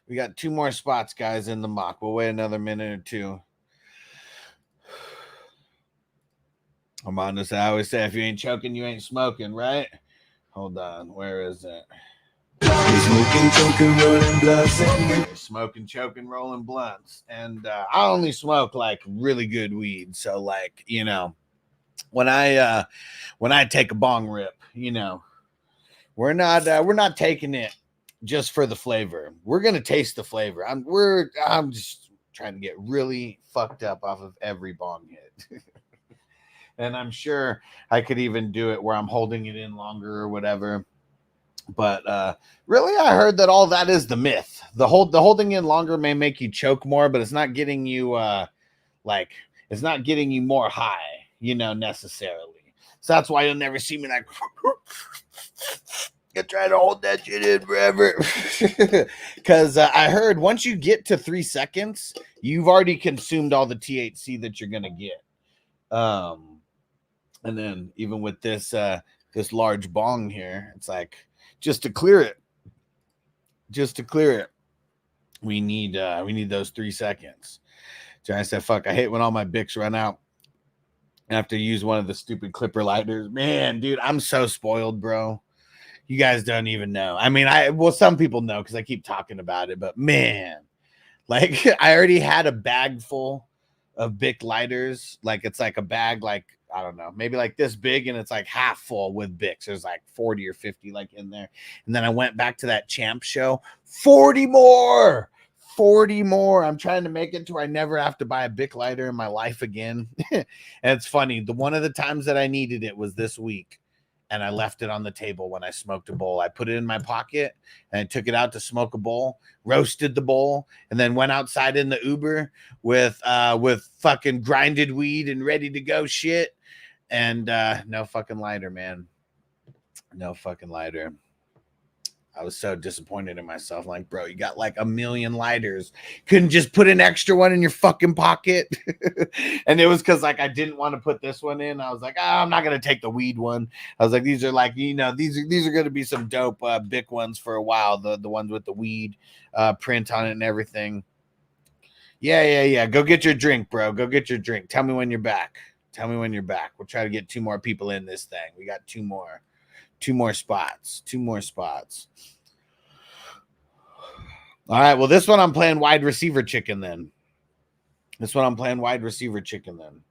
We got 2 more spots, guys, in the mock. We'll wait another minute or 2. I'm on this. I always say, if you ain't choking, you ain't smoking, right? Hold on. Where is it? Smoking, choking, rolling blunts. Smoking, choking, rolling blunts. And I only smoke like really good weed. So like, when I take a bong rip, we're not taking it just for the flavor. We're gonna taste the flavor. I'm just trying to get really fucked up off of every bong hit. And I'm sure I could even do it where I'm holding it in longer or whatever. But really, I heard that all that is the myth. The holding in longer may make you choke more, but it's not getting you it's not getting you more high, necessarily. So that's why you'll never see me like you try to hold that shit in forever. Because I heard once you get to 3 seconds, you've already consumed all the THC that you're gonna get. And then even with this large bong here, it's like just to clear it, we need those 3 seconds. Johnny said, "Fuck, I hate when all my Bics run out. I have to use one of the stupid clipper lighters." Man, dude, I'm so spoiled, bro. You guys don't even know. I mean, some people know because I keep talking about it, but man, like I already had a bag full of Bic lighters. Like it's like a bag, like I don't know, maybe like this big, and it's like half full with Bics. There's like 40 or 50 like in there. And then I went back to that Champ show, 40 more. I'm trying to make it to where I never have to buy a Bic lighter in my life again. And it's funny, one of the times that I needed it was this week, and I left it on the table when I smoked a bowl. I put it in my pocket and I took it out to smoke a bowl, roasted the bowl, and then went outside in the Uber with fucking grinded weed and ready to go shit. And no fucking lighter, man. No fucking lighter. I was so disappointed in myself. Like, bro, you got like a million lighters. Couldn't just put an extra one in your fucking pocket. And it was because like I didn't want to put this one in. I was like, I'm not gonna take the weed one. I was like, these are like, these are gonna be some dope Bic ones for a while. The ones with the weed print on it and everything. Yeah. Go get your drink, bro. Go get your drink. Tell me when you're back. We'll try to get 2 more people in this thing. We got 2 more spots. All right. Well, this one I'm playing wide receiver chicken then. This one I'm playing wide receiver chicken then.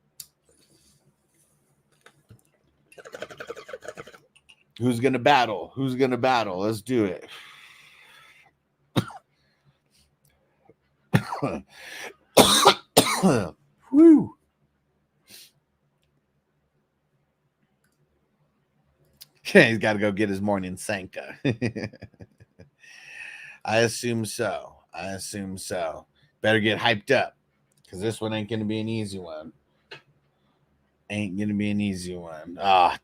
Who's going to battle? Who's going to battle? Let's do it. Woo. He's got to go get his morning Sanka. I assume so. Better get hyped up because this one ain't going to be an easy one.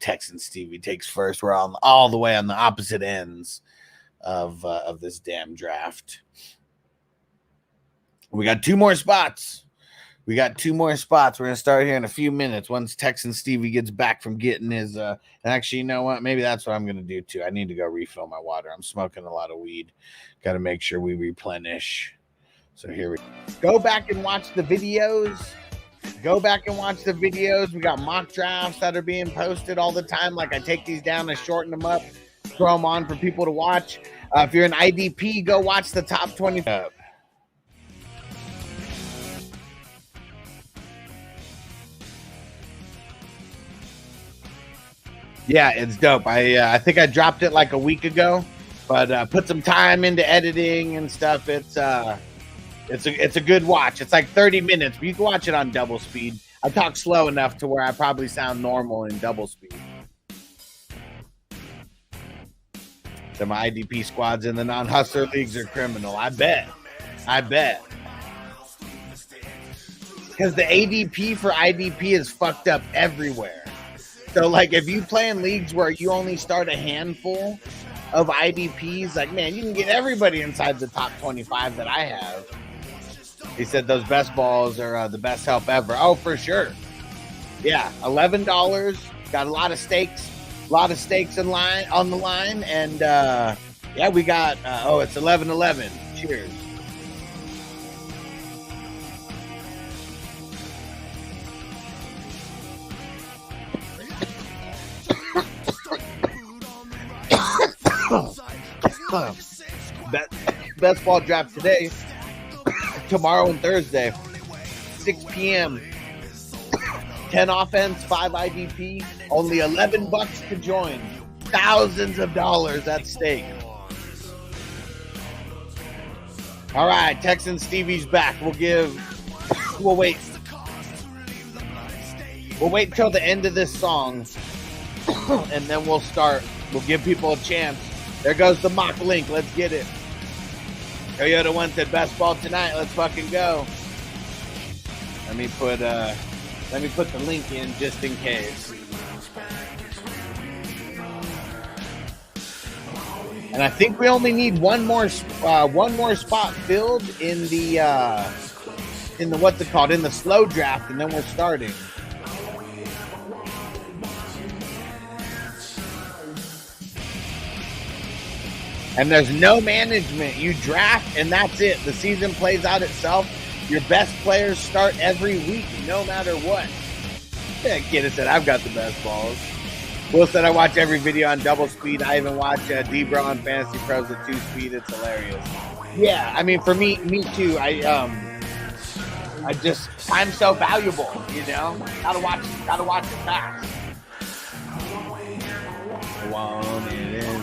Texan Stevie takes first. We're on all the way on the opposite ends of this damn draft. We got two more spots. We're going to start here in a few minutes once Texan Stevie gets back from getting his. And actually, you know what? Maybe that's what I'm going to do too. I need to go refill my water. I'm smoking a lot of weed. Got to make sure we replenish. So here we go. Back and watch the videos. We got mock drafts that are being posted all the time. Like I take these down and shorten them up, throw them on for people to watch. If you're an IDP, go watch the top 20. Yeah, it's dope. I think I dropped it like a week ago, but put some time into editing and stuff. It's a good watch. It's like 30 minutes, but you can watch it on double speed. I talk slow enough to where I probably sound normal in double speed. So my IDP squads in the non-hustler leagues are criminal. I bet. Because the ADP for IDP is fucked up everywhere. So, like, if you play in leagues where you only start a handful of IDPs, like, man, you can get everybody inside the top 25 that I have. He said those best balls are the best help ever. Oh, for sure. Yeah, $11. Got a lot of stakes in line on the line. And, yeah, we got, it's 11-11. Cheers. Best ball draft today, tomorrow and Thursday, 6 p.m. 10 offense, 5 IDP, only $11 to join. Thousands of dollars at stake. All right, Texan Stevie's back. We'll wait till the end of this song, and then we'll start. We'll give people a chance. There goes the mock link. Let's get it. Toyota One said best ball tonight. Let's fucking go. Let me put the link in just in case. And I think we only need one more spot filled in the what's it called, in the slow draft, and then we're starting. And there's no management. You draft, and that's it. The season plays out itself. Your best players start every week, no matter what. Yeah, Kidda said, I've got the best balls. Will said, I watch every video on double speed. I even watch D-Bro on Fantasy Pros at 2 speed. It's hilarious. Yeah, I mean, for me too. I just, time's so valuable, you know? Gotta watch it fast. Want it in.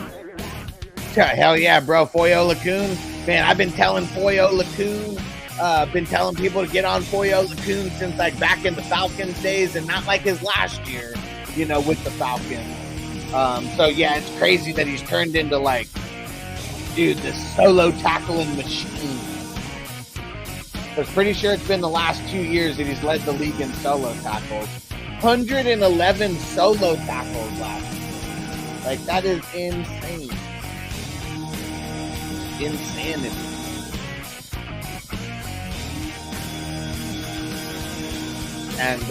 Hell yeah, bro. Foyo Lacoon. Man, I've been telling Foyo Lacoon, been telling people to get on Foyo Lacoon since like back in the Falcons days, and not like his last year, you know, with the Falcons. So yeah, it's crazy that he's turned into like, dude, this solo tackling machine. I was pretty sure it's been the last 2 years that he's led the league in solo tackles. 111 solo tackles last year. Like, that is insane. Insanity. And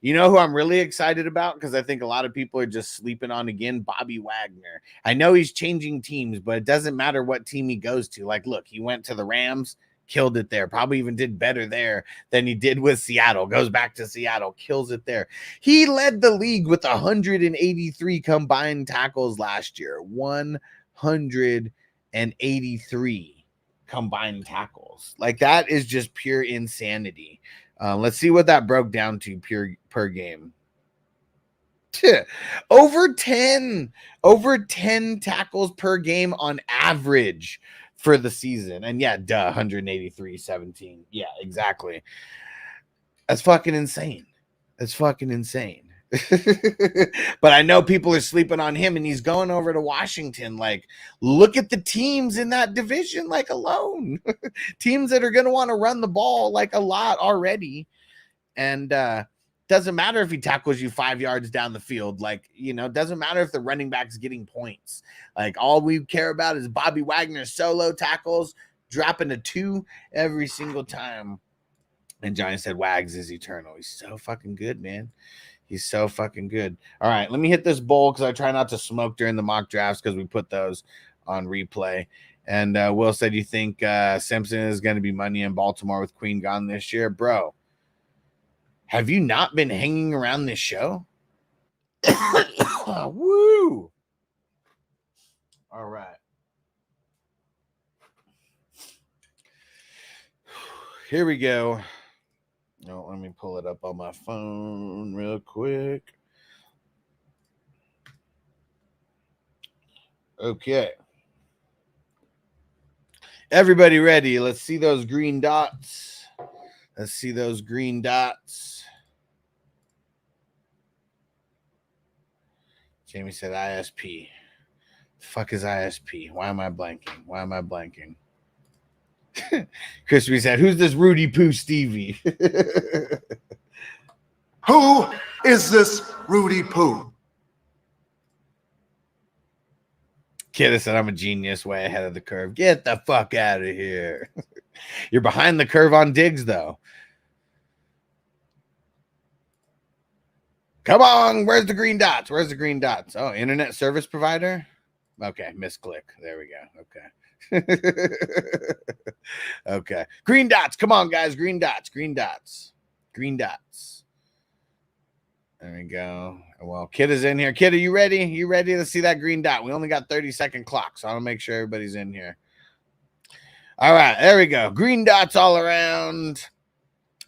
you know who I'm really excited about, because I think a lot of people are just sleeping on again? Bobby Wagner. I know he's changing teams, but it doesn't matter what team he goes to. Like, look, he went to the Rams, killed it there. Probably even did better there than he did with Seattle. Goes back to Seattle, kills it there. He led the league with 183 combined tackles last year. 183. 183 combined tackles. Like, that is just pure insanity. Let's see what that broke down to per game. Over 10 tackles per game on average for the season. And yeah, 183-17. Yeah, exactly. That's fucking insane. That's fucking insane. But I know people are sleeping on him, and he's going over to Washington. Like, look at the teams in that division, like, alone. Teams that are going to want to run the ball, like, a lot already. And doesn't matter if he tackles you 5 yards down the field. Like, you know, doesn't matter if the running back's getting points. Like, all we care about is Bobby Wagner's solo tackles, dropping a 2 every single time. And Johnny said, Wags is eternal. He's so fucking good, man. He's so fucking good. All right, let me hit this bowl because I try not to smoke during the mock drafts because we put those on replay. And Will said, you think Simpson is going to be money in Baltimore with Queen gone this year? Bro, have you not been hanging around this show? Woo! All right. Here we go. Oh, let me pull it up on my phone real quick. Okay. Everybody ready? Let's see those green dots. Let's see those green dots. Jamie said ISP. The fuck is ISP? Why am I blanking? Why am I blanking? Crispy said, who's this Rudy Poo Stevie? Who is this Rudy Poo? Kid said, I'm a genius, way ahead of the curve. Get the fuck out of here. You're behind the curve on Diggs, though. Come on. Where's the green dots? Where's the green dots? Oh, internet service provider? Okay, misclick. There we go. Okay. Okay. Green dots. Come on, guys. Green dots. Green dots. Green dots. There we go. Well, Kid is in here. Kid, are you ready? You ready to see that green dot? We only got 30-second clock, so I'll make sure everybody's in here. All right. There we go. Green dots all around.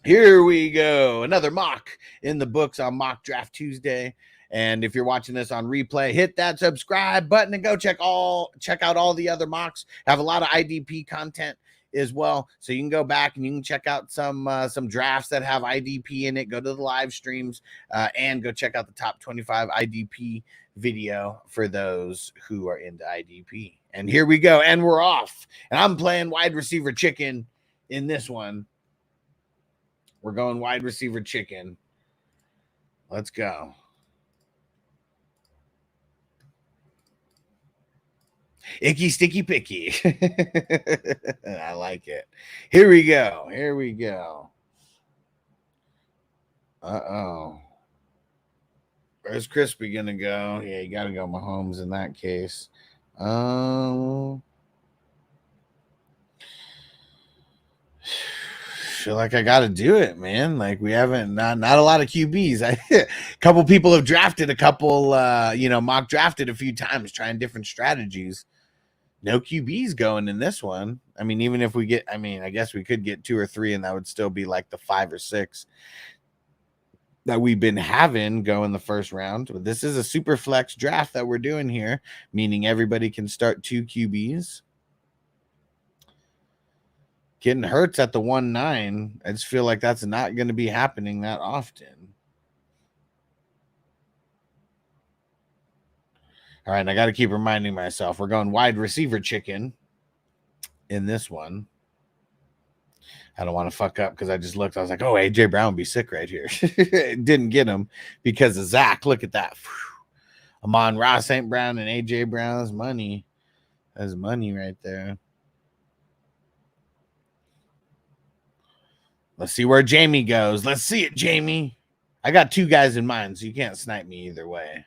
Here we go. Another mock in the books on Mock Draft Tuesday. And if you're watching this on replay, hit that subscribe button and go check out all the other mocks. I have a lot of IDP content as well, so you can go back and you can check out some drafts that have IDP in it. Go to the live streams and go check out the top 25 IDP video for those who are into IDP. And here we go, and we're off. And I'm playing wide receiver chicken in this one. We're going wide receiver chicken. Let's go. Icky, sticky, picky. I like it. Here we go. Here we go. Uh-oh. Where's Crispy going to go? Yeah, you got to go Mahomes in that case. Feel like I got to do it, man. Like, we haven't, not a lot of QBs. A couple people have drafted a couple, mock drafted a few times trying different strategies. No QBs going in this one. I mean, even if we get, I guess we could get 2 or 3 and that would still be like the 5 or 6 that we've been having go in the first round. But this is a super flex draft that we're doing here, meaning everybody can start 2 QBs. Getting Hurts at the 1-9. I just feel like that's not going to be happening that often. All right, I got to keep reminding myself. We're going wide receiver chicken in this one. I don't want to fuck up because I just looked. I was like, oh, A.J. Brown would be sick right here. Didn't get him because of Zach. Look at that. Amon-Ra St. Brown and A.J. Brown's money. That's money right there. Let's see where Jamie goes. Let's see it, Jamie. I got 2 guys in mind, so you can't snipe me either way.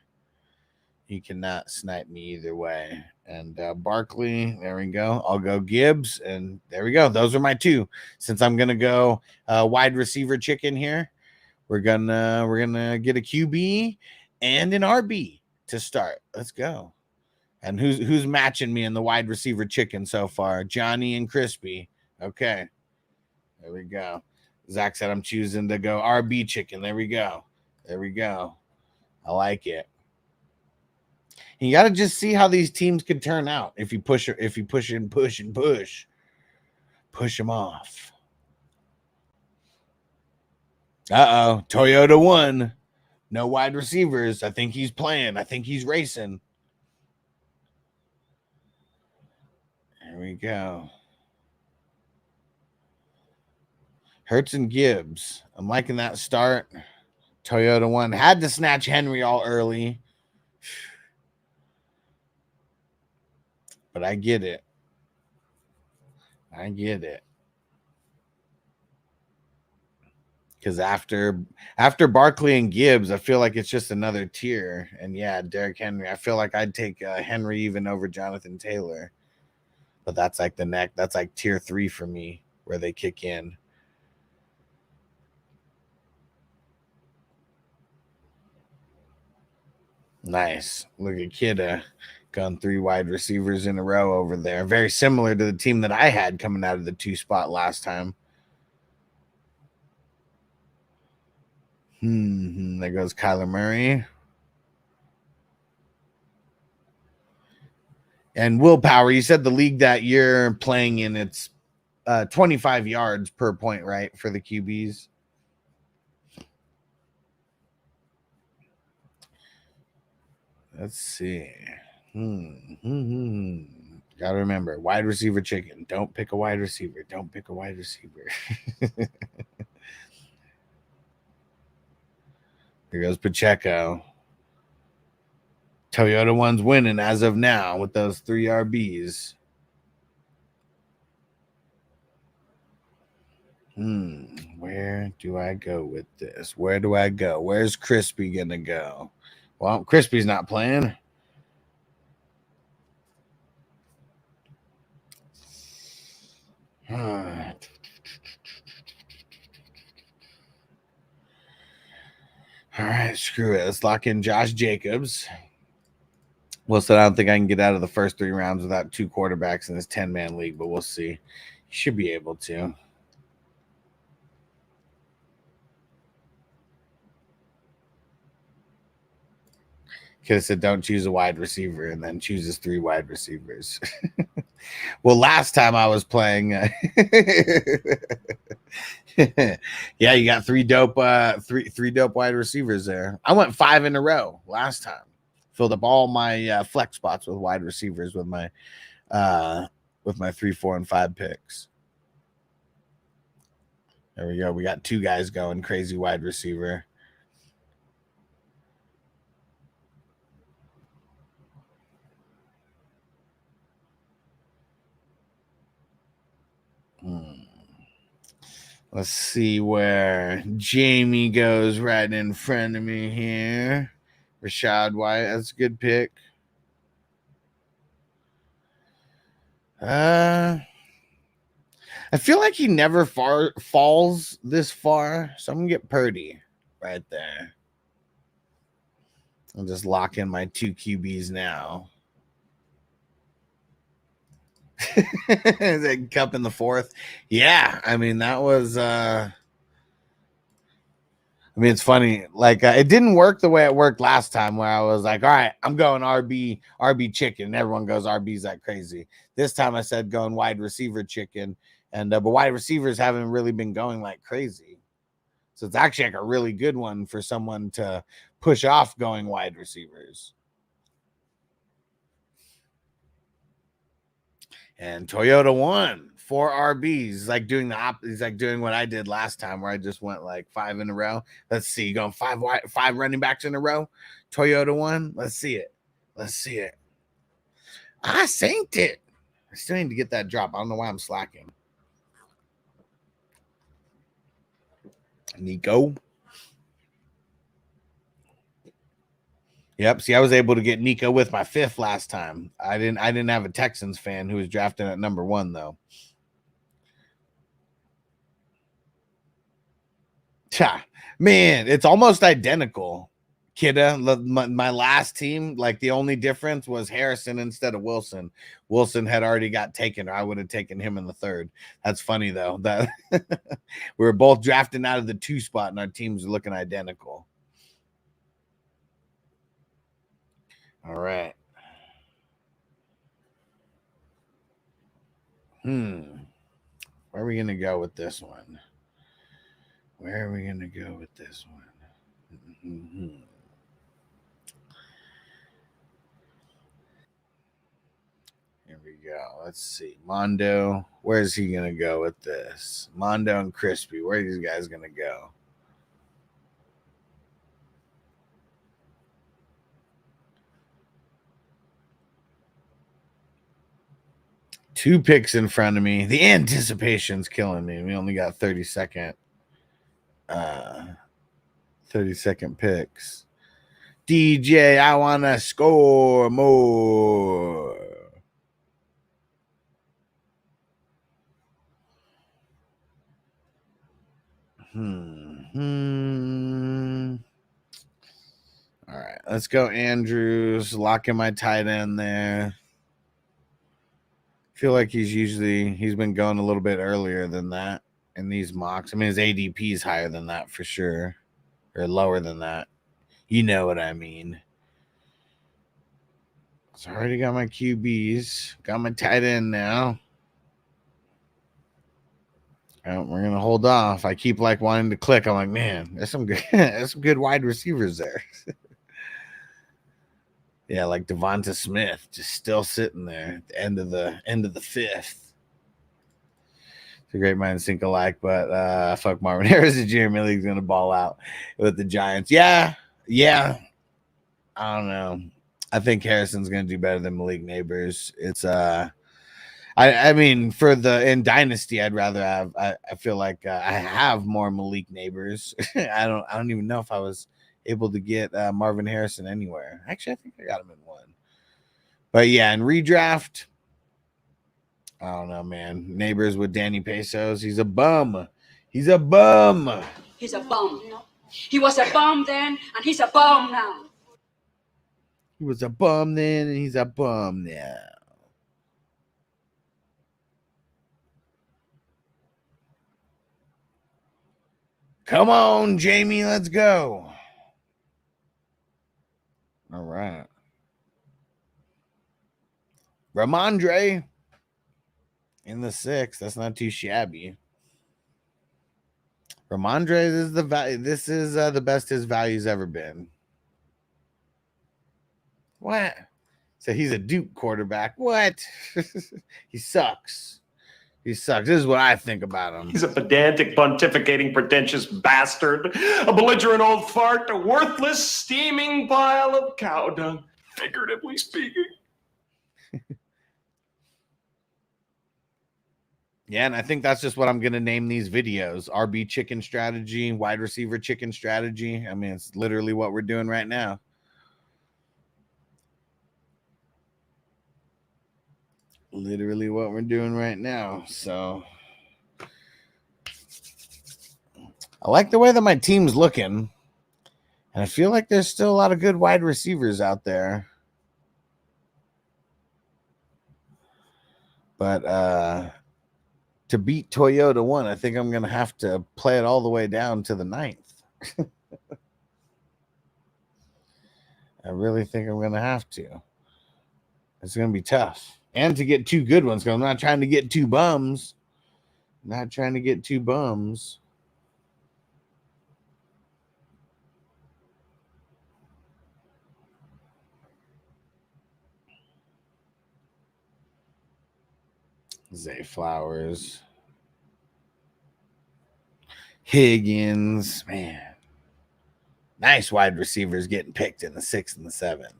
You cannot snipe me either way. And Barkley, there we go. I'll go Gibbs, and there we go. Those are my 2. Since I'm gonna go wide receiver chicken here, we're gonna get a QB and an RB to start. Let's go. And who's matching me in the wide receiver chicken so far? Johnny and Crispy. Okay. There we go. Zach said I'm choosing to go RB chicken. There we go. There we go. I like it. You got to just see how these teams could turn out if you push them off. Uh-oh. Toyota won. No wide receivers. I think he's playing. I think he's racing. There we go. Hurts and Gibbs. I'm liking that start. Toyota won. Had to snatch Henry all early. But I get it. I get it. Because after Barkley and Gibbs, I feel like it's just another tier. And yeah, Derrick Henry. I feel like I'd take Henry even over Jonathan Taylor. But that's like that's like tier 3 for me, where they kick in. Nice. Look at Kidda. Gone 3 wide receivers in a row over there. Very similar to the team that I had coming out of the 2 spot last time. There goes Kyler Murray. And willpower, you said the league that you're playing in, it's 25 yards per point, right, for the QBs? Let's see. Got to remember, wide receiver chicken. Don't pick a wide receiver. Don't pick a wide receiver. Here goes Pacheco. Toyota one's winning as of now with those 3 RBs. Where do I go with this? Where do I go? Where's Crispy going to go? Well, Crispy's not playing. All right, screw it. Let's lock in Josh Jacobs. Will said I don't think I can get out of the first 3 rounds without 2 quarterbacks in this 10-man league, but we'll see. You should be able to. Could have said don't choose a wide receiver and then chooses 3 wide receivers. Well, last time I was playing, yeah, you got 3 dope, three dope wide receivers there. I went 5 in a row last time. Filled up all my flex spots with wide receivers with my 3, 4, and 5 picks. There we go. We got 2 guys going crazy wide receiver. Let's see where Jamie goes right in front of me here. Rashad White, that's a good pick. I feel like he never falls this far, so I'm going to get Purdy right there. I'll just lock in my 2 QBs now. Is it Cup in the 4th? Yeah, I mean, that was it's funny. Like, it didn't work the way it worked last time, where I was like, all right, I'm going RB chicken. And everyone goes RBs like crazy. This time I said going wide receiver chicken, and but wide receivers haven't really been going like crazy. So it's actually like a really good one for someone to push off going wide receivers. And Toyota won 4 RBs. He's like doing he's like doing what I did last time, where I just went like 5 in a row. Let's see, going 5 running backs in a row. Toyota won. Let's see it. Let's see it. I synced it. I still need to get that drop. I don't know why I'm slacking. Nico. Yep. See, I was able to get Nico with my 5th last time. I didn't have a Texans fan who was drafted at number 1 though. Man, it's almost identical. Kidda, my last team, like the only difference was Harrison instead of Wilson. Wilson had already got taken, or I would have taken him in the third. That's funny though. That we were both drafting out of the 2 spot, and our teams are looking identical. All right. Where are we gonna go with this one? Where are we gonna go with this one? Here we go. Let's see. Mondo. Where's he going to go with this? Mondo and Crispy. Where are these guys going to go? Two picks in front of me. The anticipation's killing me. We only got 30-second picks. DJ, I want to score more. All right, let's go Andrews. Lock in my tight end there. Feel like he's been going a little bit earlier than that in these mocks. I mean, his ADP is higher than that for sure, or lower than that. You know what I mean. So I already got my QBs, got my tight end now. We're gonna hold off. I keep like wanting to click. I'm like, man, there's some good wide receivers there. Yeah, like Devonta Smith, just still sitting there at the end of the 5th. It's a great mind think alike, but fuck Marvin Harrison Jr. League's gonna ball out with the Giants. Yeah. I don't know. I think Harrison's gonna do better than Malik Neighbors. It's I mean, in Dynasty, I'd rather have. I feel like I have more Malik Neighbors. I don't even know if I was able to get Marvin Harrison anywhere. Actually, I think I got him in one. But yeah, in redraft, I don't know, man. Neighbors with Danny Pesos. He's a bum. He's a bum. He's a bum. He was a bum then, and he's a bum now. He was a bum then, and he's a bum now. Come on, Jamie, let's go. All right. Ramondre in the 6th. That's not too shabby. Ramondre is the value. This is the best his value's ever been. What? So he's a Duke quarterback. What? He sucks. He sucks. This is what I think about him. He's a pedantic, pontificating, pretentious bastard, a belligerent old fart, a worthless, steaming pile of cow dung, figuratively speaking. Yeah, and I think that's just what I'm going to name these videos. RB chicken strategy, wide receiver chicken strategy. I mean, it's literally what we're doing right now. Literally what we're doing right now. So I like the way that my team's looking. And I feel like there's still a lot of good wide receivers out there. But to beat Toyota 1, I think I'm going to have to play it all the way down to the 9th. I really think I'm going to have to. It's going to be tough. And to get 2 good ones, because I'm not trying to get 2 bums. Not trying to get 2 bums. Zay Flowers. Higgins. Man. Nice wide receivers getting picked in the 6th and the 7th.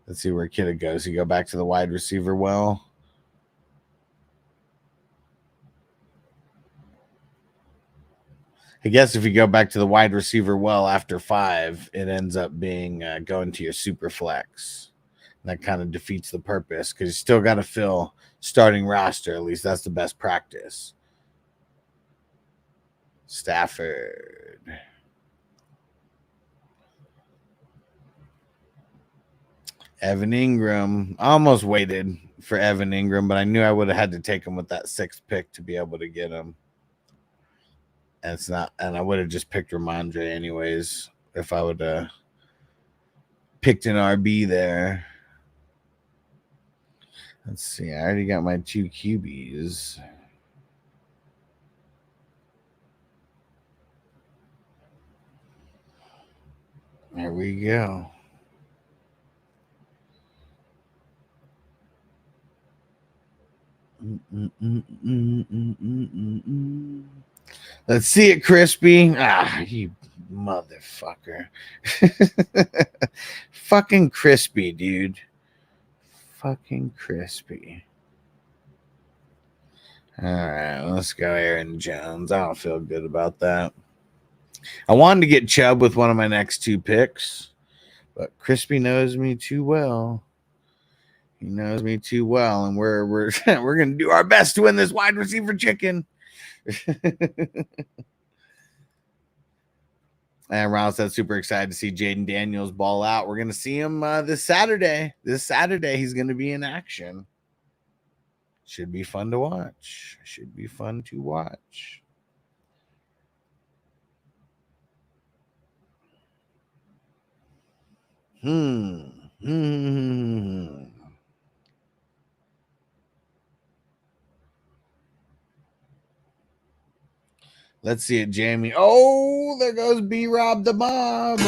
Let's see where Kidda goes. You go back to the wide receiver well. I guess if you go back to the wide receiver well after 5, it ends up being going to your super flex. That kind of defeats the purpose because you still got to fill starting roster. At least that's the best practice. Stafford. Evan Ingram. I almost waited for Evan Ingram, but I knew I would have had to take him with that 6th pick to be able to get him. And it's not, and I would have just picked Ramondre anyways if I would have picked an RB there. Let's see. I already got my 2 QBs. There we go. Let's see it, Crispy. Ah, you motherfucker. Fucking Crispy, dude. Fucking Crispy. All right, let's go Aaron Jones. I don't feel good about that. I wanted to get Chubb with one of my next 2 picks, but Crispy knows me too well. He knows me too well, and we're we're gonna do our best to win this wide receiver chicken. And Ron said super excited to see Jaden Daniels ball out. We're gonna see him this Saturday. This Saturday, he's gonna be in action. Should be fun to watch. Should be fun to watch. Let's see it, Jamie. Oh, there goes B-Rob the Mob.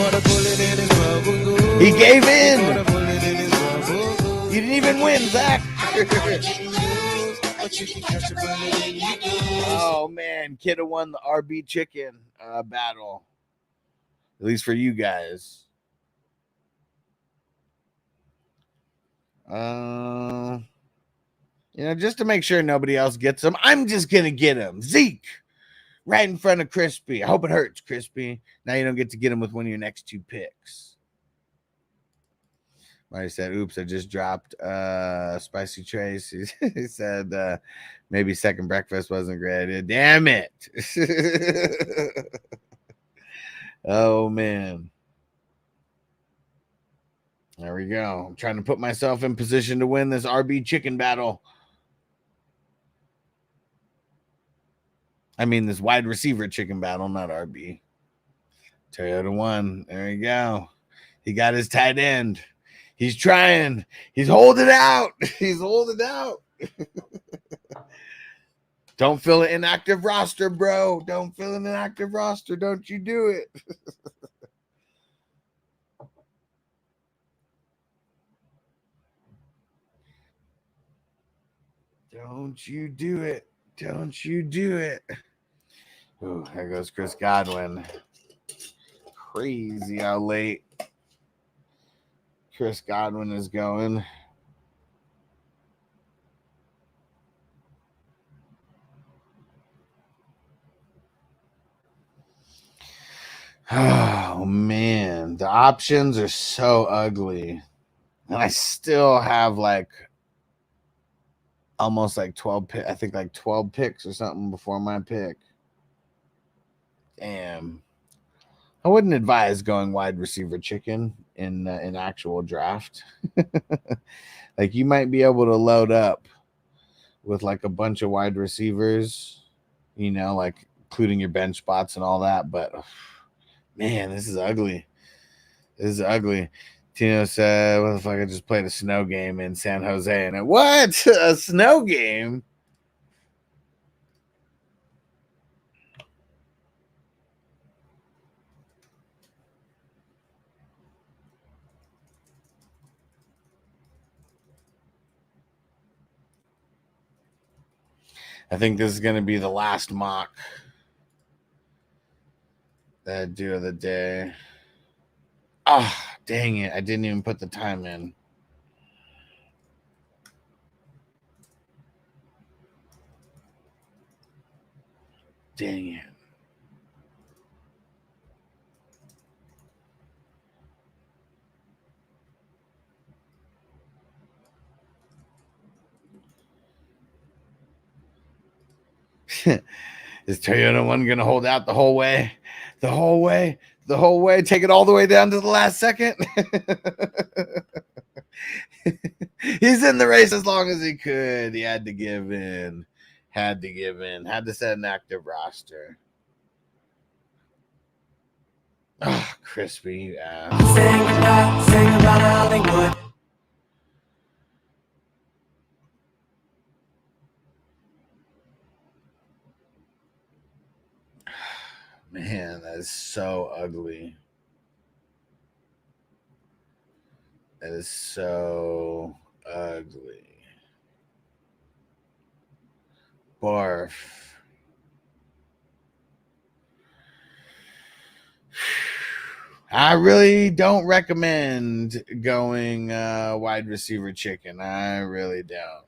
He gave in. You didn't even win, Zach. Oh, man. Kid have won the RB chicken battle. At least for you guys. Just to make sure nobody else gets them, I'm just going to get them. Zeke. Right in front of Crispy. I hope it hurts, Crispy. Now you don't get to get him with one of your next 2 picks. Marty said, oops, I just dropped Spicy Trace. He said maybe second breakfast wasn't great. Damn it. Oh, man. There we go. I'm trying to put myself in position to win this RB chicken battle. I mean, this wide receiver chicken battle, not RB. Toyota won. There you go. He got his tight end. He's trying. He's holding out. He's holding out. Don't fill an inactive roster, bro. Don't fill an inactive roster. Don't you do it. Don't you do it. Don't you do it. Ooh, there goes Chris Godwin. Crazy how late Chris Godwin is going. Oh, man. The options are so ugly. And I still have almost 12 picks. I think 12 picks or something before my pick. Damn. I wouldn't advise going wide receiver chicken in actual draft. You might be able to load up with a bunch of wide receivers, including your bench spots and all that. But man, this is ugly. This is ugly. Tino said, what the fuck, I just played a snow game in San Jose. And what? A snow game? I think this is going to be the last mock that I do of the day. Ah, dang it. I didn't even put the time in. Dang it. Is Toyota one going to hold out the whole way? The whole way? The whole way? Take it all the way down to the last second? He's in the race as long as he could. He had to give in. Had to set an active roster. Oh, crispy, you ass. Sing about Hollywood. Man, that is so ugly. That is so ugly. Barf. I really don't recommend going wide receiver chicken. I really don't.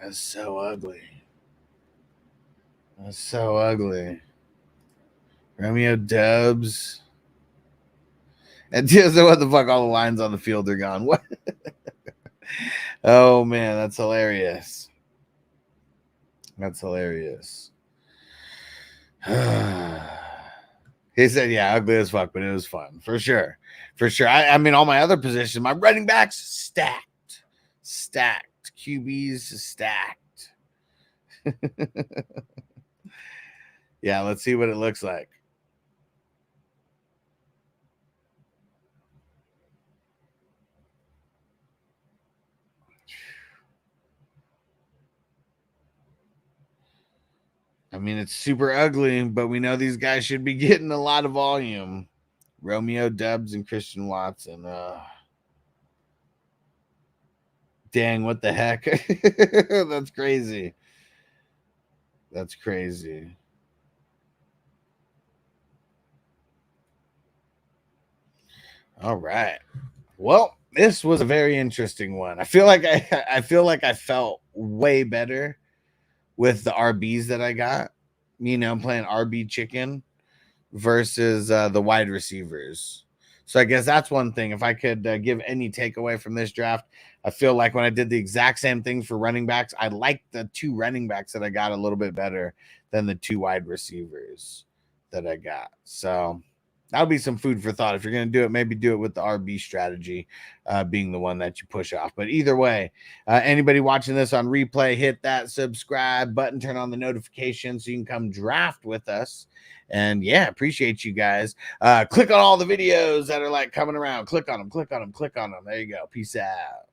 That's so ugly. That's so ugly. Romeo Dubs. And just what the fuck, all the lines on the field are gone. What? Oh man, that's hilarious. That's hilarious. He said, yeah, ugly as fuck, but it was fun. For sure. For sure. I mean, all my other positions, my running backs stacked. Stacked. QBs stacked. Yeah, let's see what it looks like. I mean, it's super ugly, but we know these guys should be getting a lot of volume. Romeo Dubs and Christian Watson. Dang, what the heck? That's crazy. That's crazy. All right. Well, this was a very interesting one. I feel like I felt way better with the RBs that I got, you know, playing RB chicken versus the wide receivers. So I guess that's one thing. If I could give any takeaway from this draft, I feel like when I did the exact same thing for running backs, I liked the 2 running backs that I got a little bit better than the 2 wide receivers that I got. So that'll be some food for thought. If you're going to do it, maybe do it with the RB strategy being the one that you push off. But either way, anybody watching this on replay, hit that subscribe button, turn on the notifications so you can come draft with us. And yeah, appreciate you guys. Click on all the videos that are like coming around. Click on them. There you go. Peace out.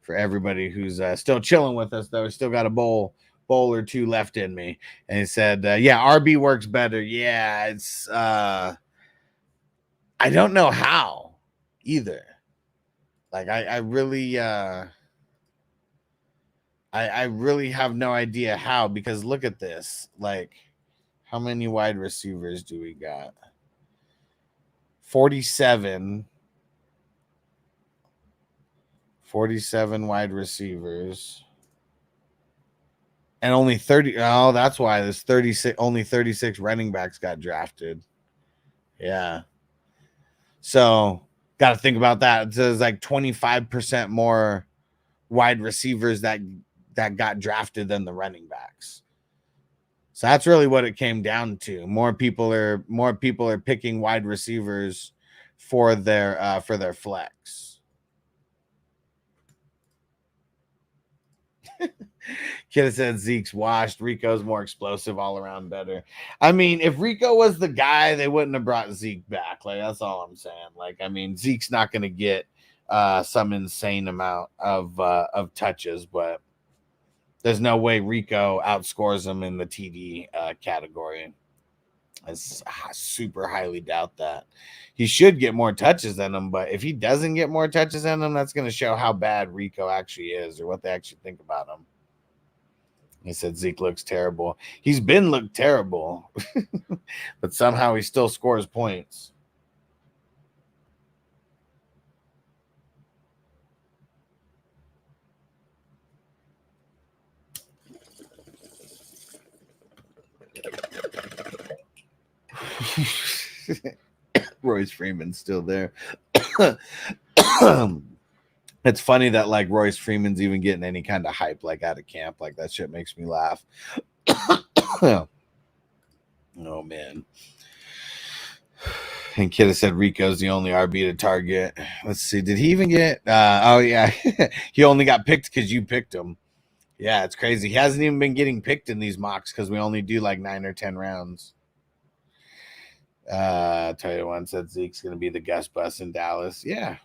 For everybody who's still chilling with us, though, still got a bowl or 2 left in me. And he said, yeah, RB works better. Yeah, it's I don't know how either. Like I really I really have no idea how, because look at this. Like, how many wide receivers do we got? 47 wide receivers. And only 30. Oh, that's why there's 36. Only 36 running backs got drafted. Yeah. So got to think about that. There's like 25% more wide receivers that got drafted than the running backs. So that's really what it came down to. More people are picking wide receivers for their flex. Kid said Zeke's washed. Rico's more explosive, all around better. I mean, if Rico was the guy, they wouldn't have brought Zeke back. Like, that's all I'm saying. Like, I mean, Zeke's not going to get some insane amount of touches, but there's no way Rico outscores him in the TD category. I super highly doubt that. He should get more touches than him, but if he doesn't get more touches than him, that's going to show how bad Rico actually is or what they actually think about him. He said Zeke looks terrible. He's been looked terrible, but somehow he still scores points. Royce Freeman's still there. It's funny that like Royce Freeman's even getting any kind of hype like out of camp. Like, that shit makes me laugh. Oh man. And Kidda said Rico's the only RB to target. Let's see. Did he even get? Oh yeah, he only got picked because you picked him. Yeah, it's crazy. He hasn't even been getting picked in these mocks because we only do like 9 or 10 rounds. Tell you one said Zeke's gonna be the Gus Bus in Dallas. Yeah.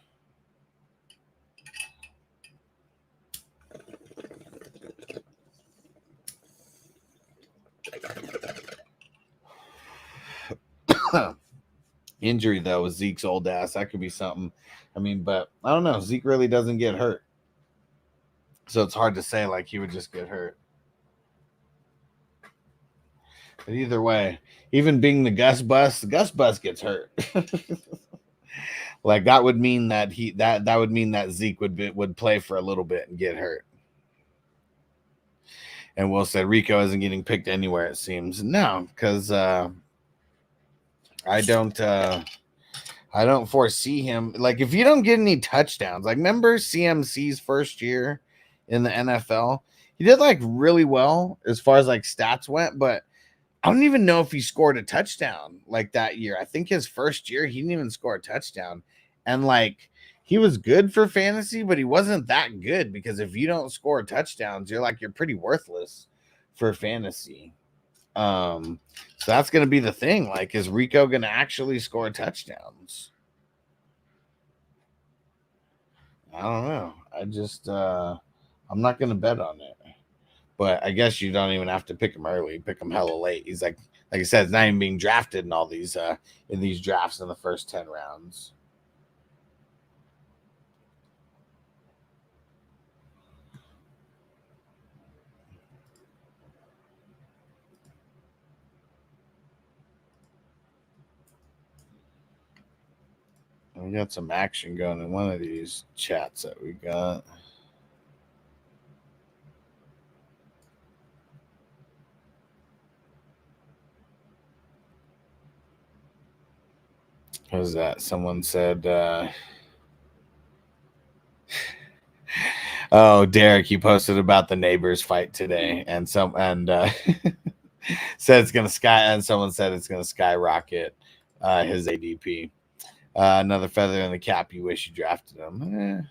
Injury though with Zeke's old ass, that could be something. I mean, but I don't know. Zeke really doesn't get hurt, so it's hard to say like he would just get hurt. But either way, even being the Gus Bus gets hurt. Like that would mean that that would mean that Zeke would play for a little bit and get hurt. And Will said Rico isn't getting picked anywhere. It seems no, because I don't foresee him. Like if you don't get any touchdowns, like remember CMC's first year in the NFL, he did like really well as far as like stats went, but I don't even know if he scored a touchdown like that year. I think his first year he didn't even score a touchdown, and like he was good for fantasy, but he wasn't that good because if you don't score touchdowns, you're pretty worthless for fantasy. So that's going to be the thing. Like, is Rico going to actually score touchdowns? I don't know. I just, I'm not going to bet on it. But I guess you don't even have to pick him early. Pick him hella late. He's like I said, it's not even being drafted in all these, in these drafts in the first 10 rounds. We got some action going in one of these chats that we got. What was that? Someone said, oh, Derek, you posted about the neighbors fight today, and said it's gonna someone said it's gonna skyrocket his ADP. Another feather in the cap. You wish you drafted him.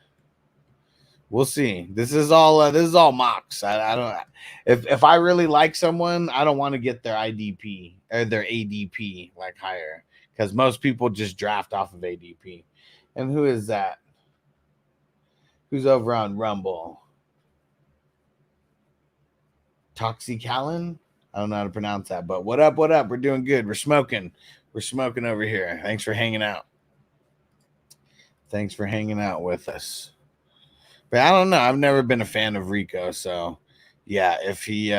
We'll see. This is all mocks. I don't. If I really like someone, I don't want to get their IDP or their ADP like higher because most people just draft off of ADP. And who is that? Who's over on Rumble? Toxicalin? I don't know how to pronounce that, but what up? What up? We're doing good. We're smoking. We're smoking over here. Thanks for hanging out. Thanks for hanging out with us. But I don't know. I've never been a fan of Rico, so yeah. If he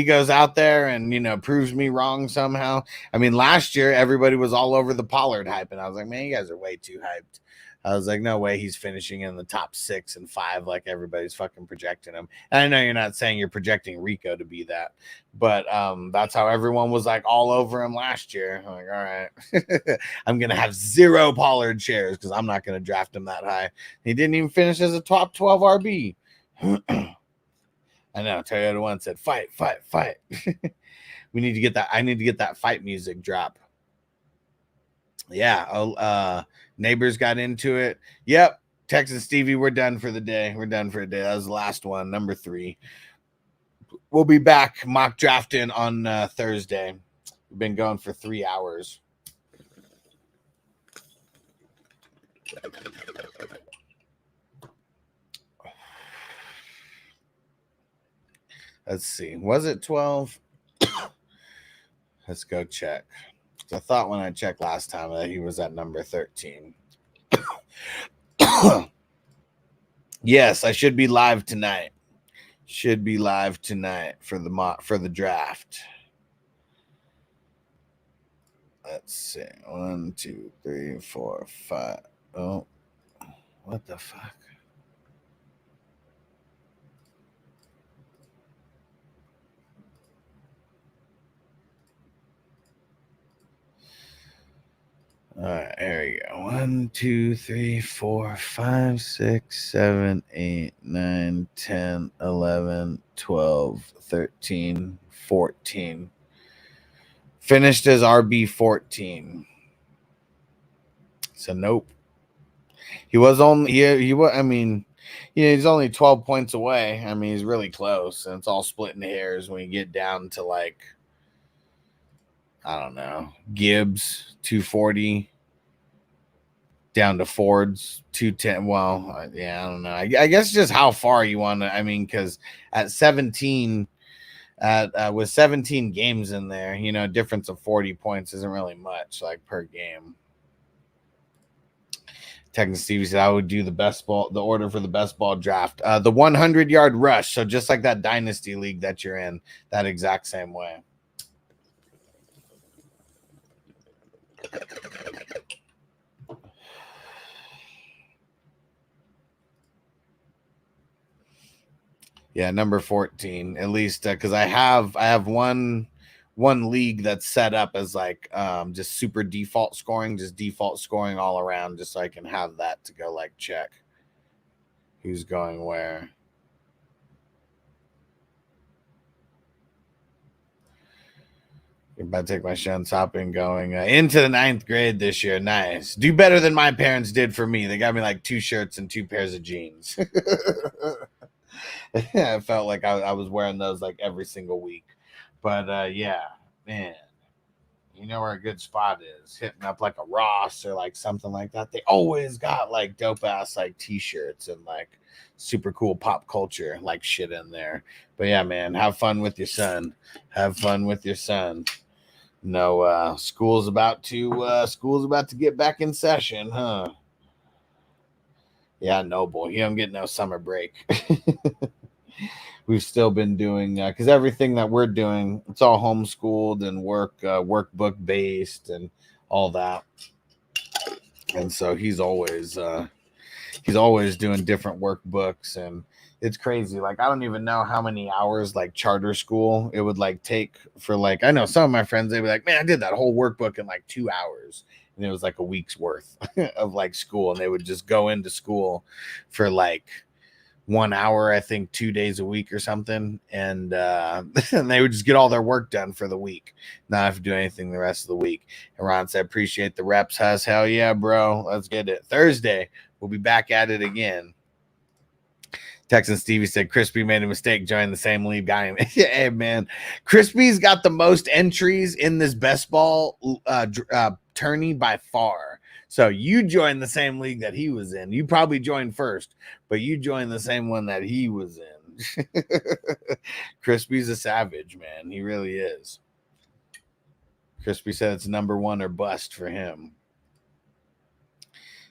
goes out there and proves me wrong somehow, I mean, last year everybody was all over the Pollard hype, and I was like, man, you guys are way too hyped. I was like, no way, he's finishing in the top 6 and 5 like everybody's fucking projecting him. And I know you're not saying you're projecting Rico to be that, but that's how everyone was like all over him last year. I'm like, all right, I'm gonna have 0 Pollard shares because I'm not gonna draft him that high. He didn't even finish as a top 12 RB. I know. Toyota One said, "Fight, fight, fight." We need to get that. I need to get that fight music drop. Yeah. Neighbors got into it. Yep. Texas Stevie, we're done for the day. We're done for the day. That was the last one, number 3. We'll be back mock drafting on Thursday. We've been going for 3 hours. Let's see. Was it 12? Let's go check. I thought when I checked last time that he was at number 13. Yes, I should be live tonight. Should be live tonight for the draft. Let's see. 1, 2, 3, 4, 5. Oh, what the fuck? All right, there we go. 1, 2, 3, 4, 5, 6, 7, 8, 9, 10, 11, 12, 13, 14. Finished as RB 14. So nope. He was only he was. I mean, he's only 12 points away. I mean, he's really close, and it's all splitting hairs when you get down to like, I don't know, Gibbs 240 down to Ford's 210. Well, yeah, I don't know. I guess just how far you want to. I mean, because at 17, with 17 games in there, difference of 40 points isn't really much, like per game. Texas Stevie said I would do the order for the best ball draft, the 100-yard rush. So just like that dynasty league that you're in, that exact same way. Yeah, number 14, at least, because I have one league that's set up as like just super default scoring, just default scoring all around, just so I can have that to go like check who's going where. I'm about to take my shun hopping going into the 9th grade this year. Nice. Do better than my parents did for me. They got me like 2 shirts and 2 pairs of jeans. I felt like I was wearing those like every single week. But yeah, man, you know where a good spot is, hitting up like a Ross or like something like that. They always got like dope ass like t-shirts and like super cool pop culture like shit in there. But yeah, man, have fun with your son. Have fun with your son. No, school's about to get back in session, huh? Yeah, no, boy, you don't get no summer break. We've still been doing because everything that we're doing, it's all homeschooled and workbook based and all that. And so he's always doing different workbooks, and it's crazy. Like, I don't even know how many hours like charter school it would like take for like, I know some of my friends, they'd be like, man, I did that whole workbook in like 2 hours. And it was like a week's worth of like school. And they would just go into school for like 1 hour, I think 2 days a week or something. And, and they would just get all their work done for the week, not have to do anything the rest of the week. And Ron said, appreciate the reps, Huss. Hell yeah, bro. Let's get it. Thursday, we'll be back at it again. Texan Stevie said, Crispy made a mistake joining the same league guy. Hey, man. Crispy's got the most entries in this best ball tourney by far. So you joined the same league that he was in. You probably joined first, but you joined the same one that he was in. Crispy's a savage, man. He really is. Crispy said it's number 1 or bust for him.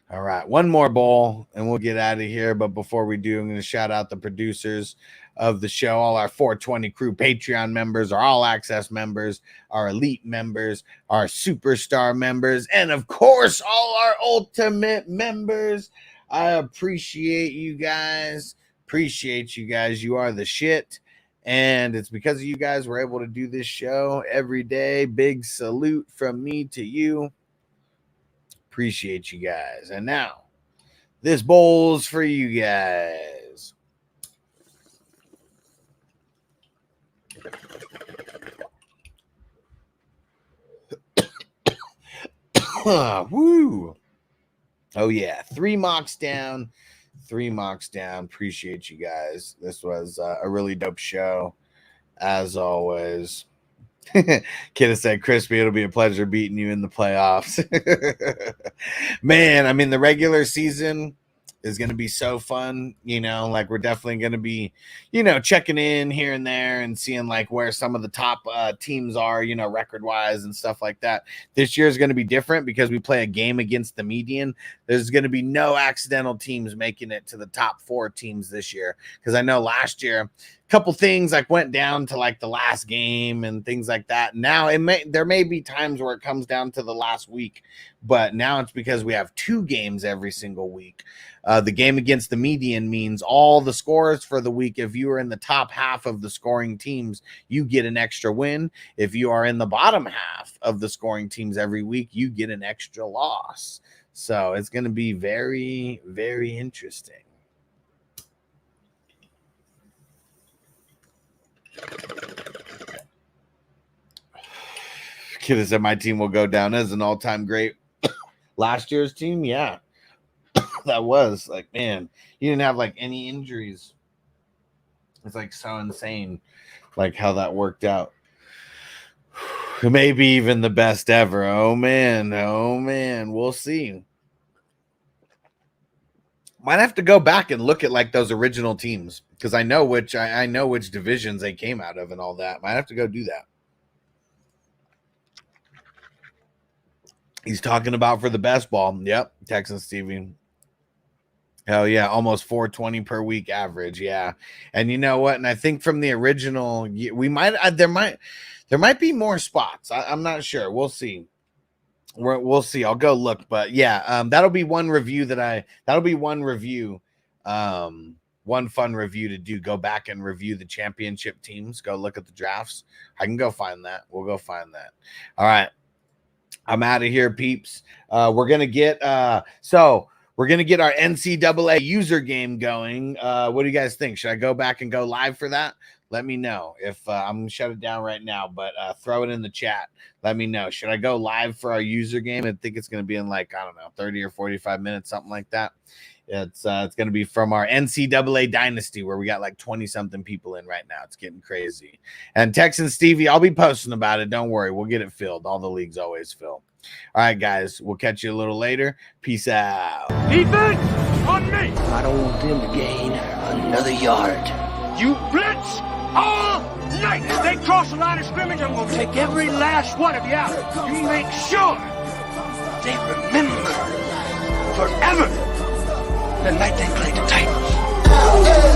All right, one more bowl and we'll get out of here. But before we do, I'm going to shout out the producers of the show, all our 420 crew Patreon members, our all access members, our elite members, our superstar members, and of course, all our ultimate members. I appreciate you guys. You are the shit. And it's because of you guys we're able to do this show every day. Big salute from me to you. Appreciate you guys. And now, this bowl's for you guys. Woo. Oh, yeah. 3 mocks down. Appreciate you guys. This was a really dope show, as always. Kid said, Crispy, it'll be a pleasure beating you in the playoffs. Man, I mean, the regular season is going to be so fun. Like, we're definitely going to be, checking in here and there and seeing like where some of the top teams are, record wise and stuff like that. This year is going to be different because we play a game against the median. There's going to be no accidental teams making it to the top 4 teams this year. Because I know last year, couple things like went down to like the last game and things like that. Now there may be times where it comes down to the last week, but now it's because we have 2 games every single week. The game against the median means all the scores for the week. If you are in the top half of the scoring teams, you get an extra win. If you are in the bottom half of the scoring teams every week, you get an extra loss. So it's going to be very, very interesting. Kid said my team will go down as an all-time great last year's team, yeah. That was like, man, you didn't have like any injuries. It's like so insane, like how that worked out. Maybe even the best ever. Oh man, we'll see. Might have to go back and look at like those original teams because I know which divisions they came out of and all that. Might have to go do that. He's talking about for the best ball. Yep, Texan Stevie. Hell yeah, almost 420 per week average. Yeah, and you know what? And I think from the original, we might there might be more spots. I'm not sure. We'll see. We'll see. I'll go look, but yeah, that'll be one review one fun review to do. Go back and review the championship teams. Go look at the drafts. I can go find that. We'll go find that. All right, I'm out of here, peeps. We're gonna get we're going to get our NCAA user game going. What do you guys think? Should I go back and go live for that? Let me know. If I'm going to shut it down right now, but throw it in the chat. Let me know. Should I go live for our user game? I think it's going to be in like, I don't know, 30 or 45 minutes, something like that. It's going to be from our NCAA Dynasty where we got like 20-something people in right now. It's getting crazy. And Texan Stevie, I'll be posting about it. Don't worry. We'll get it filled. All the leagues always fill. All right, guys. We'll catch you a little later. Peace out. Defense on me. I don't want them to gain another yard. You blitz all night. If they cross the line of scrimmage, I'm going to take every last one of you out. You make sure they remember forever the night they played the Titans.